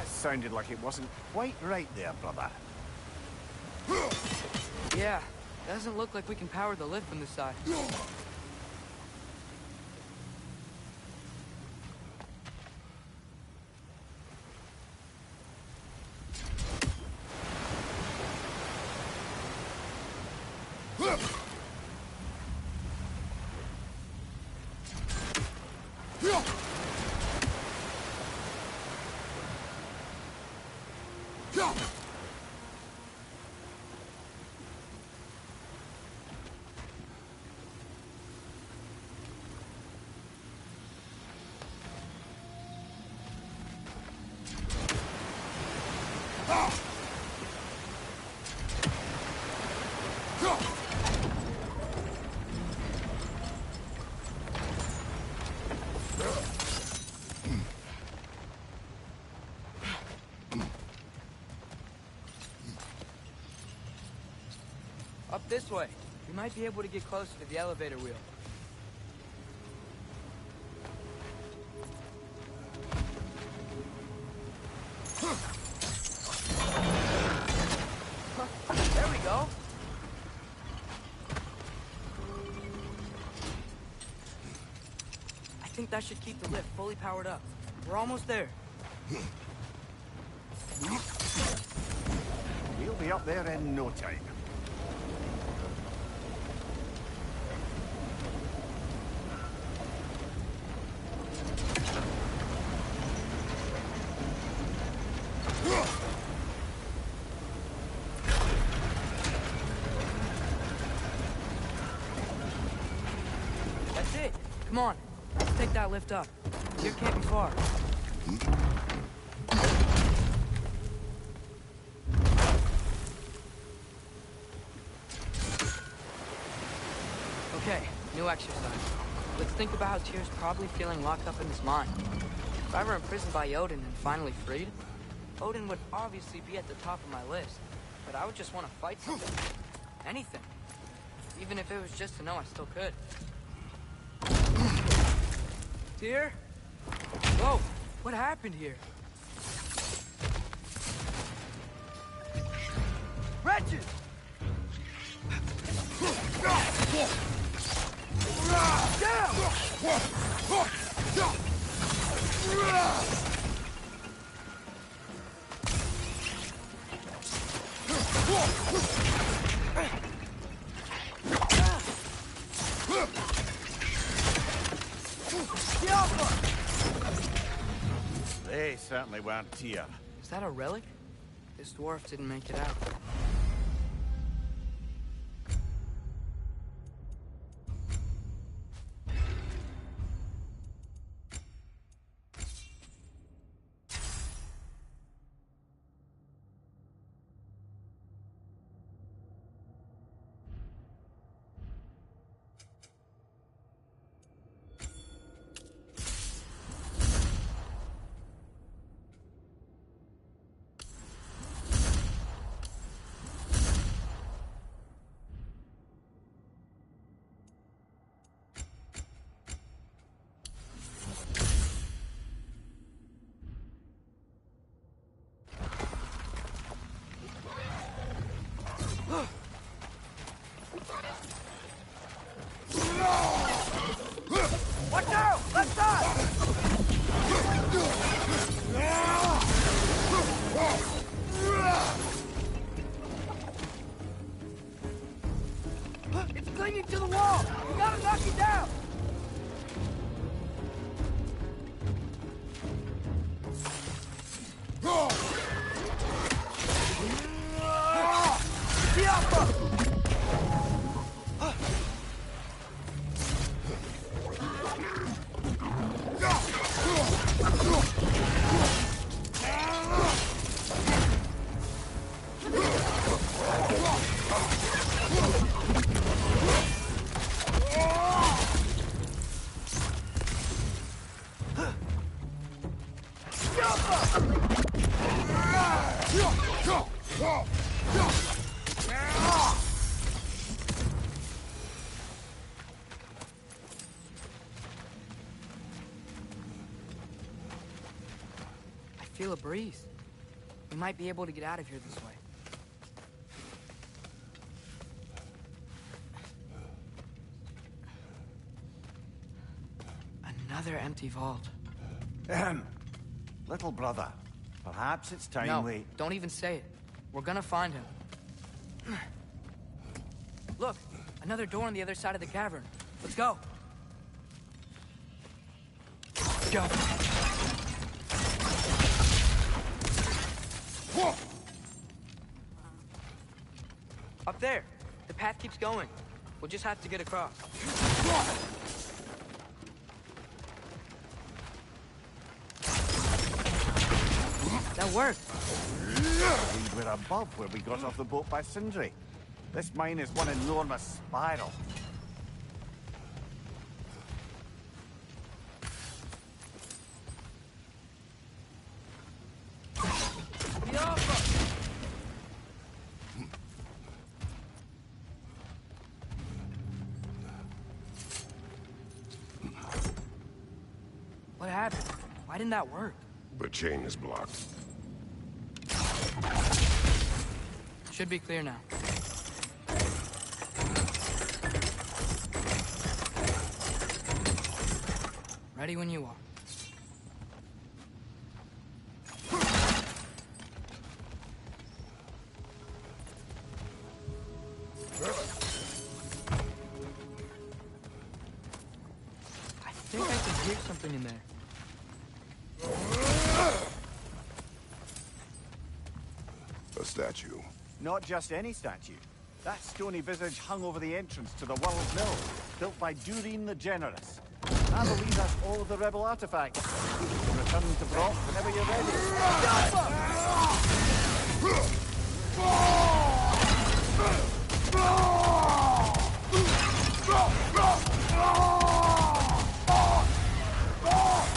Sounded like it wasn't quite right there, brother. Yeah, doesn't look like we can power the lift from this side. Up this way. We might be able to get closer to the elevator wheel. There we go. I think that should keep the lift fully powered up. We're almost there. We'll be up there in no time. That's it. Come on. Let's take that lift up. Here can't be far. Okay, new exercise. Let's think about how Tyr's probably feeling locked up in his mind. If I were imprisoned by Odin and finally freed, Odin would obviously be at the top of my list. But I would just want to fight something. Anything. Even if it was just to know I still could. Tyr? Whoa, what happened here? Wretches! They certainly weren't Tyr. Is that a relic? This dwarf didn't make it out. Watch out! Left side! It's clinging to the wall! We gotta knock it down! I feel a breeze. We might be able to get out of here this way. Another empty vault. Little brother, perhaps it's time No, we... don't even say it. We're gonna find him. Look, another door on the other side of the cavern. Let's go. Go. Up there. The path keeps going. We'll just have to get across. That worked. We were above where we got off the boat by Sindri. This mine is one enormous spiral. What happened? Why didn't that work? The chain is blocked. Should be clear now. Ready when you are. I think I can hear something in there. A statue. Not just any statue. That stony visage hung over the entrance to the World Mill, built by Durin the Generous. I believe that's all of the rebel artifacts. You can return them to Brock whenever you're ready.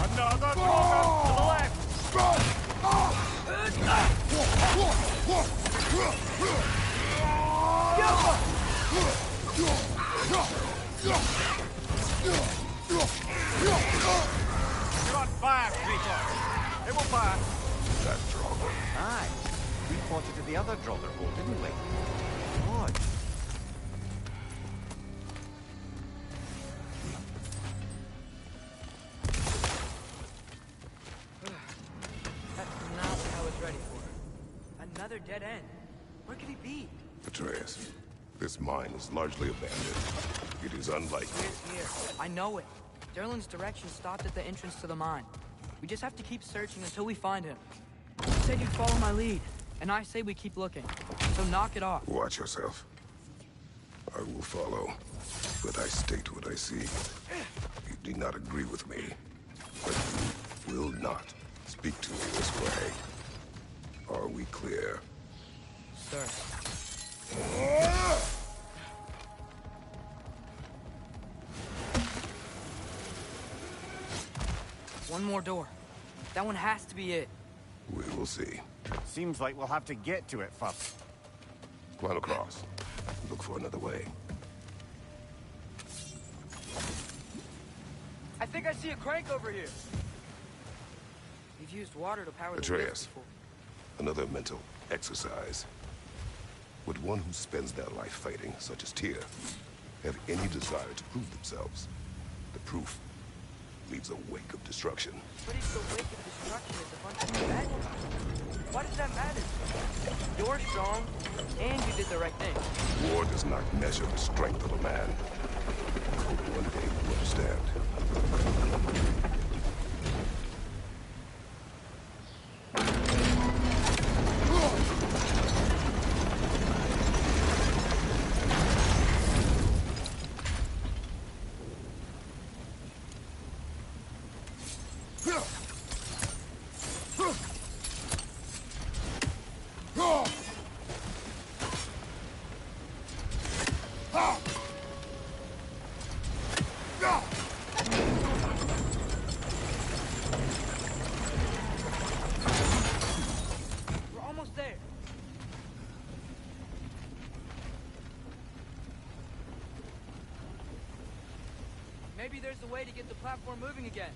Another Draugr to the left! You're on fire, Kratos! It will pass! That Draugr. Aye. We fought it at the other Draugr hole, didn't we? Odd. That's not what I was ready for. Another dead end. Where could he be? Atreus, this mine is largely abandoned. It is unlikely. Here's here. I know it. Derlin's direction stopped at the entrance to the mine. We just have to keep searching until we find him. You said you'd follow my lead, and I say we keep looking. So knock it off. Watch yourself. I will follow, but I state what I see. You do not agree with me, but you will not speak to me this way. Are we clear? Sir. One more door. That one has to be it. We will see. Seems like we'll have to get to it first. Climb across. Look for another way. I think I see a crank over here. We've used water to power the wheels Atreus, before. another mental exercise. Would one who spends their life fighting, such as Tyr, have any desire to prove themselves? The proof leaves a wake of destruction. But if the wake of destruction is a bunch of bad guys, why does that matter? You're strong, and you did the right thing. War does not measure the strength of a man. I hope one day you understand. We're almost there. Maybe there's a way to get the platform moving again.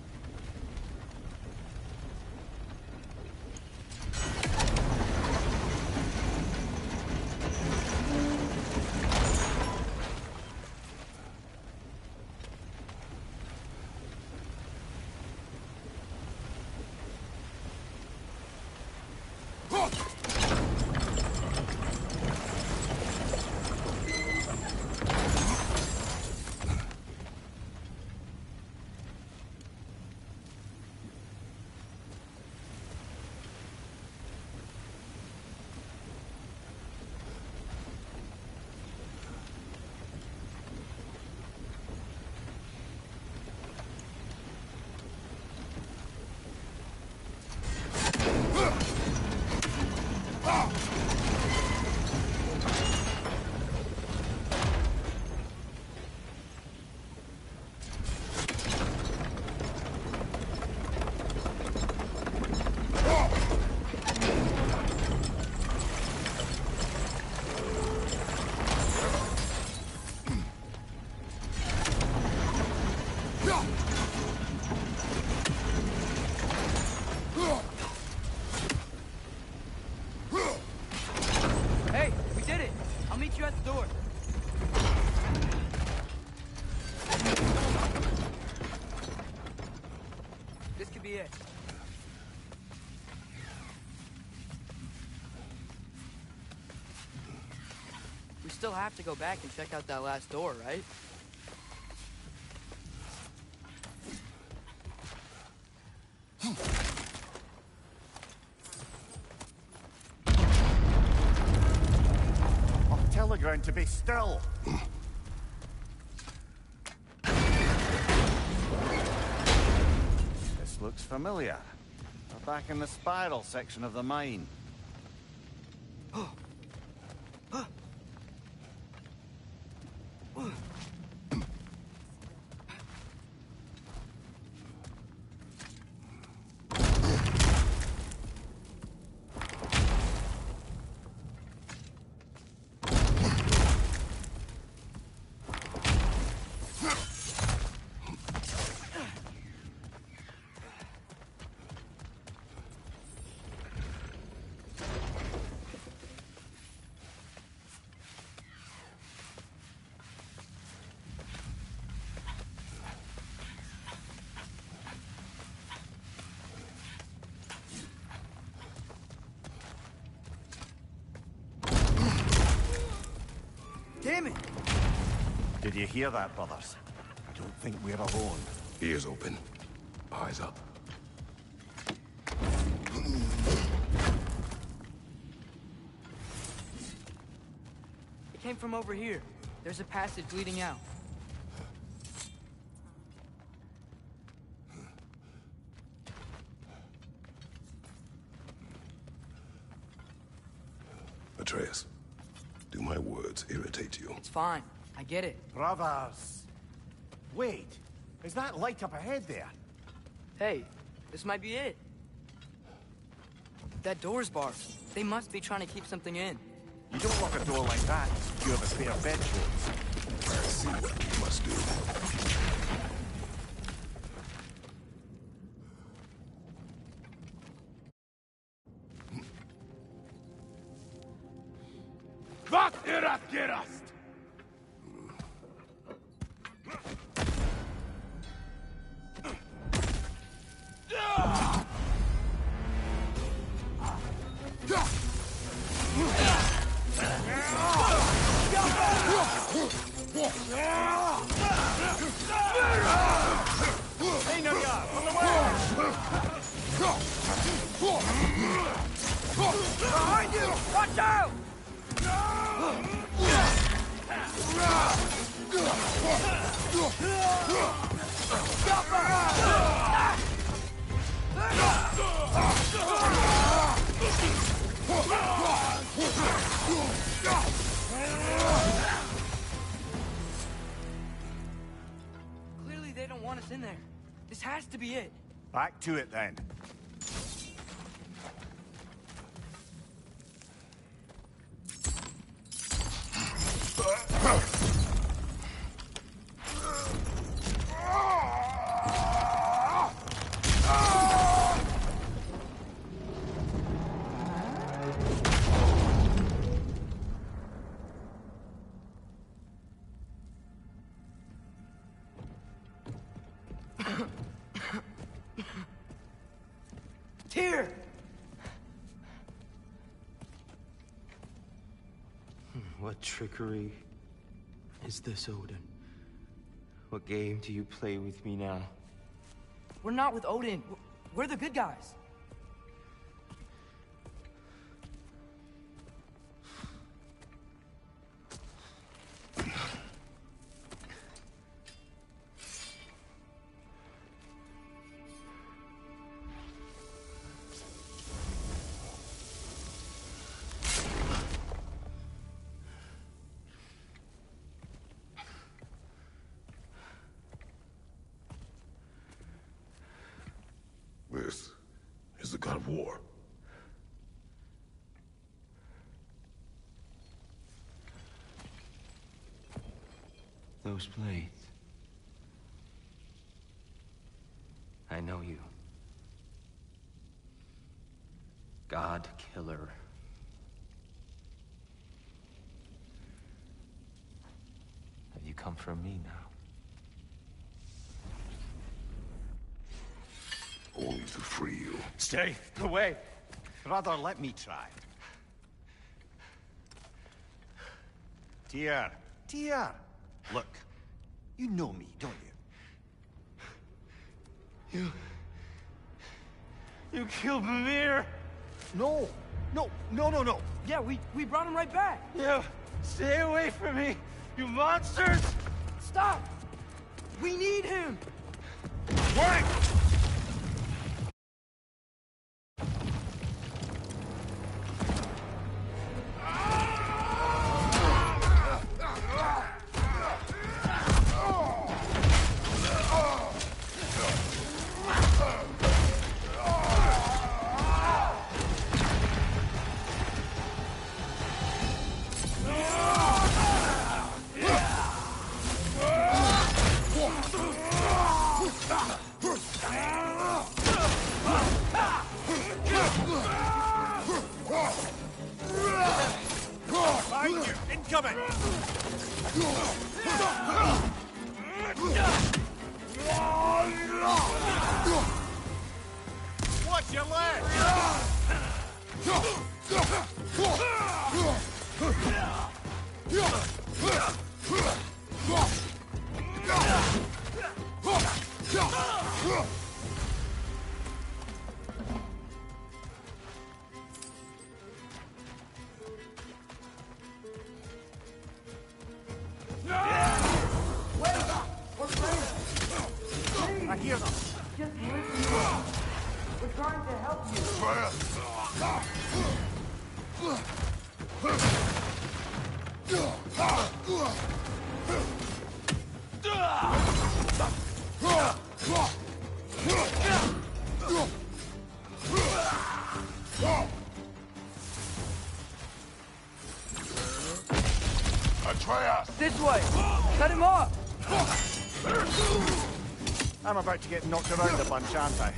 Hey, we did it! I'll meet you at the door. This could be it. We still have to go back and check out that last door, right? I'll tell the ground to be still. looks familiar. We're back in the spiral section of the mine. Damn it! Did you hear that, brothers? I don't think we're alone. Ears open. Eyes up. It came from over here. There's a passage leading out. Atreus, do my words irritate you? It's fine. I get it. Brothers! Wait, is that light up ahead there? Hey, this might be it. That door's barred. They must be trying to keep something in. You don't lock a door like that to secure the spare bedrooms. I see what we must do. Wat er hat gerast? Behind you! Watch out! Clearly they don't want us in there. This has to be it. Back to it then. Tyr! What trickery is this, Odin? What game do you play with me now? We're not with Odin. We're the good guys. This is the god of war. Those blades. I know you. God killer. Have you come for me now? Only to free you. Stay away. Brother, let me try. Tyr. Tyr. Look, you know me, don't you? You killed Mimir! No. No. Yeah, we brought him right back. Yeah, stay away from me, you monsters! Stop! We need him! What? Behind you! Incoming! Watch your leg! I hear them. Just listen. We're trying to help Atreus! This way! Cut him off! I'm about to get knocked around a bunch, aren't I?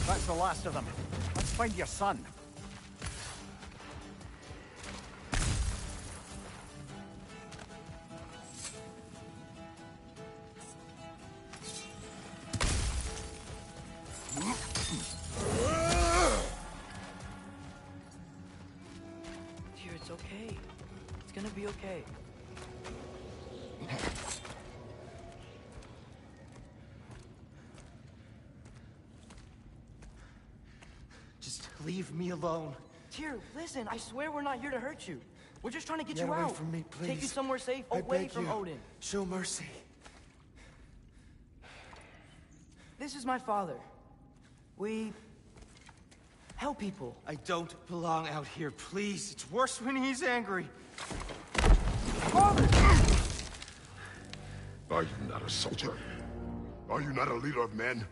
That's the last of them. Let's find your son. Dear, it's okay. It's gonna be okay. Just leave me alone. Tyr, listen, I swear we're not here to hurt you. We're just trying to get Get you away out. from me, Take you please. somewhere safe, I away beg from you. Odin. Show mercy. This is my father. We help people. I don't belong out here, please. It's worse when he's angry. Father! Are you not a soldier? Are you not a leader of men?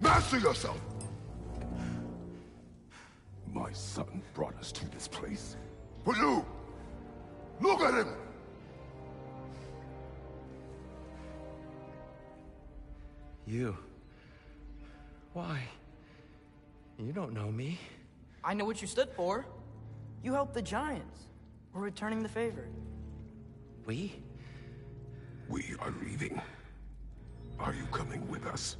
Master yourself! My son brought us to this place. For you! Look at him! You? Why? You don't know me. I know what you stood for. You helped the Giants. We're returning the favor. We? We are leaving. Are you coming with us?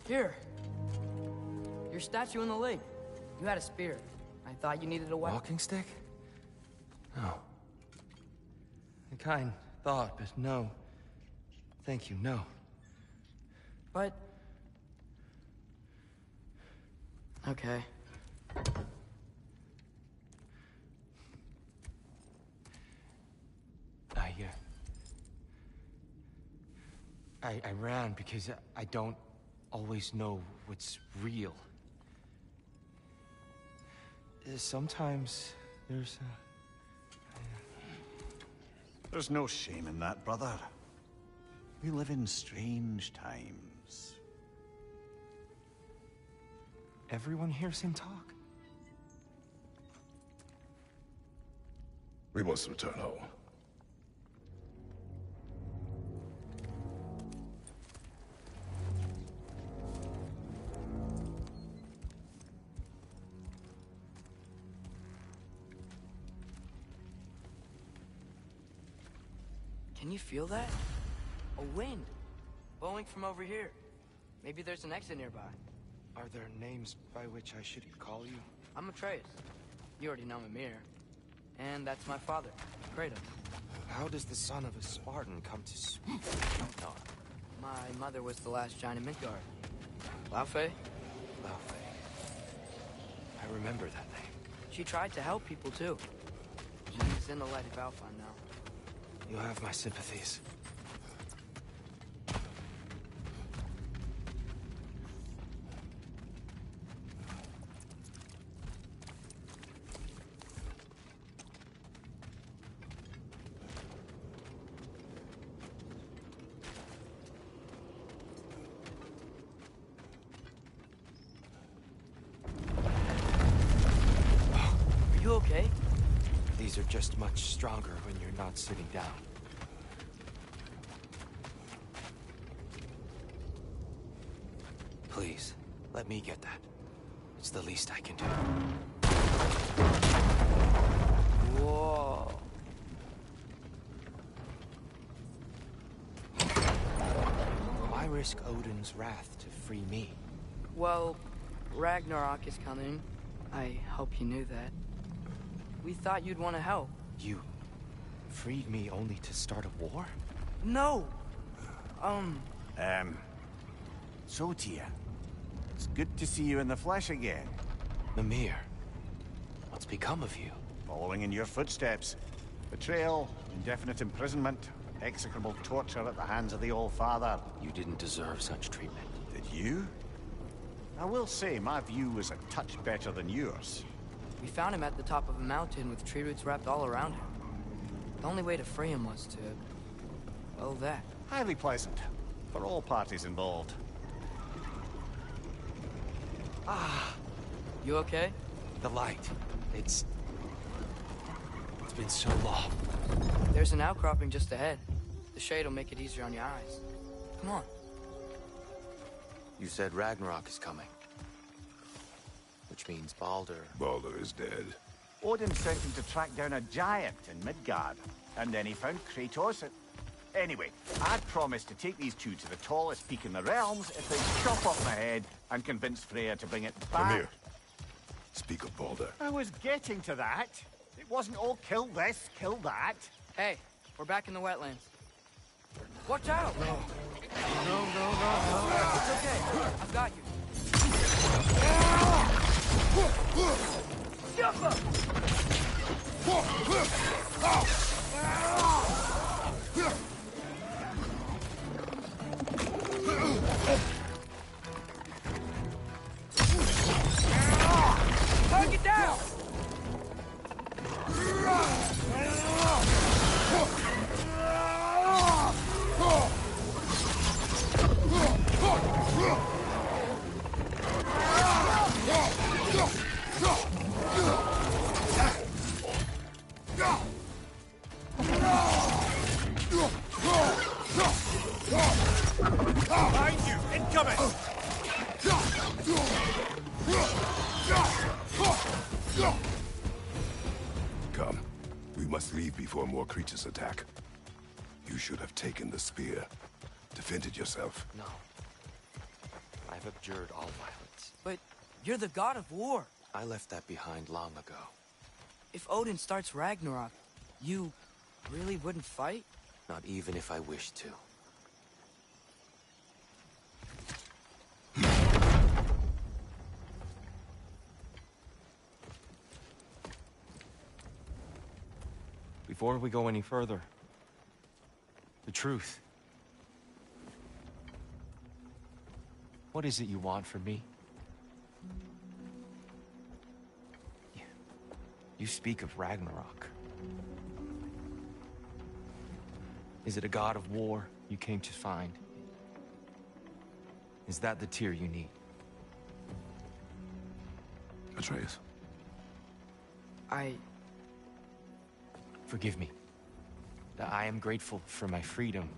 Here. Your statue in the lake. You had a spear. I thought you needed a weapon. Walking stick? No. A kind thought, but no. Thank you, no. But... okay. I ran because I don't always know what's real. Sometimes there's There's no shame in that, brother. We live in strange times. Everyone hears him talk. We must return home. Can you feel that? A wind. Blowing from over here. Maybe there's an exit nearby. Are there names by which I should call you? I'm Atreus. You already know Mimir. And that's my father, Kratos. How does the son of a Spartan come to speak? No. My mother was the last giant in Midgard. Laufey? Laufey. I remember that name. She tried to help people, too. She's in the light of Alphon now. You have my sympathies. Are you okay? These are just much stronger when you're not sitting down. Please, let me get that. It's the least I can do. Whoa. Why risk Odin's wrath to free me? Well, Ragnarok is coming. I hope you knew that. We thought you'd want to help. You freed me only to start a war? No! So, Tia, it's good to see you in the flesh again. Mimir, what's become of you? Following in your footsteps. Betrayal, indefinite imprisonment, execrable torture at the hands of the All-Father. You didn't deserve such treatment. Did you? I will say, my view was a touch better than yours. We found him at the top of a mountain with tree roots wrapped all around him. The only way to free him was to... well, that. Highly pleasant. For all parties involved. Ah. You okay? The light. It's been so long. There's an outcropping just ahead. The shade will make it easier on your eyes. Come on. You said Ragnarok is coming. Which means Baldur... Baldur is dead. Odin sent him to track down a giant in Midgard. And then he found Kratos at... Anyway, I'd promised to take these two to the tallest peak in the realms if they'd chop off my head and convince Freya to bring it back. Come here. Speak of Baldur. I was getting to that. It wasn't all kill this, kill that. Hey, we're back in the wetlands. Watch out! No. It's okay. I've got you. Target down! Behind you! Incoming! Come. We must leave before more creatures attack. You should have taken the spear. Defended yourself. No. I've abjured all violence. But you're the god of war. I left that behind long ago. If Odin starts Ragnarok, you really wouldn't fight? Not even if I wished to. Before we go any further, the truth. What is it you want from me? You speak of Ragnarok. Is it a god of war you came to find? Is that the tear you need? Atreus. Forgive me. I am grateful for my freedom.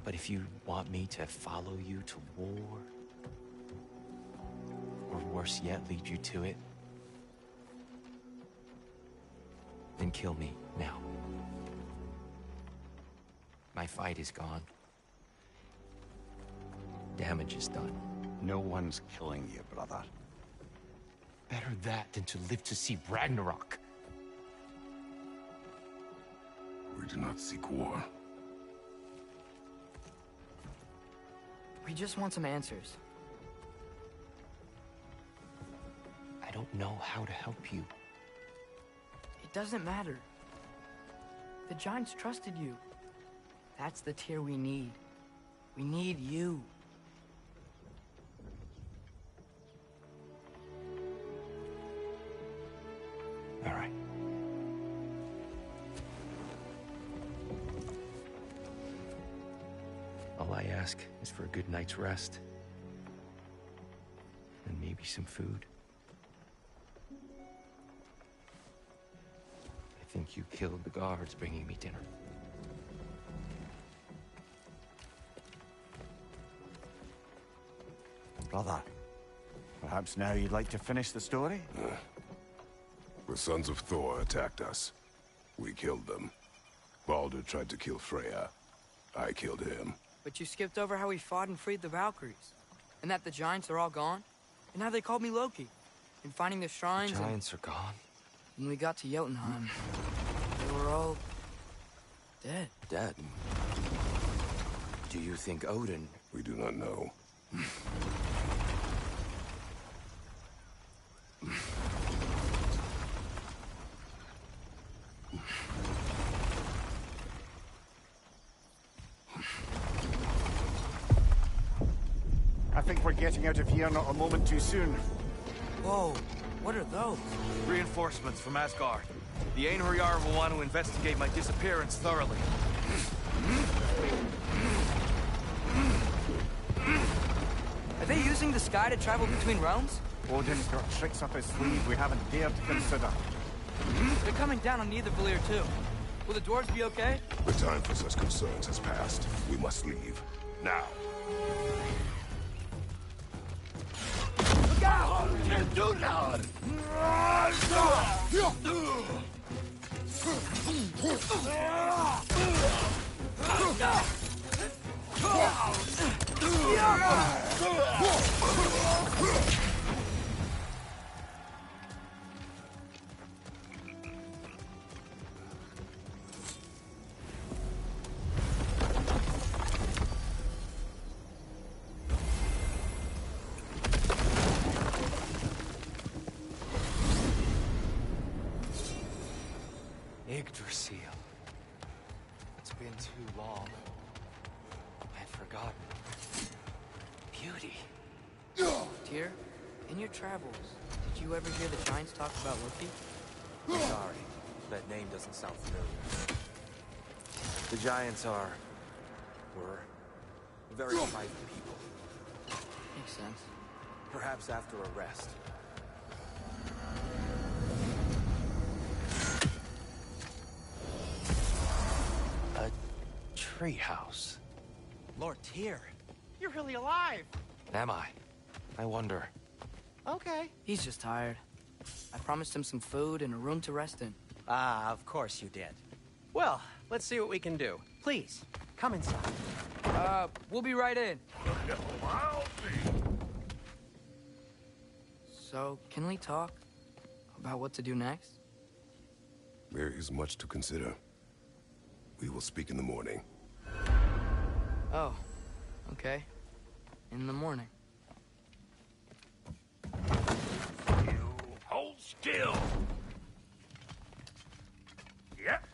But if you want me to follow you to war, or worse yet, lead you to it, then kill me now. My fight is gone. Damage is done. No one's killing you, brother. Better that than to live to see Ragnarok. We do not seek war. We just want some answers. I don't know how to help you. It doesn't matter. The Giants trusted you. That's the Tyr we need. We need you. All right. All I ask is for a good night's rest. And maybe some food. I think you killed the guards bringing me dinner. Brother, perhaps now you'd like to finish the story? The sons of Thor attacked us. We killed them. Baldur tried to kill Freya. I killed him. But you skipped over how we fought and freed the Valkyries. And that the Giants are all gone. And how they called me Loki. And finding the shrines. The Giants are gone? When we got to Jotunheim, they were all... dead. Dead? Do you think Odin... We do not know. I think we're getting out of here not a moment too soon. Whoa, what are those? Reinforcements from Asgard. The Einherjar will want to investigate my disappearance thoroughly. Are they using the sky to travel between realms? Odin's got tricks up his sleeve we haven't dared to consider. They're coming down on Nidavellir too. Will the dwarves be okay? The time for such concerns has passed. We must leave. Now. Look out! Do not! Yggdrasil. It's been too long. I'd forgotten. Beauty. Tyr, in your travels, did you ever hear the Giants talk about Loki? Sorry, that name doesn't sound familiar. The Giants were very private people. Makes sense. Perhaps after a rest. A treehouse. Lord Tyr, you're really alive. Am I? I wonder. Okay. He's just tired. I promised him some food and a room to rest in. Ah, of course you did. Well, let's see what we can do. Please, come inside. We'll be right in. So, can we talk about what to do next? There is much to consider. We will speak in the morning. Oh, okay. In the morning. You hold still. Yep.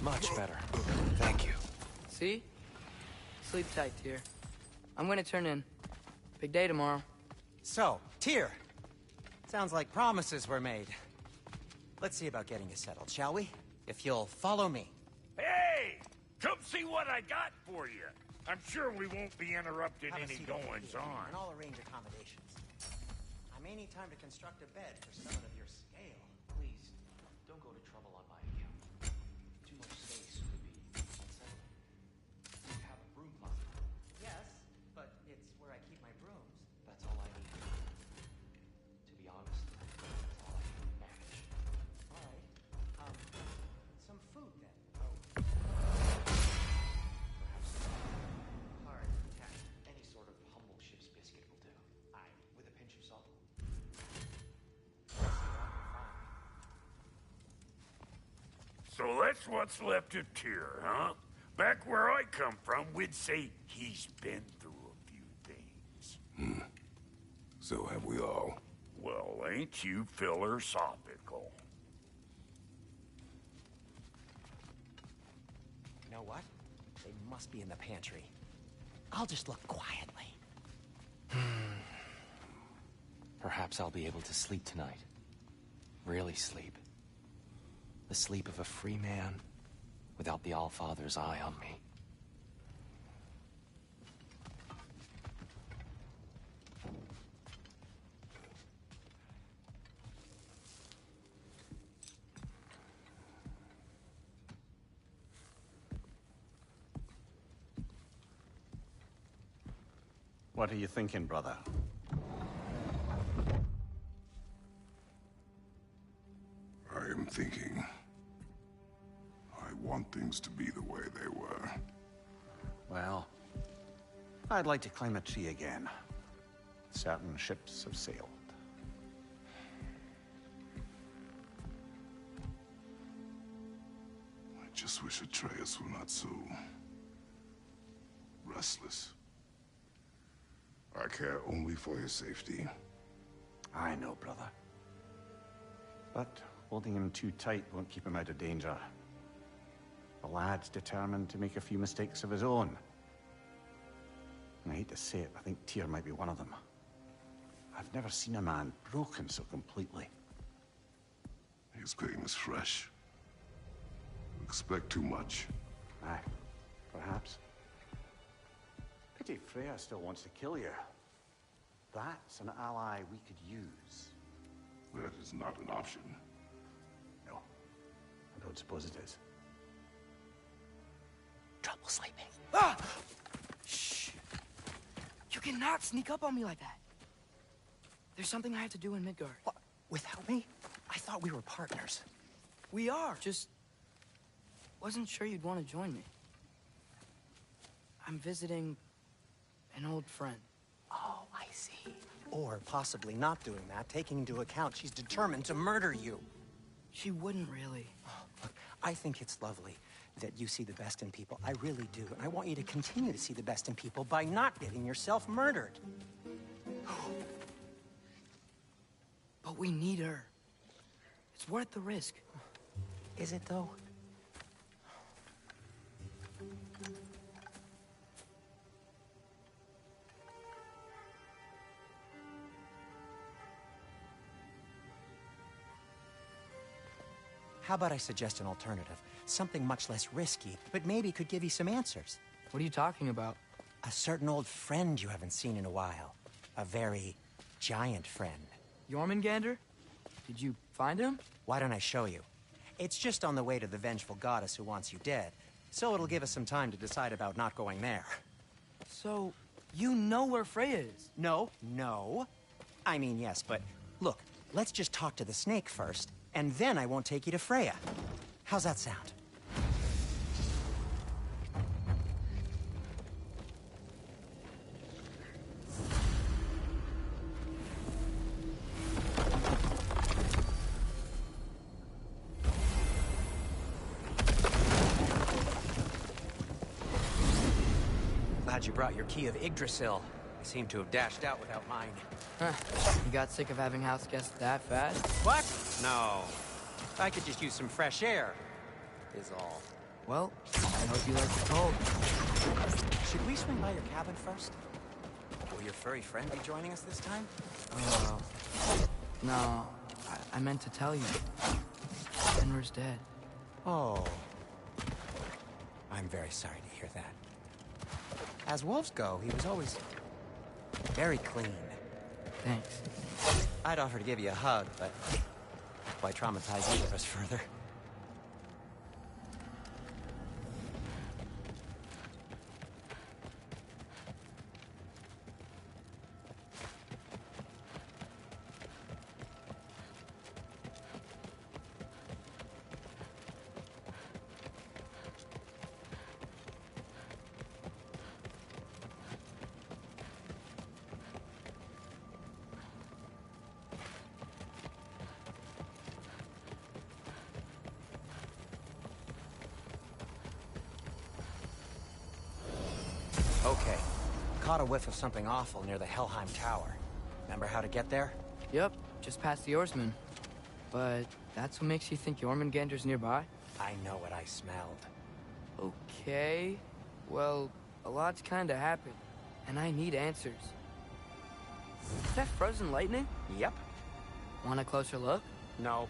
Much better. Thank you. See? Sleep tight, Tyr. I'm gonna turn in. Big day tomorrow. So, Tyr. Sounds like promises were made. Let's see about getting you settled, shall we? If you'll follow me. Hey! Come see what I got for you. I'm sure we won't be interrupted Have a any seat over here, goings-on. and I'll arrange accommodations. I may need time to construct a bed for someone of your scale. Please, don't go to trouble on my account. Too much space would be unsettling. You have a broom closet. Yes, but it's where I keep my brooms. That's all I need. To be honest, that's all I can manage. All right. Some food then. Perhaps hard tack. Any sort of humble ship's biscuit will do. Aye. With a pinch of salt. Let's see what I can find. So that's what's left of Tyr, huh? Back where I come from, we'd say he's been through a few things. So have we all. Well, ain't you philosophical? You know what? They must be in the pantry. I'll just look quietly. Perhaps I'll be able to sleep tonight. Really sleep. The sleep of a free man without the Allfather's eye on me. What are you thinking, brother? I am thinking. I want things to be the way they were. Well, I'd like to climb a tree again. Certain ships have sailed. I just wish Atreus were not so restless. I care only for his safety. I know, brother. But holding him too tight won't keep him out of danger. The lad's determined to make a few mistakes of his own. And I hate to say it, I think Tyr might be one of them. I've never seen a man broken so completely. His pain is fresh. Expect too much. Aye, perhaps. Pity Freya still wants to kill you. That's an ally we could use. That is not an option. No, I don't suppose it is. Trouble sleeping. Ah! Shh! You cannot sneak up on me like that. There's something I have to do in Midgard. What? Without me? I thought we were partners. We are. Just wasn't sure you'd want to join me. I'm visiting an old friend. Oh, I see. Or possibly not doing that, taking into account she's determined to murder you. She wouldn't really. Look, I think it's lovely that you see the best in people. I really do. And I want you to continue to see the best in people by not getting yourself murdered. But we need her. It's worth the risk. Is it, though? How about I suggest an alternative? Something much less risky, but maybe could give you some answers. What are you talking about? A certain old friend you haven't seen in a while. A very giant friend. Jormungandr? Did you find him? Why don't I show you? It's just on the way to the vengeful goddess who wants you dead. So it'll give us some time to decide about not going there. So, you know where Freya is? No. I mean, yes, but look, let's just talk to the snake first, and then I won't take you to Freya. How's that sound? Glad you brought your key of Yggdrasil. I seem to have dashed out without mine. Huh. You got sick of having house guests that fast? What? No. I could just use some fresh air, is all. Well, I hope you like the cold. Should we swing by your cabin first? Will your furry friend be joining us this time? No. I meant to tell you. Fenrir's dead. Oh. I'm very sorry to hear that. As wolves go, he was always very clean. Thanks. I'd offer to give you a hug, but why traumatize either of us further? Okay. Caught a whiff of something awful near the Helheim Tower. Remember how to get there? Yep, just past the Oarsman. But that's what makes you think Jormungandr's nearby? I know what I smelled. Okay. Well, a lot's kinda happened, and I need answers. Is that frozen lightning? Yep. Want a closer look? No,